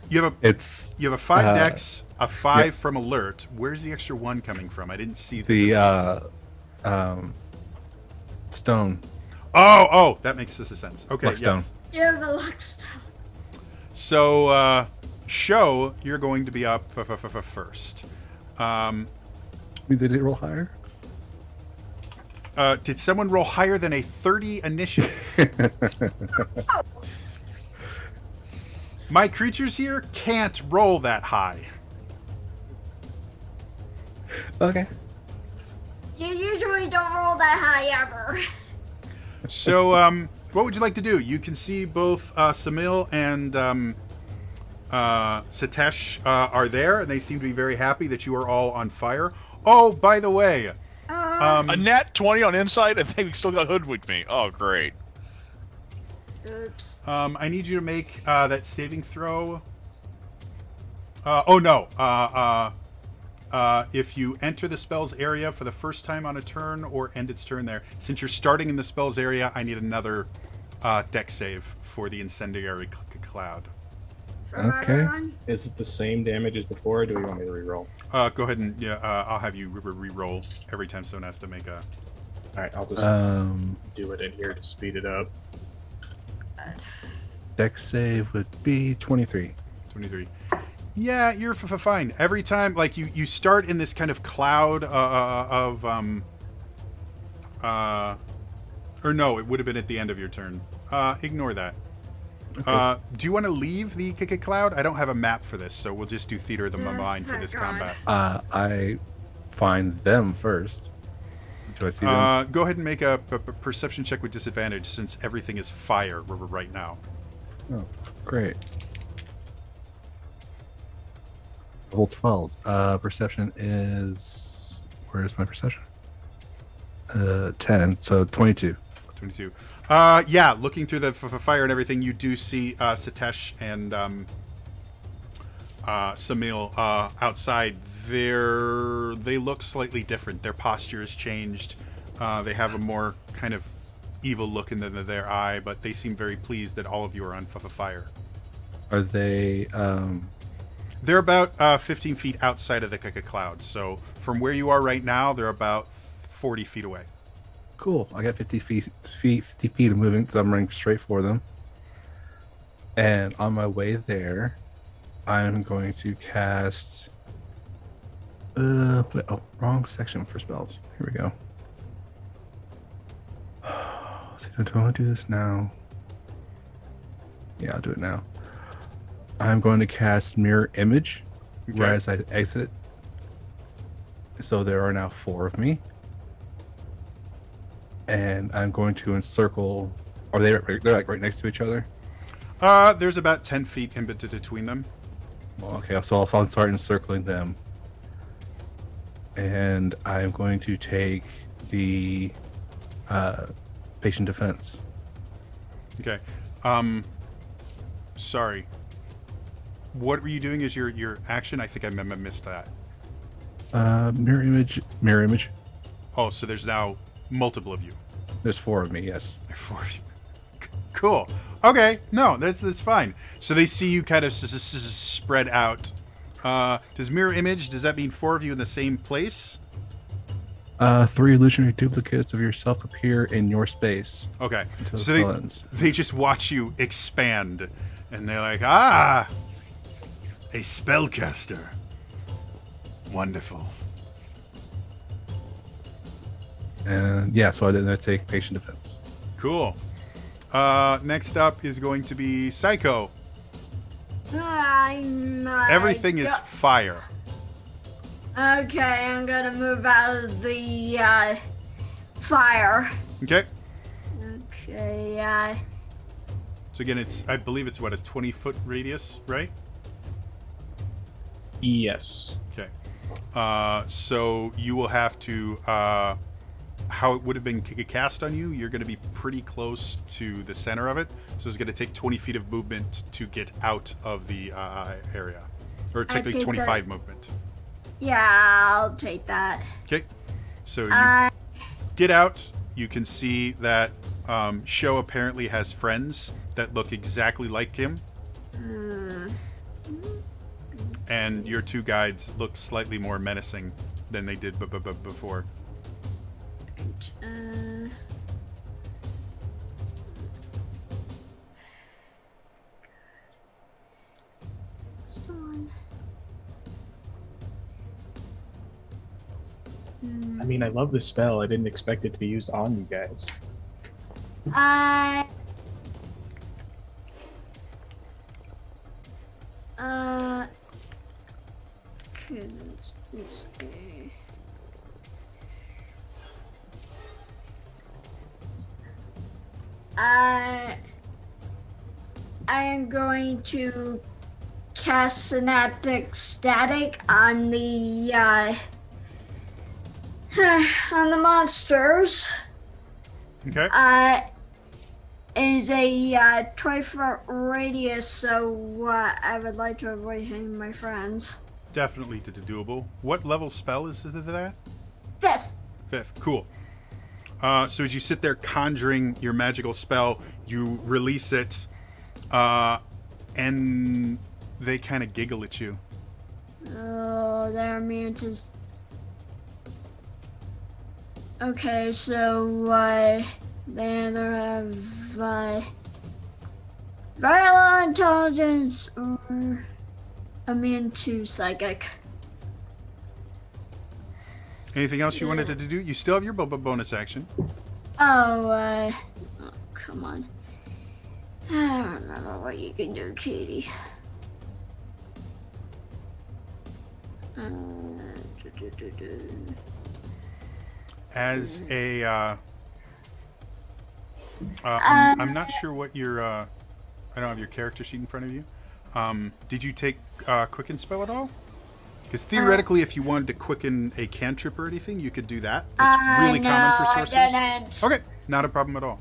you have a 5 dex, a 5 from alert. Where's the extra 1 coming from? I didn't see the stone. Oh, that makes sense. Okay, Luck stone. yes. You're the luck stone. So, Show, you're going to be up first. Did it roll higher? Did someone roll higher than a 30 initiative? My creatures here can't roll that high. Okay. You usually don't roll that high ever. So, what would you like to do? You can see both Samil and Satesh are there, and they seem to be very happy that you are all on fire. Oh, by the way, A nat 20 on insight, and they still got hoodwinked me. Oh, great. Oops. I need you to make that saving throw. Oh no. If you enter the spell's area for the first time on a turn or end its turn there, since you're starting in the spell's area, I need another dex save for the incendiary cloud. From Okay. everyone? Is it the same damage as before, or do we want me to reroll? Go ahead and I'll have you re-roll every time someone has to make a. Alright, I'll just do it in here to speed it up. dex save would be 23. 23. Yeah, you're fine. Every time, like, you start in this kind of cloud of or no, it would have been at the end of your turn. Ignore that. Okay. Do you want to leave the cloud? I don't have a map for this, so we'll just do theater of the mind for this combat. I find them first. Do I see them? Go ahead and make a perception check with disadvantage, since everything is fire right now. Oh, great. Level 12. Perception is... Where is my perception? 10, so 22. 22. Yeah, looking through the fire and everything, you do see Sitesh and Samil outside. They look slightly different. Their posture has changed. They have a more kind of evil look in their eye, but they seem very pleased that all of you are on fire. Are they... They're about 15 feet outside of the cloud. So from where you are right now, they're about 40 feet away. Cool. I got 50 feet of movement, so I'm running straight for them. And on my way there, I'm going to cast... wrong section for spells. Here we go. Do I want to do this now? Yeah, I'll do it now. I'm going to cast Mirror Image right as I exit. So there are now 4 of me. And I'm going to encircle... Are they're like right next to each other? There's about 10 feet in between them. Well, okay, so I'll start encircling them. And I'm going to take the patient defense. Okay. Sorry. What were you doing as your action? I think I missed that. Mirror image. Oh, so there's now multiple of you. There's 4 of me, yes. 4 of you. Cool. Okay. No, that's fine. So they see you kind of spread out. Does mirror image, does that mean 4 of you in the same place? 3 illusionary duplicates of yourself appear in your space. Okay. So they just watch you expand. And they're like, a spellcaster. Wonderful. And yeah, so I take patient defense. Cool. Next up is going to be Psycho. Everything is fire. Okay, I'm gonna move out of the fire. Okay. Okay, So again, I believe it's what, a 20-foot radius, right? Yes. Okay. So you will have to, how it would have been cast on you, you're going to be pretty close to the center of it. So it's going to take 20 feet of movement to get out of the area. Or technically 25 movement. Yeah, I'll take that. Okay. So you get out. You can see that Sho apparently has friends that look exactly like him. And your 2 guides look slightly more menacing than they did before. I mean, I love the spell. I didn't expect it to be used on you guys. I am going to cast Synaptic Static on the monsters. Okay. It is a 20-foot radius, so I would like to avoid hitting my friends. Definitely doable. What level spell is that? 5th. 5th. Cool. So as you sit there conjuring your magical spell, you release it, and they kind of giggle at you. Oh, they're immune to... Okay, so they either have Very low intelligence or immune to psychic. Anything else you wanted to do? You still have your bonus action. Oh, come on. I don't remember what you can do, Katie. As a, I'm not sure what your, I don't have your character sheet in front of you. Did you take Quicken Spell at all? Because theoretically, if you wanted to quicken a cantrip or anything, you could do that. It's really common for sorcerers. I didn't. Okay, not a problem at all.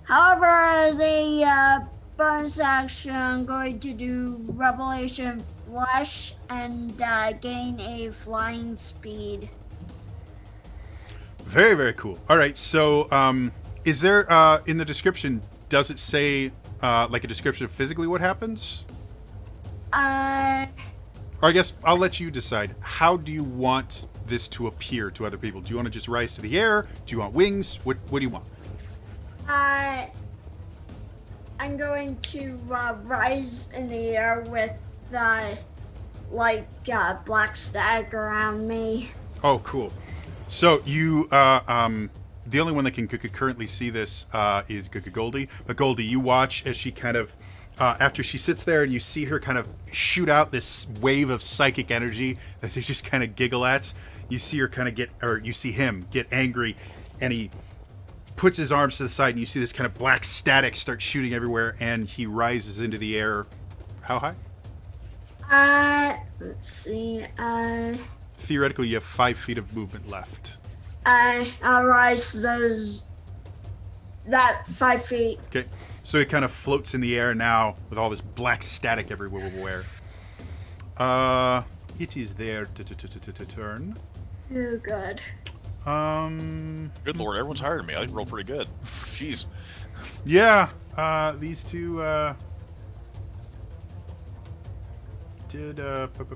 However, as a bonus action, I'm going to do Revelation Flesh and gain a flying speed. Very, very cool. All right, so is there, in the description, does it say, like a description of physically what happens? Or I guess I'll let you decide. How do you want this to appear to other people? Do you want to just rise to the air? Do you want wings? What do you want? I'm going to rise in the air with black static around me. Oh, cool. So you, the only one that can currently see this is Goldie. But Goldie, you watch as she kind of, after she sits there and you see her kind of shoot out this wave of psychic energy that they just kind of giggle at. You see her kind of you see him get angry, and he puts his arms to the side, and you see this kind of black static start shooting everywhere, and he rises into the air. How high? Let's see. Theoretically, you have 5 feet of movement left. I'll rise that 5 feet. Okay. So it kind of floats in the air now with all this black static everywhere. It is their turn. Oh, good. Good lord, everyone's higher than me. I roll pretty good. Jeez. Yeah, these two did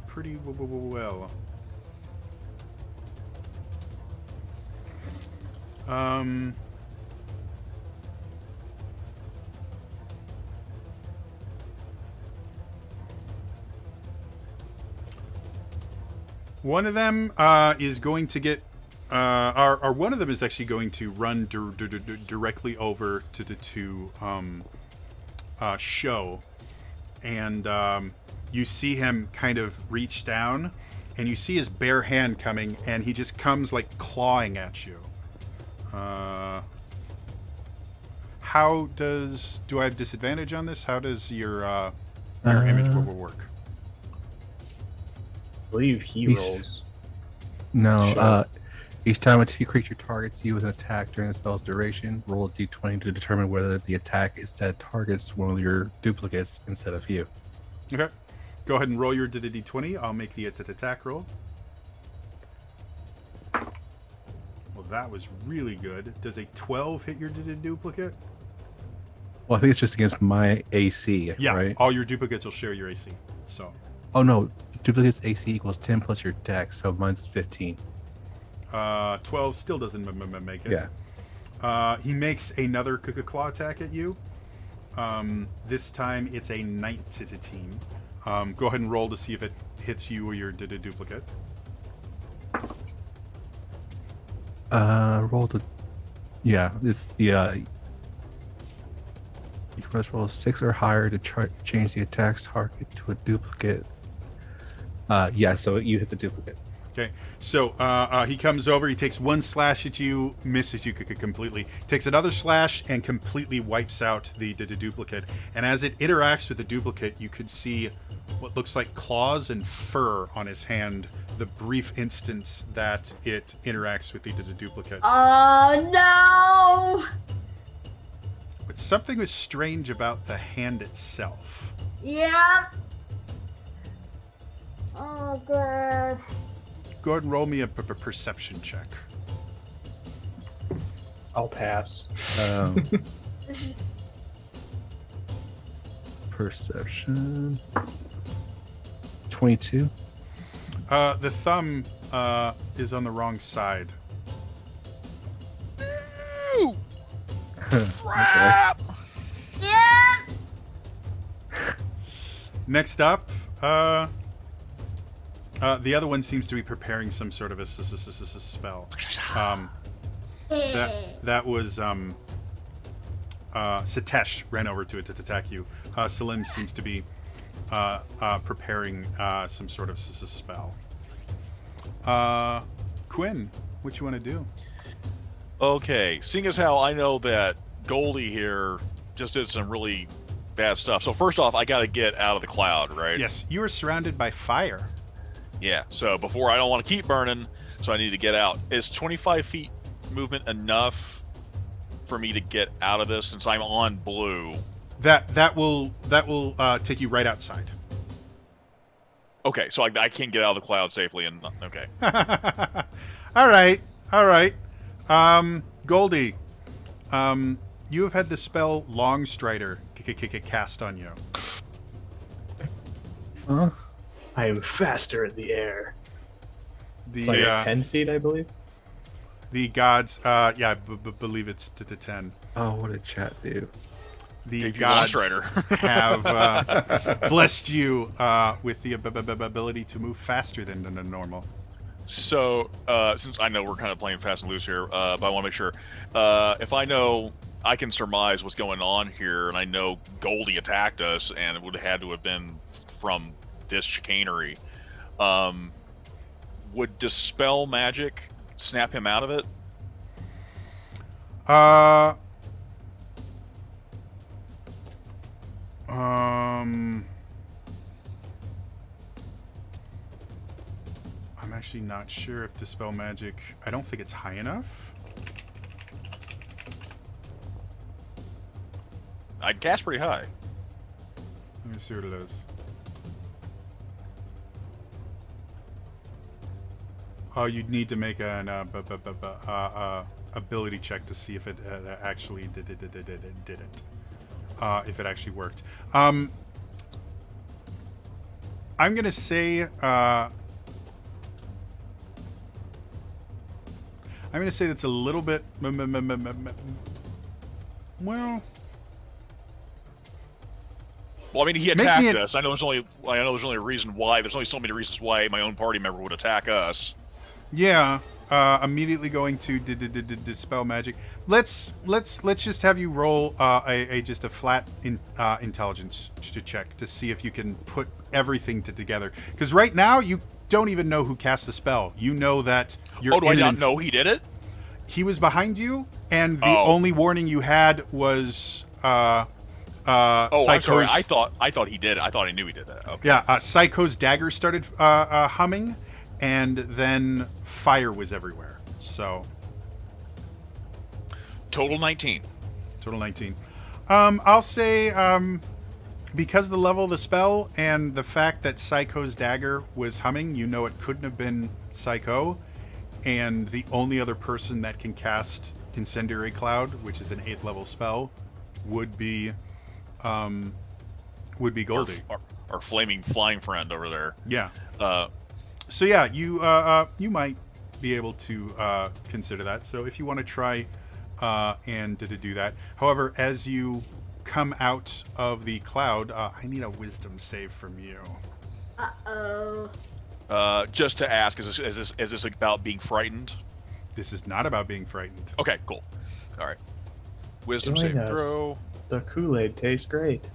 pretty well. One of them is going to get, or one of them is actually going to run directly over to the show, and you see him kind of reach down, and you see his bare hand coming, and he just comes like clawing at you. Do I have disadvantage on this? How does your image work? I believe he rolls. No, Sure. Each time a creature targets you with an attack during the spell's duration, roll a d20 to determine whether the attack instead targets one of your duplicates instead of you. Okay. Go ahead and roll your d20. I'll make the attack roll. Well, that was really good. Does a 12 hit your duplicate? Well, I think it's just against my AC, Yeah, right? all your duplicates will share your AC. So. Oh, no. Duplicate's AC equals 10 plus your dex, so mine's 15. 12 still doesn't make it. Yeah. He makes another claw attack at you. This time it's a 19. Go ahead and roll to see if it hits you or your duplicate. Roll to... Yeah, it's the... You must roll 6 or higher to change the attack's target to a duplicate. Yeah, so you hit the duplicate. Okay, so he comes over, he takes one slash at you, misses you completely, takes another slash and completely wipes out the duplicate. And as it interacts with the duplicate, you could see what looks like claws and fur on his hand the brief instance that it interacts with the duplicate. Oh, no! But something was strange about the hand itself. Yeah. Oh, good. Go ahead and roll me a perception check. I'll pass. Perception. 22. The thumb is on the wrong side. Crap! Yeah. Next up, the other one seems to be preparing some sort of a spell. That was Sitesh ran over to it to attack you. Salim seems to be preparing some sort of spell. Quinn, what you want to do? Okay, seeing as how I know that Goldie here just did some really bad stuff. So first off, I got to get out of the cloud, right? Yes, you are surrounded by fire. Yeah, so before I don't want to keep burning, so I need to get out. Is 25 feet movement enough for me to get out of this since I'm on blue? That will take you right outside. Okay, so I can get out of the cloud safely and okay. All right. Goldie, you have had the spell Long Strider cast on you. Huh? I am faster in the air. The It's like 10 feet, I believe. the gods, I believe it's to 10. Oh, what did chat do? The Gave you Long gods Strider. have blessed you with the ability to move faster than normal. So, since I know we're kind of playing fast and loose here, but I want to make sure, if I know, I can surmise what's going on here, and I know Goldie attacked us, and it would have had to have been from this chicanery. Would Dispel Magic snap him out of it? I'm actually not sure if Dispel Magic... I don't think it's high enough. I'd cast pretty high. Let me see what it is. Oh, you'd need to make an ability check to see if it actually did it. If it actually worked. I'm gonna say that's a little bit well. Well, I mean, he attacked us. I know there's only a reason why. There's only so many reasons why my own party member would attack us. Yeah. Immediately going to Dispel Magic. Let's just have you roll just a flat intelligence check to see if you can put everything together. Because right now you don't even know who cast the spell. You know that you're. Do I not know he did it? He was behind you, and the only warning you had was. I'm sorry. I thought he did it. I thought I knew he did that. Okay. Yeah. Psycho's dagger started humming. And then fire was everywhere. So total 19. Total 19. I'll say because of the level of the spell and the fact that Psycho's dagger was humming, you know it couldn't have been Psycho. And the only other person that can cast Incendiary Cloud, which is an 8th level spell, would be Goldie. Our flaming flying friend over there. Yeah. So yeah, you might be able to consider that. So if you want to try and do that. However, as you come out of the cloud, I need a wisdom save from you. Uh-oh. Just to ask, is this about being frightened? This is not about being frightened. Okay, cool. All right. Wisdom Join save us. throw. The Kool-Aid tastes great.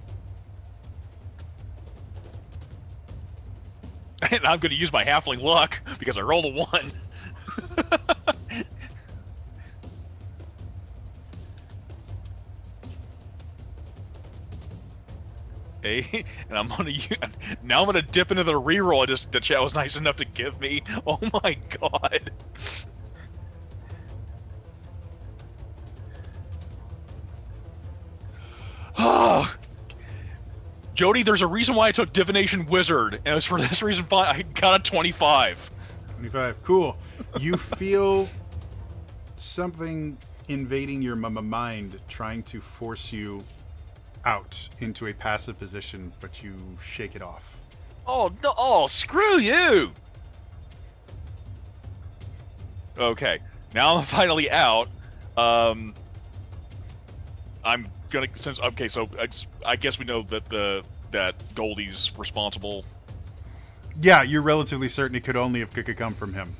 And I'm going to use my halfling luck because I rolled a 1. Hey, and I'm going to dip into the reroll the chat was nice enough to give me. Oh my god. Jody, there's a reason why I took Divination Wizard, and it's for this reason I got a 25. 25. Cool. You feel something invading your mind, trying to force you out into a passive position, but you shake it off. Oh, no, oh, screw you! Okay, now I'm finally out. I'm gonna I guess we know that the that Goldie's responsible. Yeah, you're relatively certain it could only have come from him.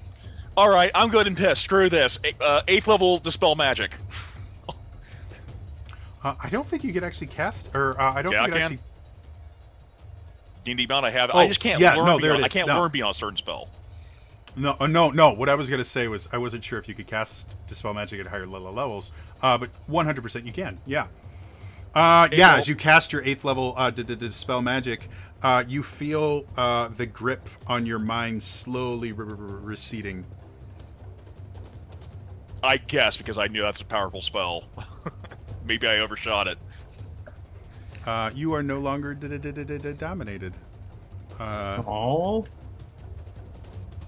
All right, I'm good and pissed. Screw this. 8th level dispel magic. I don't think you could actually cast, or I don't Yeah, think I it can. actually. D&D Beyond, I have. Oh, I just can't yeah, learn no, there beyond. it I is. can't No. learn beyond a certain spell. No. What I was gonna say was I wasn't sure if you could cast dispel magic at higher levels, but 100% you can. Yeah. Yeah. As you cast your 8th level dispel magic, you feel the grip on your mind slowly receding. I guess because I knew that's a powerful spell. Maybe I overshot it. You are no longer dominated. Oh.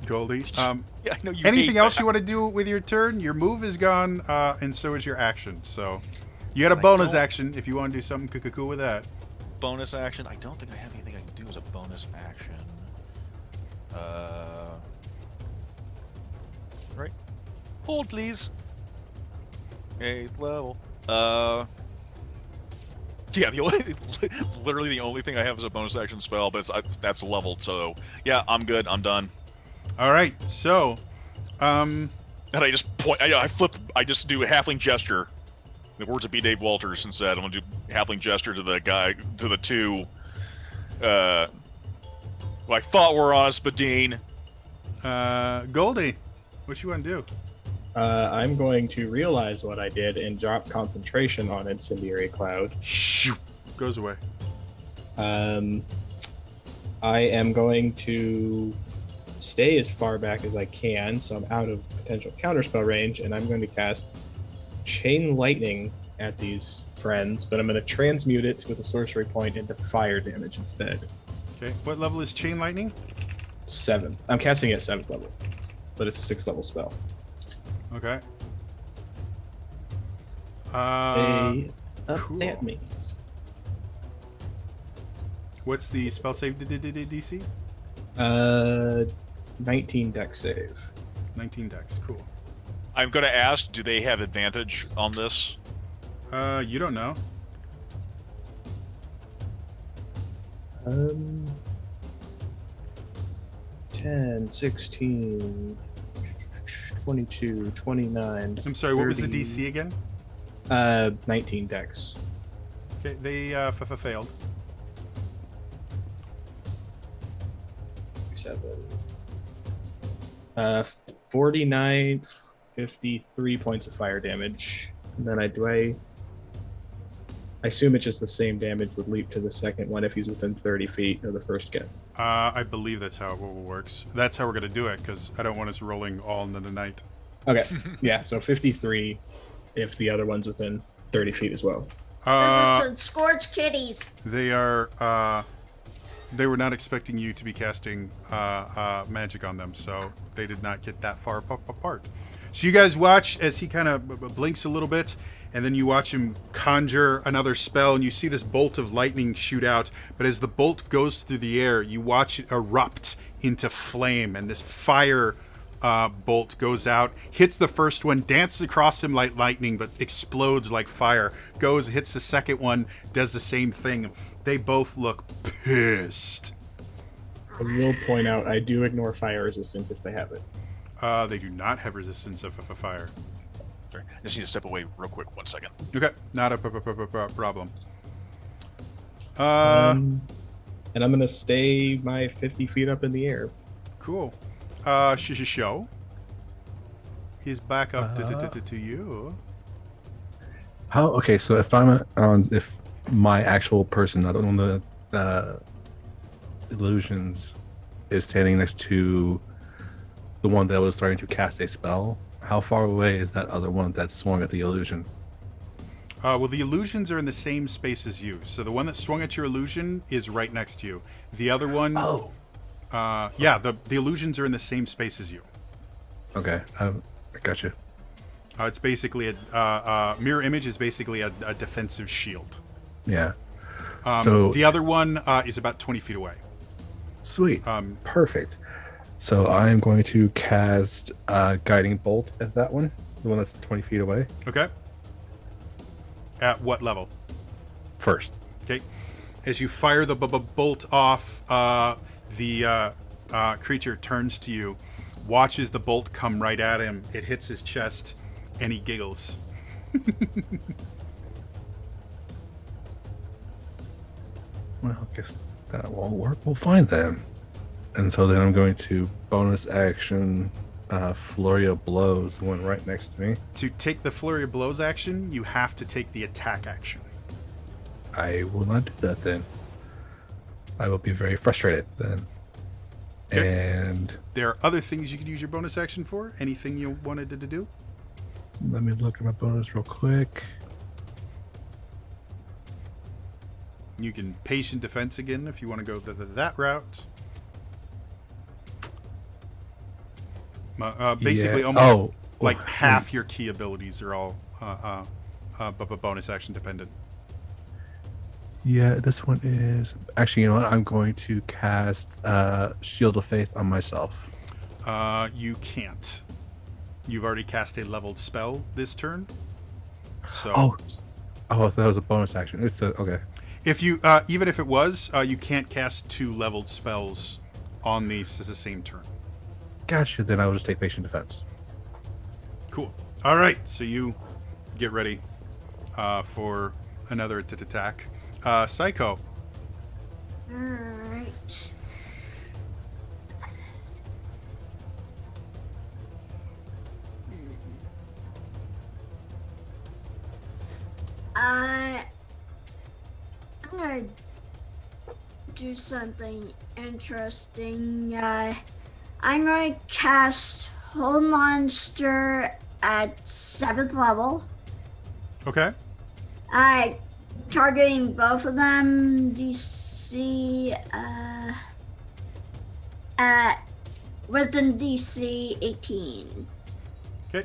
Goldie. Yeah, I know you. Anything hate else that. you want to do with your turn? Your move is gone, and so is your action. So you got a bonus action if you want to do something cool with that. Bonus action? I don't think I have anything I can do as a bonus action. Right. Hold, please. 8th level. Yeah, literally the only thing I have is a bonus action spell, but that's leveled, so yeah, I'm good. I'm done. All right. So, And I just point. I just do a halfling gesture. The words of B. Dave Walters instead. I'm gonna do halfling gesture to the guy, to the two. Who I thought were on Spadine. Goldie, what you want to do? I'm going to realize what I did and drop concentration on Incendiary Cloud. Shoo, goes away. I am going to stay as far back as I can, so I'm out of potential counterspell range, and I'm going to cast Chain Lightning at these friends, but I'm going to transmute it with a sorcery point into fire damage instead. Okay. What level is Chain Lightning? 7. I'm casting it at 7th level, but it's a 6th level spell. Okay. They up cool. at me. What's the spell save DC? 19 dex save. 19 dex. Cool. I'm gonna ask, do they have advantage on this? You don't know. 10, 16, 22, 29. I'm sorry. What was the 30, DC again? 19 dex. Okay. They failed. 7. 49, 53 points of fire damage. And then I assume it's just the same damage would leap to the second one if he's within 30 feet of the first guy. I believe that's how it works. That's how we're gonna do it because I don't want us rolling all into the night. Okay. Yeah, so 53 if the other one's within 30 feet as well. Those are scorched kitties. They are. They were not expecting you to be casting magic on them, so they did not get that far apart. So you guys watch as he kind of blinks a little bit, and then you watch him conjure another spell, and you see this bolt of lightning shoot out. But as the bolt goes through the air, you watch it erupt into flame, and this fire bolt goes out, hits the first one, dances across him like lightning, but explodes like fire. Goes, hits the second one, does the same thing. They both look pissed. I will point out I do ignore fire resistance if they have it. They do not have resistance of fire. Sorry, I just need to step away real quick. 1 second. Okay, not a problem. And I'm going to stay my 50 feet up in the air. Cool. Show. He's back up to you. How? Okay, so if I'm if my actual person, not one of the illusions, is standing next to the one that was starting to cast a spell, how far away is that other one that swung at the illusion? Well, the illusions are in the same space as you. So the one that swung at your illusion is right next to you. The other one... Oh. Yeah, the illusions are in the same space as you. Okay, I gotcha. It's basically a mirror image is basically a defensive shield. Yeah. So the other one is about 20 feet away. Sweet. Perfect. So I am going to cast Guiding Bolt at that one, the one that's 20 feet away. Okay. At what level? First. Okay. As you fire the bolt off, the creature turns to you, watches the bolt come right at him. It hits his chest, and he giggles. Well, I guess that won't work. We'll find them. And so then I'm going to bonus action Flurry of Blows, the one right next to me. To take the Flurry of Blows action, you have to take the attack action. I will not do that then. I will be very frustrated then. Okay. And there are other things you could use your bonus action for. Anything you wanted to do? let me look at my bonus real quick. You can patient defense again if you want to go that route. Basically, Yeah. almost like half your key abilities are all bonus action dependent. Yeah, this one is actually. You know what? I'm going to cast Shield of Faith on myself. You can't. You've already cast a leveled spell this turn. So that was a bonus action. It's okay. if you even if it was, you can't cast 2 leveled spells on the same turn. Gotcha. Then I will just take patient defense. Cool. All right. So you get ready for another attack. Psycho. Alright. I'm gonna do something interesting. I'm gonna cast Whole Monster at 7th level. Okay. Targeting both of them. DC at Wisdom DC 18. Okay.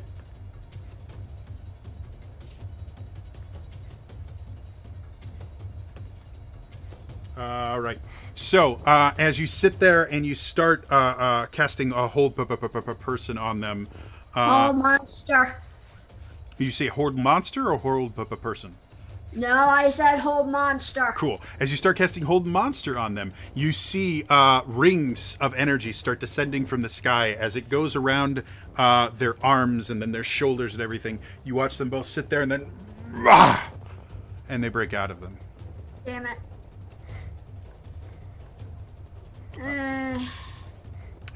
All right. So as you sit there and you start casting a whole person on them, Whole Monster. you say horde monster or horde person? No, I said Whole Monster. Cool. As you start casting Hold Monster on them, you see rings of energy start descending from the sky as it goes around their arms and then their shoulders and everything. You watch them both sit there and then... and they break out of them. Damn it.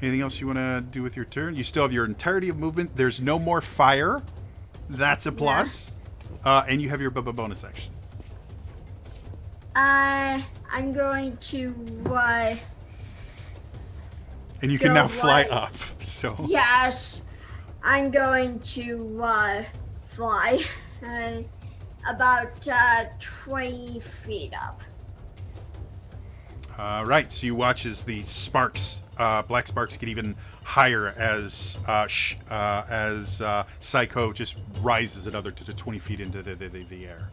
Anything else you want to do with your turn? You still have your entirety of movement. There's no more fire. That's a plus. And you have your bonus action. I'm going to And you can go now fly right. up. So Yes, I'm going to fly about 20 feet up. right. So you watch as the sparks, black sparks, get even higher as Psycho just rises another to 20 feet into the air.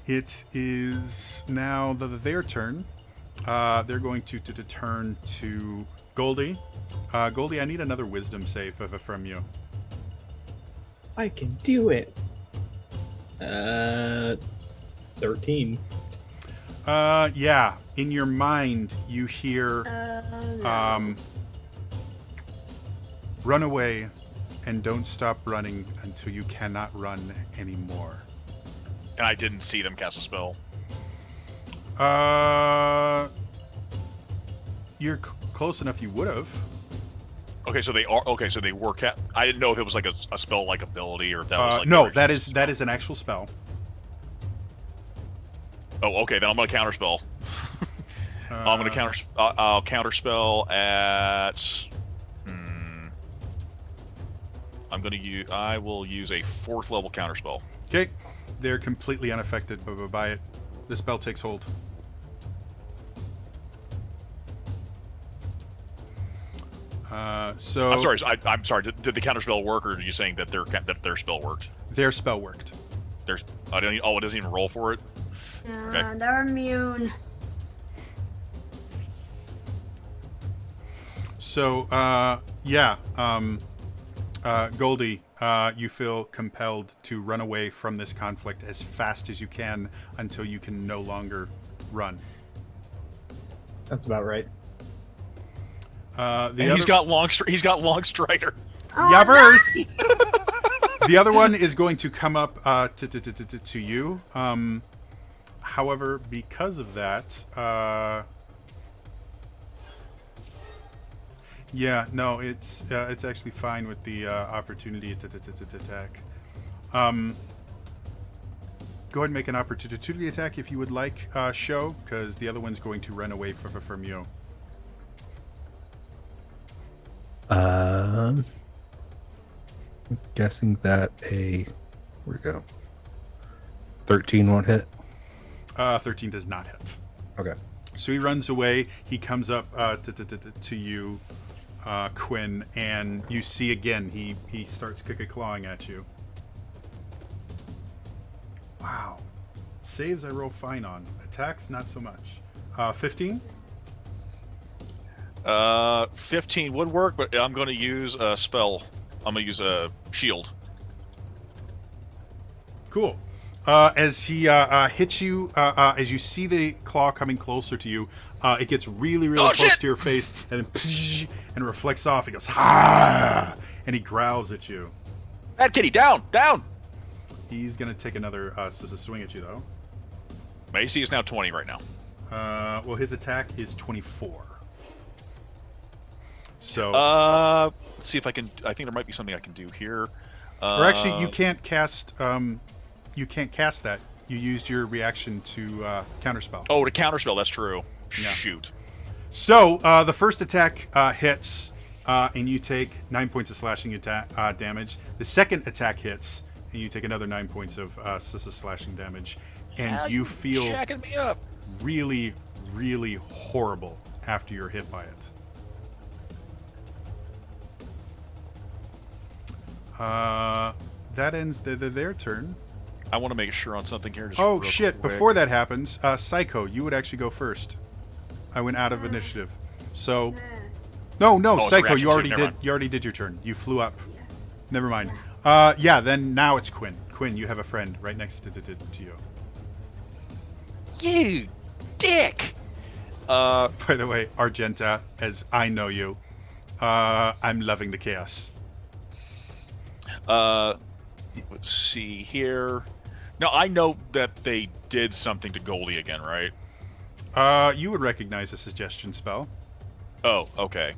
It is now their turn. They're going to turn to Goldie. Goldie, I need another wisdom save from you. I can do it. 13. Yeah. In your mind, you hear, run away and don't stop running until you cannot run anymore. And I didn't see them cast a spell. You're close enough. You would have. Okay, so they are. Okay, so they were I didn't know if it was like a spell like ability or if that was like. No, that is an actual spell. Oh, okay. Then I'm gonna counterspell. I'm gonna I'll counterspell at. I will use a 4th level counterspell. Okay, they're completely unaffected by it. The spell takes hold. So I'm sorry. I'm sorry. Did the counterspell work, or are you saying that their spell worked? Their spell worked. There's. I don't. Oh, it doesn't even roll for it. Okay. They're immune. So, yeah, Goldie, you feel compelled to run away from this conflict as fast as you can until you can no longer run. That's about right. He's got long strider. Oh, Yabbers! The other one is going to come up to you. However, because of that, yeah, no, it's actually fine with the opportunity to attack. Go ahead and make an opportunity attack if you would like, Show, because the other one's going to run away from you. I'm guessing that where'd it go? 13 won't hit. 13 does not hit. Okay. So he runs away. He comes up to you, Quinn, and you see again. He starts clawing at you. Wow. Saves I roll fine on. Attacks not so much. 15. 15 would work, but I'm going to use a spell. I'm going to use a shield. Cool. As he hits you, as you see the claw coming closer to you, it gets really close shit! to your face, and then and reflects off. He goes, "Ha!" and he growls at you. Bad kitty, down! He's gonna take another swing at you, though. My AC is now 20 right now. Well, his attack is 24. So, let's see if I can. I think there might be something I can do here. or actually, you can't cast. You can't cast that. You used your reaction to counterspell. Oh, to counterspell. That's true. Yeah. Shoot. So the first attack hits, and you take 9 points of slashing damage. The second attack hits, and you take another 9 points of slashing damage, and you feel jacking me up. really horrible after you're hit by it. That ends their turn. I want to make sure on something here. Just Oh real shit! quick. Before that happens, Psycho, you would actually go first. I went out of initiative, so no, it's Psycho, reaction you too, already never did. mind. You already did your turn. You flew up. Never mind. Yeah. Then now it's Quinn. Quinn, you have a friend right next to you. You dick. By the way, Argenta, as I know you, I'm loving the chaos. Let's see here. Now I know that they did something to Goldie again, right? You would recognize a suggestion spell. Oh, okay.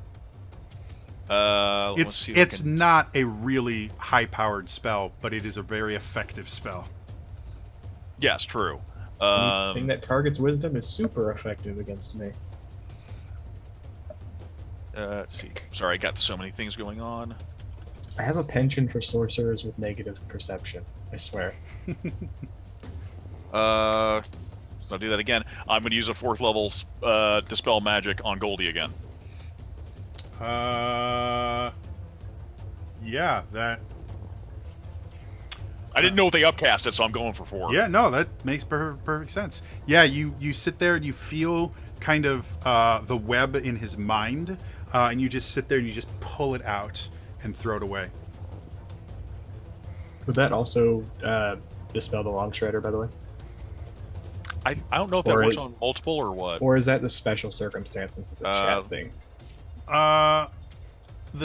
Let's see if I It's can- not a really high-powered spell, but it is a very effective spell. Yes, true. Anything that targets wisdom is super effective against me. Let's see. Sorry, I got so many things going on. I have a penchant for sorcerers with negative perception. I swear. So I'll do that again. I'm going to use a 4th level Dispel Magic on Goldie again. Yeah, that. I didn't know if they upcast it, so I'm going for 4. Yeah, no, that makes perfect sense. Yeah, you sit there and you feel kind of the web in his mind, and you just sit there and you just pull it out and throw it away. Would that also dispel the long strider, by the way? I don't know if that Or works it- on multiple or what. Or is that the special circumstance since it's a chat thing? The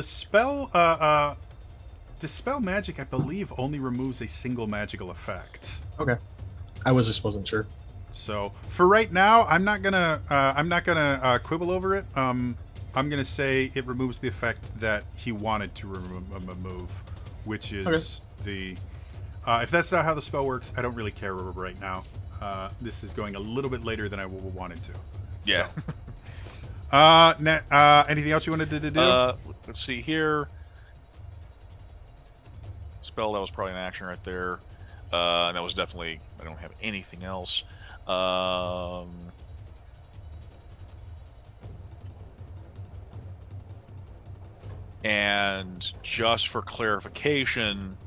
spell, Dispel Magic, I believe, only removes a single magical effect. Okay. I was just wasn't sure. So for right now, I'm not gonna quibble over it. I'm gonna say it removes the effect that he wanted to remove, which is the. If that's not how the spell works, I don't really care right now. This is going a little bit later than I wanted to. Yeah. So. Anything else you wanted to do? Let's see here. Spell, that was probably an action right there. And that was definitely... I don't have anything else. And just for clarification...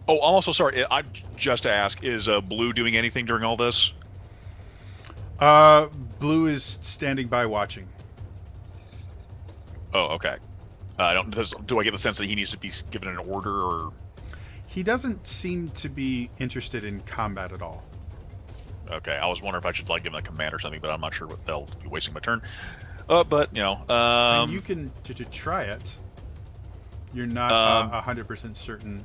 Oh, I'm also sorry. I just to ask, is Blue doing anything during all this? Blue is standing by watching. Oh, okay. Do I get the sense that he needs to be given an order, or? He doesn't seem to be interested in combat at all. Okay, I was wondering if I should like give him a command or something, but I'm not sure what they'll be wasting my turn. But you know, And you can to try it. You're not 100% certain.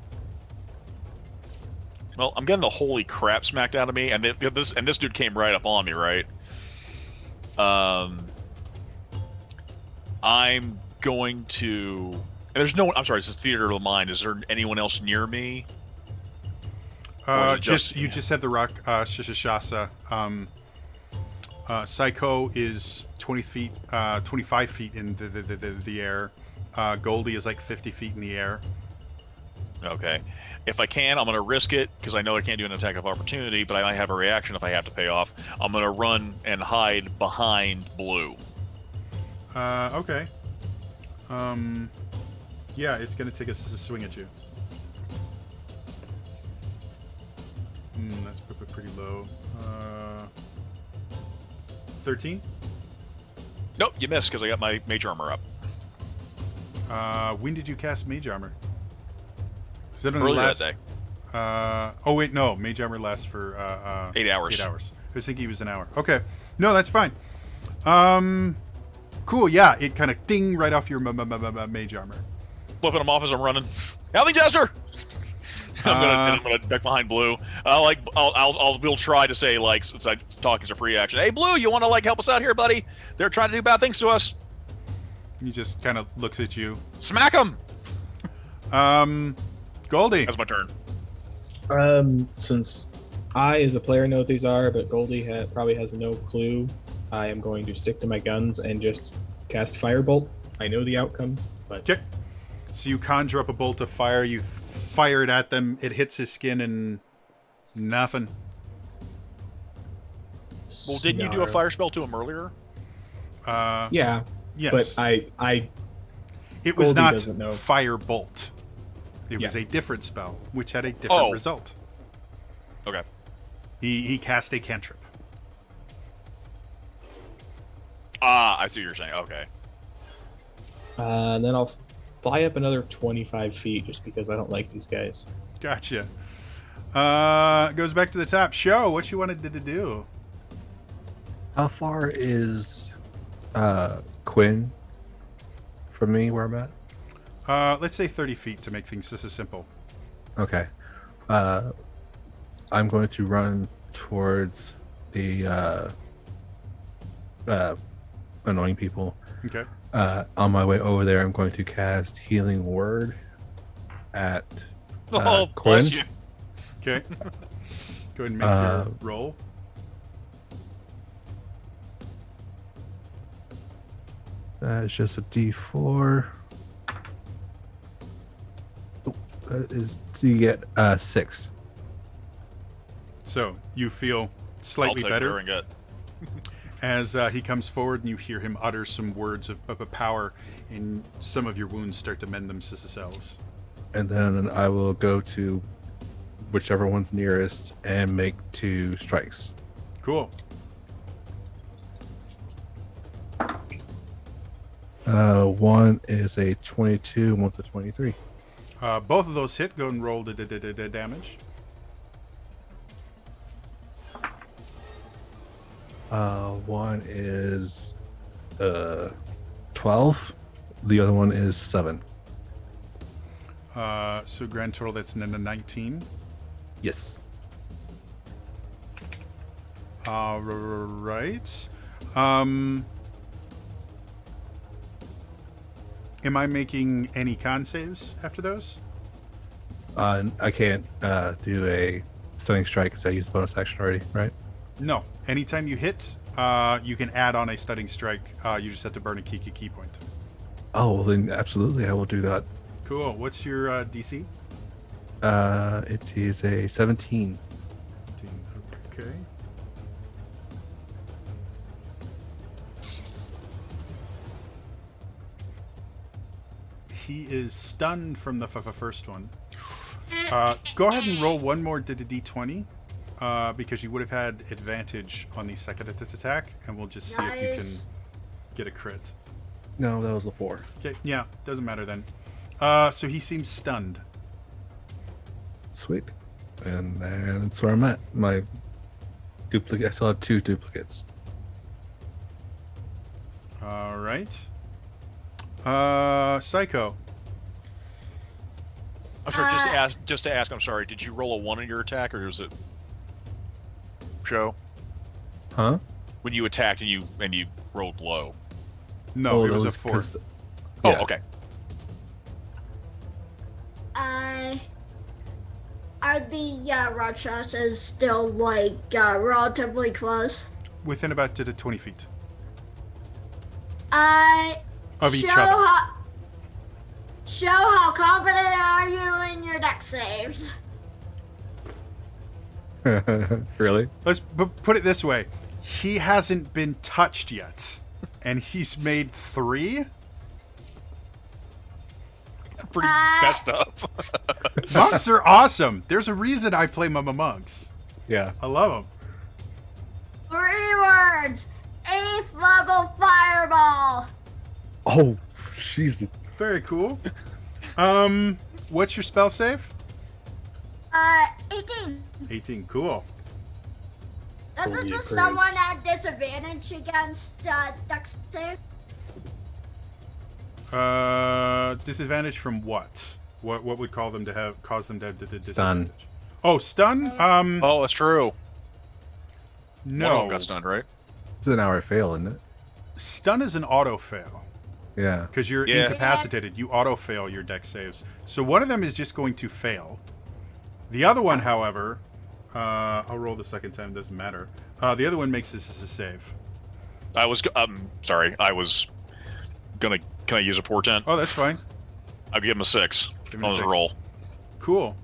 Well, I'm getting the holy crap smacked out of me, and this dude came right up on me, right? I'm going to. And there's no. I'm sorry. This is theater of the mind. Is there anyone else near me? You just had the rock Shishashasa. Psycho is 20 feet, 25 feet in the air. Goldie is like 50 feet in the air. Okay. If I can, I'm going to risk it because I know I can't do an attack of opportunity, but I might have a reaction if I have to pay off. I'm going to run and hide behind Blue. Okay. Yeah, it's going to take a swing at you. That's pretty low. 13? Nope, you missed because I got my mage armor up. When did you cast mage armor? Is that Earlier last that day. Oh wait, no. Mage armor lasts for 8 hours. 8 hours. I was thinking it was an hour. Okay, no, that's fine. Cool. Yeah, it kind of ding right off your mage armor. Flipping him off as I'm running. Helping Jester! I'm gonna duck behind Blue. We'll try to say, like, since I talk as a free action, hey Blue, you want to like help us out here, buddy? They're trying to do bad things to us. He just kind of looks at you. Smack him. Goldie. That's my turn. Since I, as a player, know what these are, but Goldie probably has no clue, I am going to stick to my guns and just cast Firebolt. I know the outcome, but... Okay. So you conjure up a bolt of fire, you fire it at them, it hits his skin and nothing. Well, didn't you do a fire spell to him earlier? Yeah. Yes. But it was Goldie not doesn't know. Firebolt. It was a different spell, which had a different result. Okay. He cast a cantrip. I see what you're saying. Okay. And then I'll fly up another 25 feet just because I don't like these guys. Gotcha. Goes back to the top. Show what you wanted to do. How far is Quinn from me where I'm at? Let's say 30 feet to make things just as simple. Okay. I'm going to run towards the annoying people. Okay. On my way over there, I'm going to cast Healing Word at Bless Quinn. you. Okay. Go ahead and make your roll. It's just a D4. Oh, that is, so you get 6. So you feel slightly I'll take better whatever I get. as he comes forward and you hear him utter some words of power, and some of your wounds start to mend themselves. And then I will go to whichever one's nearest and make 2 strikes. Cool. One is a 22, one's a 23. Both of those hit. Go and roll the damage. One is 12. The other one is 7. So grand total, that's 19. Yes. Right. Am I making any con saves after those? I can't do a stunning strike because I used the bonus action already, right? No. Anytime you hit, you can add on a stunning strike. You just have to burn a key point. Oh, well then absolutely I will do that. Cool. What's your DC? It is a 17. Okay. He is stunned from the first one. Go ahead and roll one more d20, because you would have had advantage on the second attack, and we'll just see if you can get a crit. No, that was a 4. Okay, yeah, doesn't matter then. So he seems stunned. Sweet. And that's where I'm at. My duplicate. I still have 2 duplicates. All right. Psycho. I'm sorry, just to ask, I'm sorry, did you roll a 1 in your attack, or was it show? Huh? When you attacked and you rolled low? No, it that was a 4. Oh, Yeah. okay. Are the Rakshasas still, like, relatively close? Within about 20 feet. Of each show other. Show how confident are you in your deck saves? Really? Let's put it this way. He hasn't been touched yet. And he's made 3? Pretty messed up. Monks are awesome. There's a reason I play Mama Monks. Yeah. I love them. 3 words. 8th level fireball. Oh, Jesus. Very cool. What's your spell save? 18. 18. Cool. Doesn't Holy someone crap. at disadvantage against deck saves? Disadvantage from what? What would cause them to have disadvantage? Stun. Oh, stun? Oh, that's true. One of No. them got stunned, right? It's an hour fail, isn't it? Stun is an auto fail. Yeah. Because you're Yeah. incapacitated. You auto fail your deck saves. So one of them is just going to fail. The other one, however, I'll roll the second time, doesn't matter. The other one makes this as a save. I was sorry. I was gonna. Can I use a portent? Oh, that's fine. I'll give him a 6 Give him on a his 6. roll. Cool.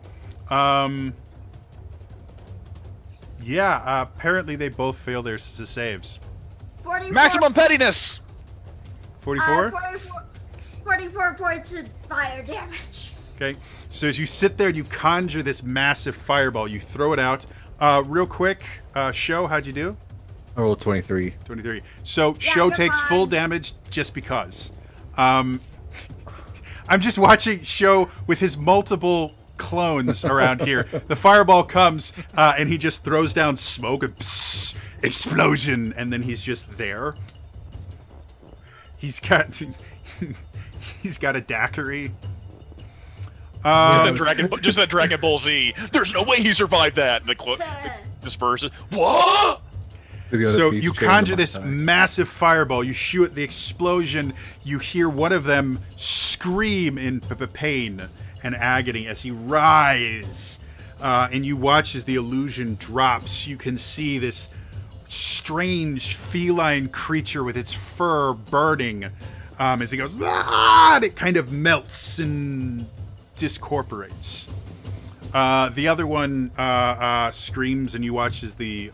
Yeah, apparently they both fail their saves. 44, Maximum pettiness. 44? 44 points of fire damage. Okay. So as you sit there and you conjure this massive fireball, you throw it out. Real quick, Show, how'd you do? I rolled 23. 23. So Yeah, Show you're takes fine. full damage just because. I'm just watching Show with his multiple clones around here. The fireball comes and he just throws down smoke and psst, explosion, and then he's just there. He's got a daiquiri. Just that Dragon Ball Z. There's no way he survived that. And the disperses. What? So you conjure this massive fireball, you shoot the explosion, you hear one of them scream in pain and agony as he writhes, and you watch as the illusion drops. You can see this strange feline creature with its fur burning as he goes, and it kind of melts and discorporates. The other one screams, and you watch as the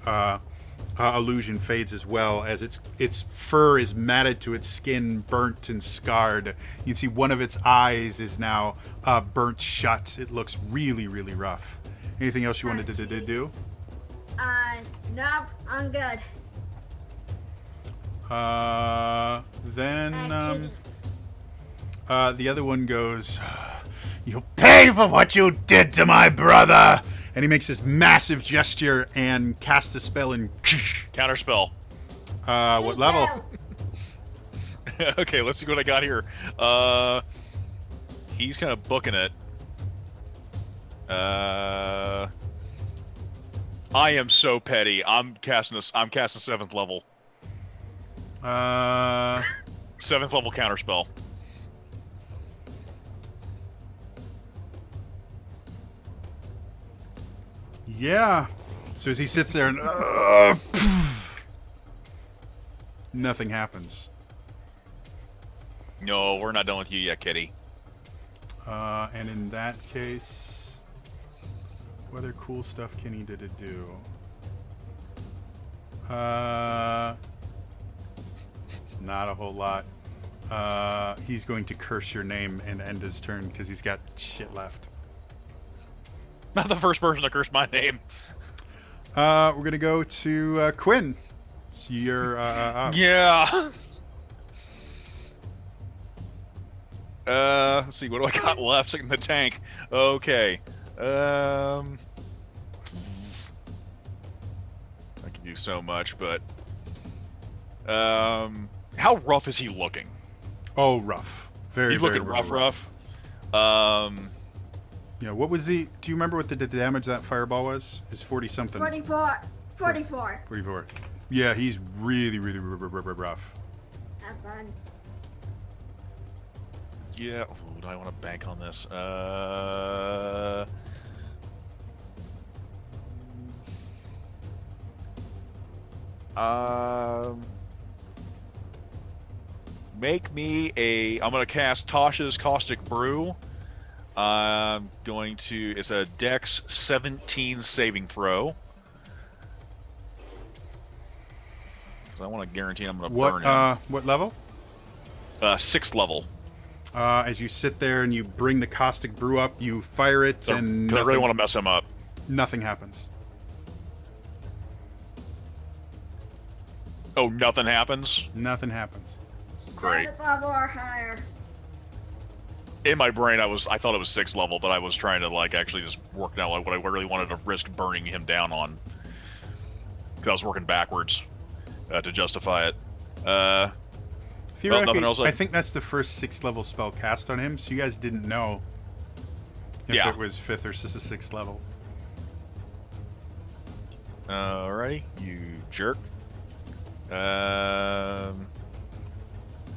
illusion fades as well, as its fur is matted to its skin, burnt and scarred. You can see one of its eyes is now burnt shut. It looks really, really rough. Anything else you wanted to do? Nope, I'm good. Then the other one goes, "You'll pay for what you did to my brother!" And he makes this massive gesture and casts a spell and Counterspell. what level? Okay, let's see what I got here. He's kind of booking it. I am so petty. I'm casting 7th level. 7th level counterspell. Yeah. So as he sits there and nothing happens. No, we're not done with you yet, kitty. And in that case, what other cool stuff can he do? Not a whole lot. He's going to curse your name and end his turn because he's got shit left. Not the first person to curse my name. We're gonna go to Quinn. You're up. Yeah. Let's see. What do I got left in the tank? Okay. I can do so much, but how rough is he looking? Oh, rough. Very. He's very, looking very rough. Yeah. What was the? Do you remember what the damage that fireball was? It's 40 something. 44. 44. 44. Yeah, he's really, really rough. Have fun. Yeah. Ooh, do I want to bank on this? Make me a. I'm gonna cast Tasha's Caustic Brew. I'm going to. It's a Dex 17 saving throw. Because I want to guarantee I'm gonna burn him. What level? 6th level. As you sit there and you bring the caustic brew up, you fire it, and Because I really want to mess him up. nothing happens. Oh, nothing happens? Nothing happens. Great. 7th level or higher. In my brain, I thought it was 6th level, but I was trying to like actually just work out like what I really wanted to risk burning him down on. Because I was working backwards to justify it. Theoretically, else I think that's the first 6th level spell cast on him, so you guys didn't know if Yeah. it was 5th or 6th level. Alrighty, you jerk. I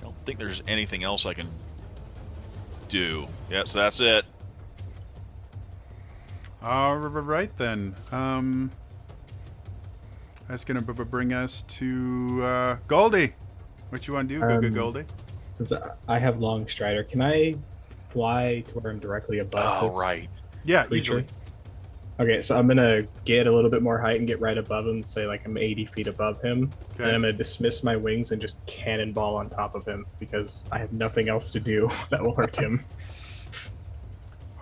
don't think there's anything else I can do. Yeah, so that's it. All right then. That's gonna bring us to Goldie. What you want to do, go Goldie? Since I have long strider, can I fly to where I'm directly above Oh, this right. Yeah, creature? easily. Okay, so I'm gonna get a little bit more height and get right above him, say like I'm 80 feet above him, Okay. and I'm gonna dismiss my wings and just cannonball on top of him because I have nothing else to do that will hurt him.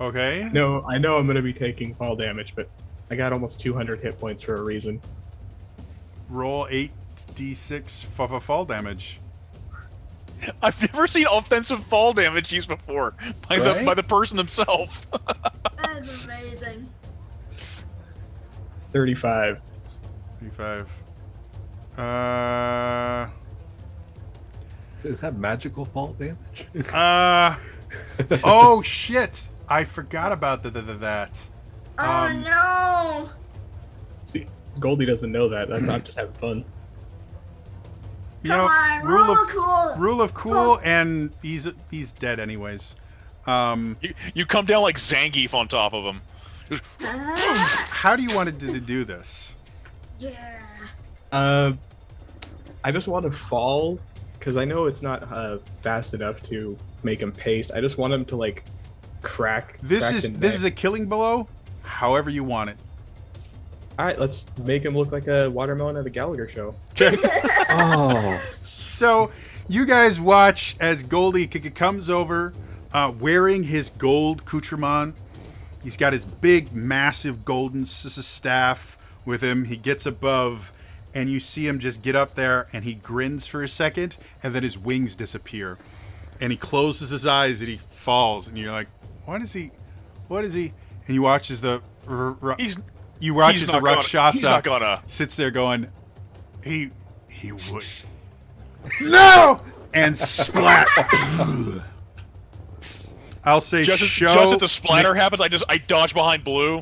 Okay. No, I know I'm gonna be taking fall damage, but I got almost 200 hit points for a reason. Roll 8d6 fall damage. I've never seen offensive fall damage used before by Right? the person himself. That's amazing. 35. 35. Is that magical fall damage? Oh shit! I forgot about that. Oh no! See, Goldie doesn't know that. I'm just having fun. You Come know, on, roll rule of cool, and he's dead anyways. You come down like Zangief on top of him. How do you want to do this? Yeah. I just want to fall because I know it's not fast enough to make him pace. I just want him to like crack. This crack is the this neck. is a killing blow. However you want it. All right, let's make him look like a watermelon at a Gallagher show. Oh, So you guys watch as Goldie comes over, wearing his gold accoutrement. He's got his big, massive golden staff with him. He gets above, and you see him just get up there, and he grins for a second, and then his wings disappear. And he closes his eyes, and he falls, and you're like, what is he? What is he? And you watch as the Rakshasa He's not gonna. sits there going, he would. No! And splat. I'll say Just as the splatter happens, I dodge behind Blue.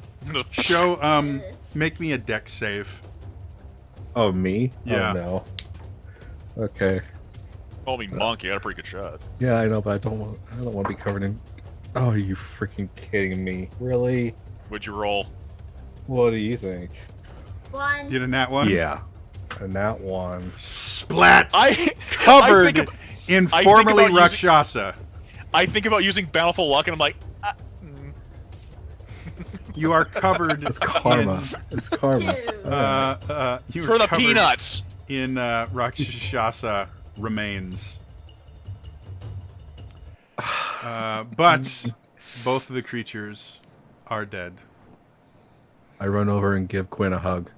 Make me a dex save. oh me? Yeah. Oh no. Okay. Call me Monk. You got a pretty good shot. Yeah, I know, but I don't want to be covered in. Oh, are you freaking kidding me? Really? Would you roll? What do you think? 1. You did a nat one? Yeah. And that one. Splat! I Covered think in I think formerly about using- Rakshasa. I think about using Bountiful Luck, and I'm like, You are covered It's karma. It's karma. Ew. you for are the covered peanuts. in Rakshasa remains. But both of the creatures are dead. I run over and give Quinn a hug.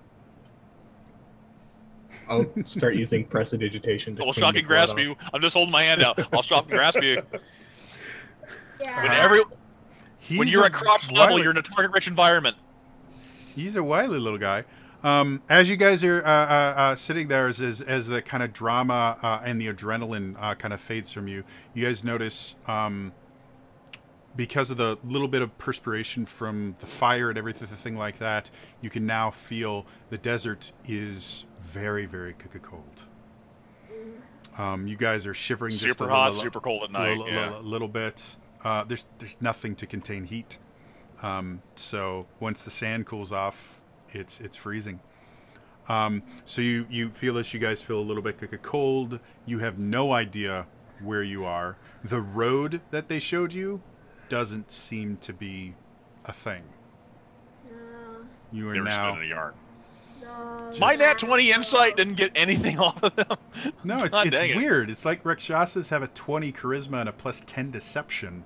I'll start using prestidigitation to I'll clean shock the and grasp blood you. I'm just holding my hand out. I'll shock and grasp you. When every when you're a at crotch level, wily- you're in a target-rich environment. He's a wily little guy. As you guys are sitting there, as the kind of drama and the adrenaline kind of fades from you, you guys notice, because of the little bit of perspiration from the fire and everything like that, you can now feel the desert is very, very cold. You guys are shivering just Super a hot, little, super cold at night. Yeah. a little bit. There's nothing to contain heat. So once the sand cools off, it's freezing. So you feel this. You guys feel a little bit cold. You have no idea where you are. The road that they showed you doesn't seem to be a thing. You are They were now. spinning a yarn. No. My nat 20 insight didn't get anything off of them. No, it's God dang it. weird. It's like Rakshasas have a 20 charisma and a plus 10 deception.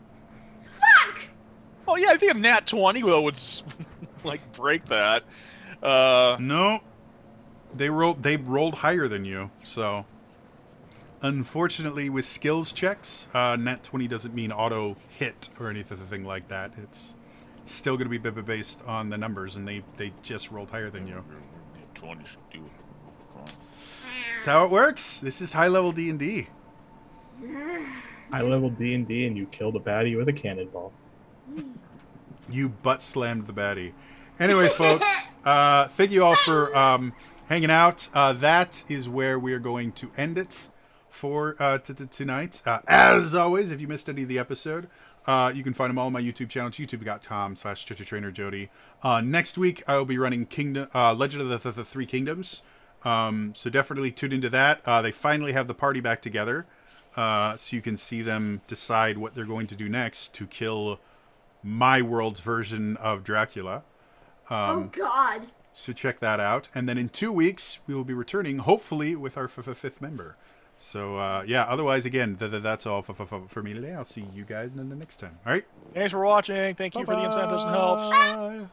Oh yeah, I think a nat 20 would like break that. No, they rolled higher than you. So, unfortunately, with skills checks, nat 20 doesn't mean auto hit or anything like that. It's still going to be based on the numbers, and they just rolled higher than you. 20 should do it. That's how it works. This is high level D&D. High level D&D, and you killed a baddie with a cannonball. You butt slammed the baddie. Anyway, folks, thank you all for hanging out. That is where we are going to end it for tonight. As always, if you missed any of the episode, you can find them all on my YouTube channel. It's youtube.com/Trainer Jody. Next week, I will be running Legend of the Three Kingdoms. So definitely tune into that. They finally have the party back together. So you can see them decide what they're going to do next to kill my world's version of Dracula. Oh God. So check that out. And then in 2 weeks, we will be returning, hopefully, with our fifth member. So, yeah, otherwise, again, that's all for me today. I'll see you guys in the next time. All right? Thanks for watching. Thank you for the incentives and helps. Bye.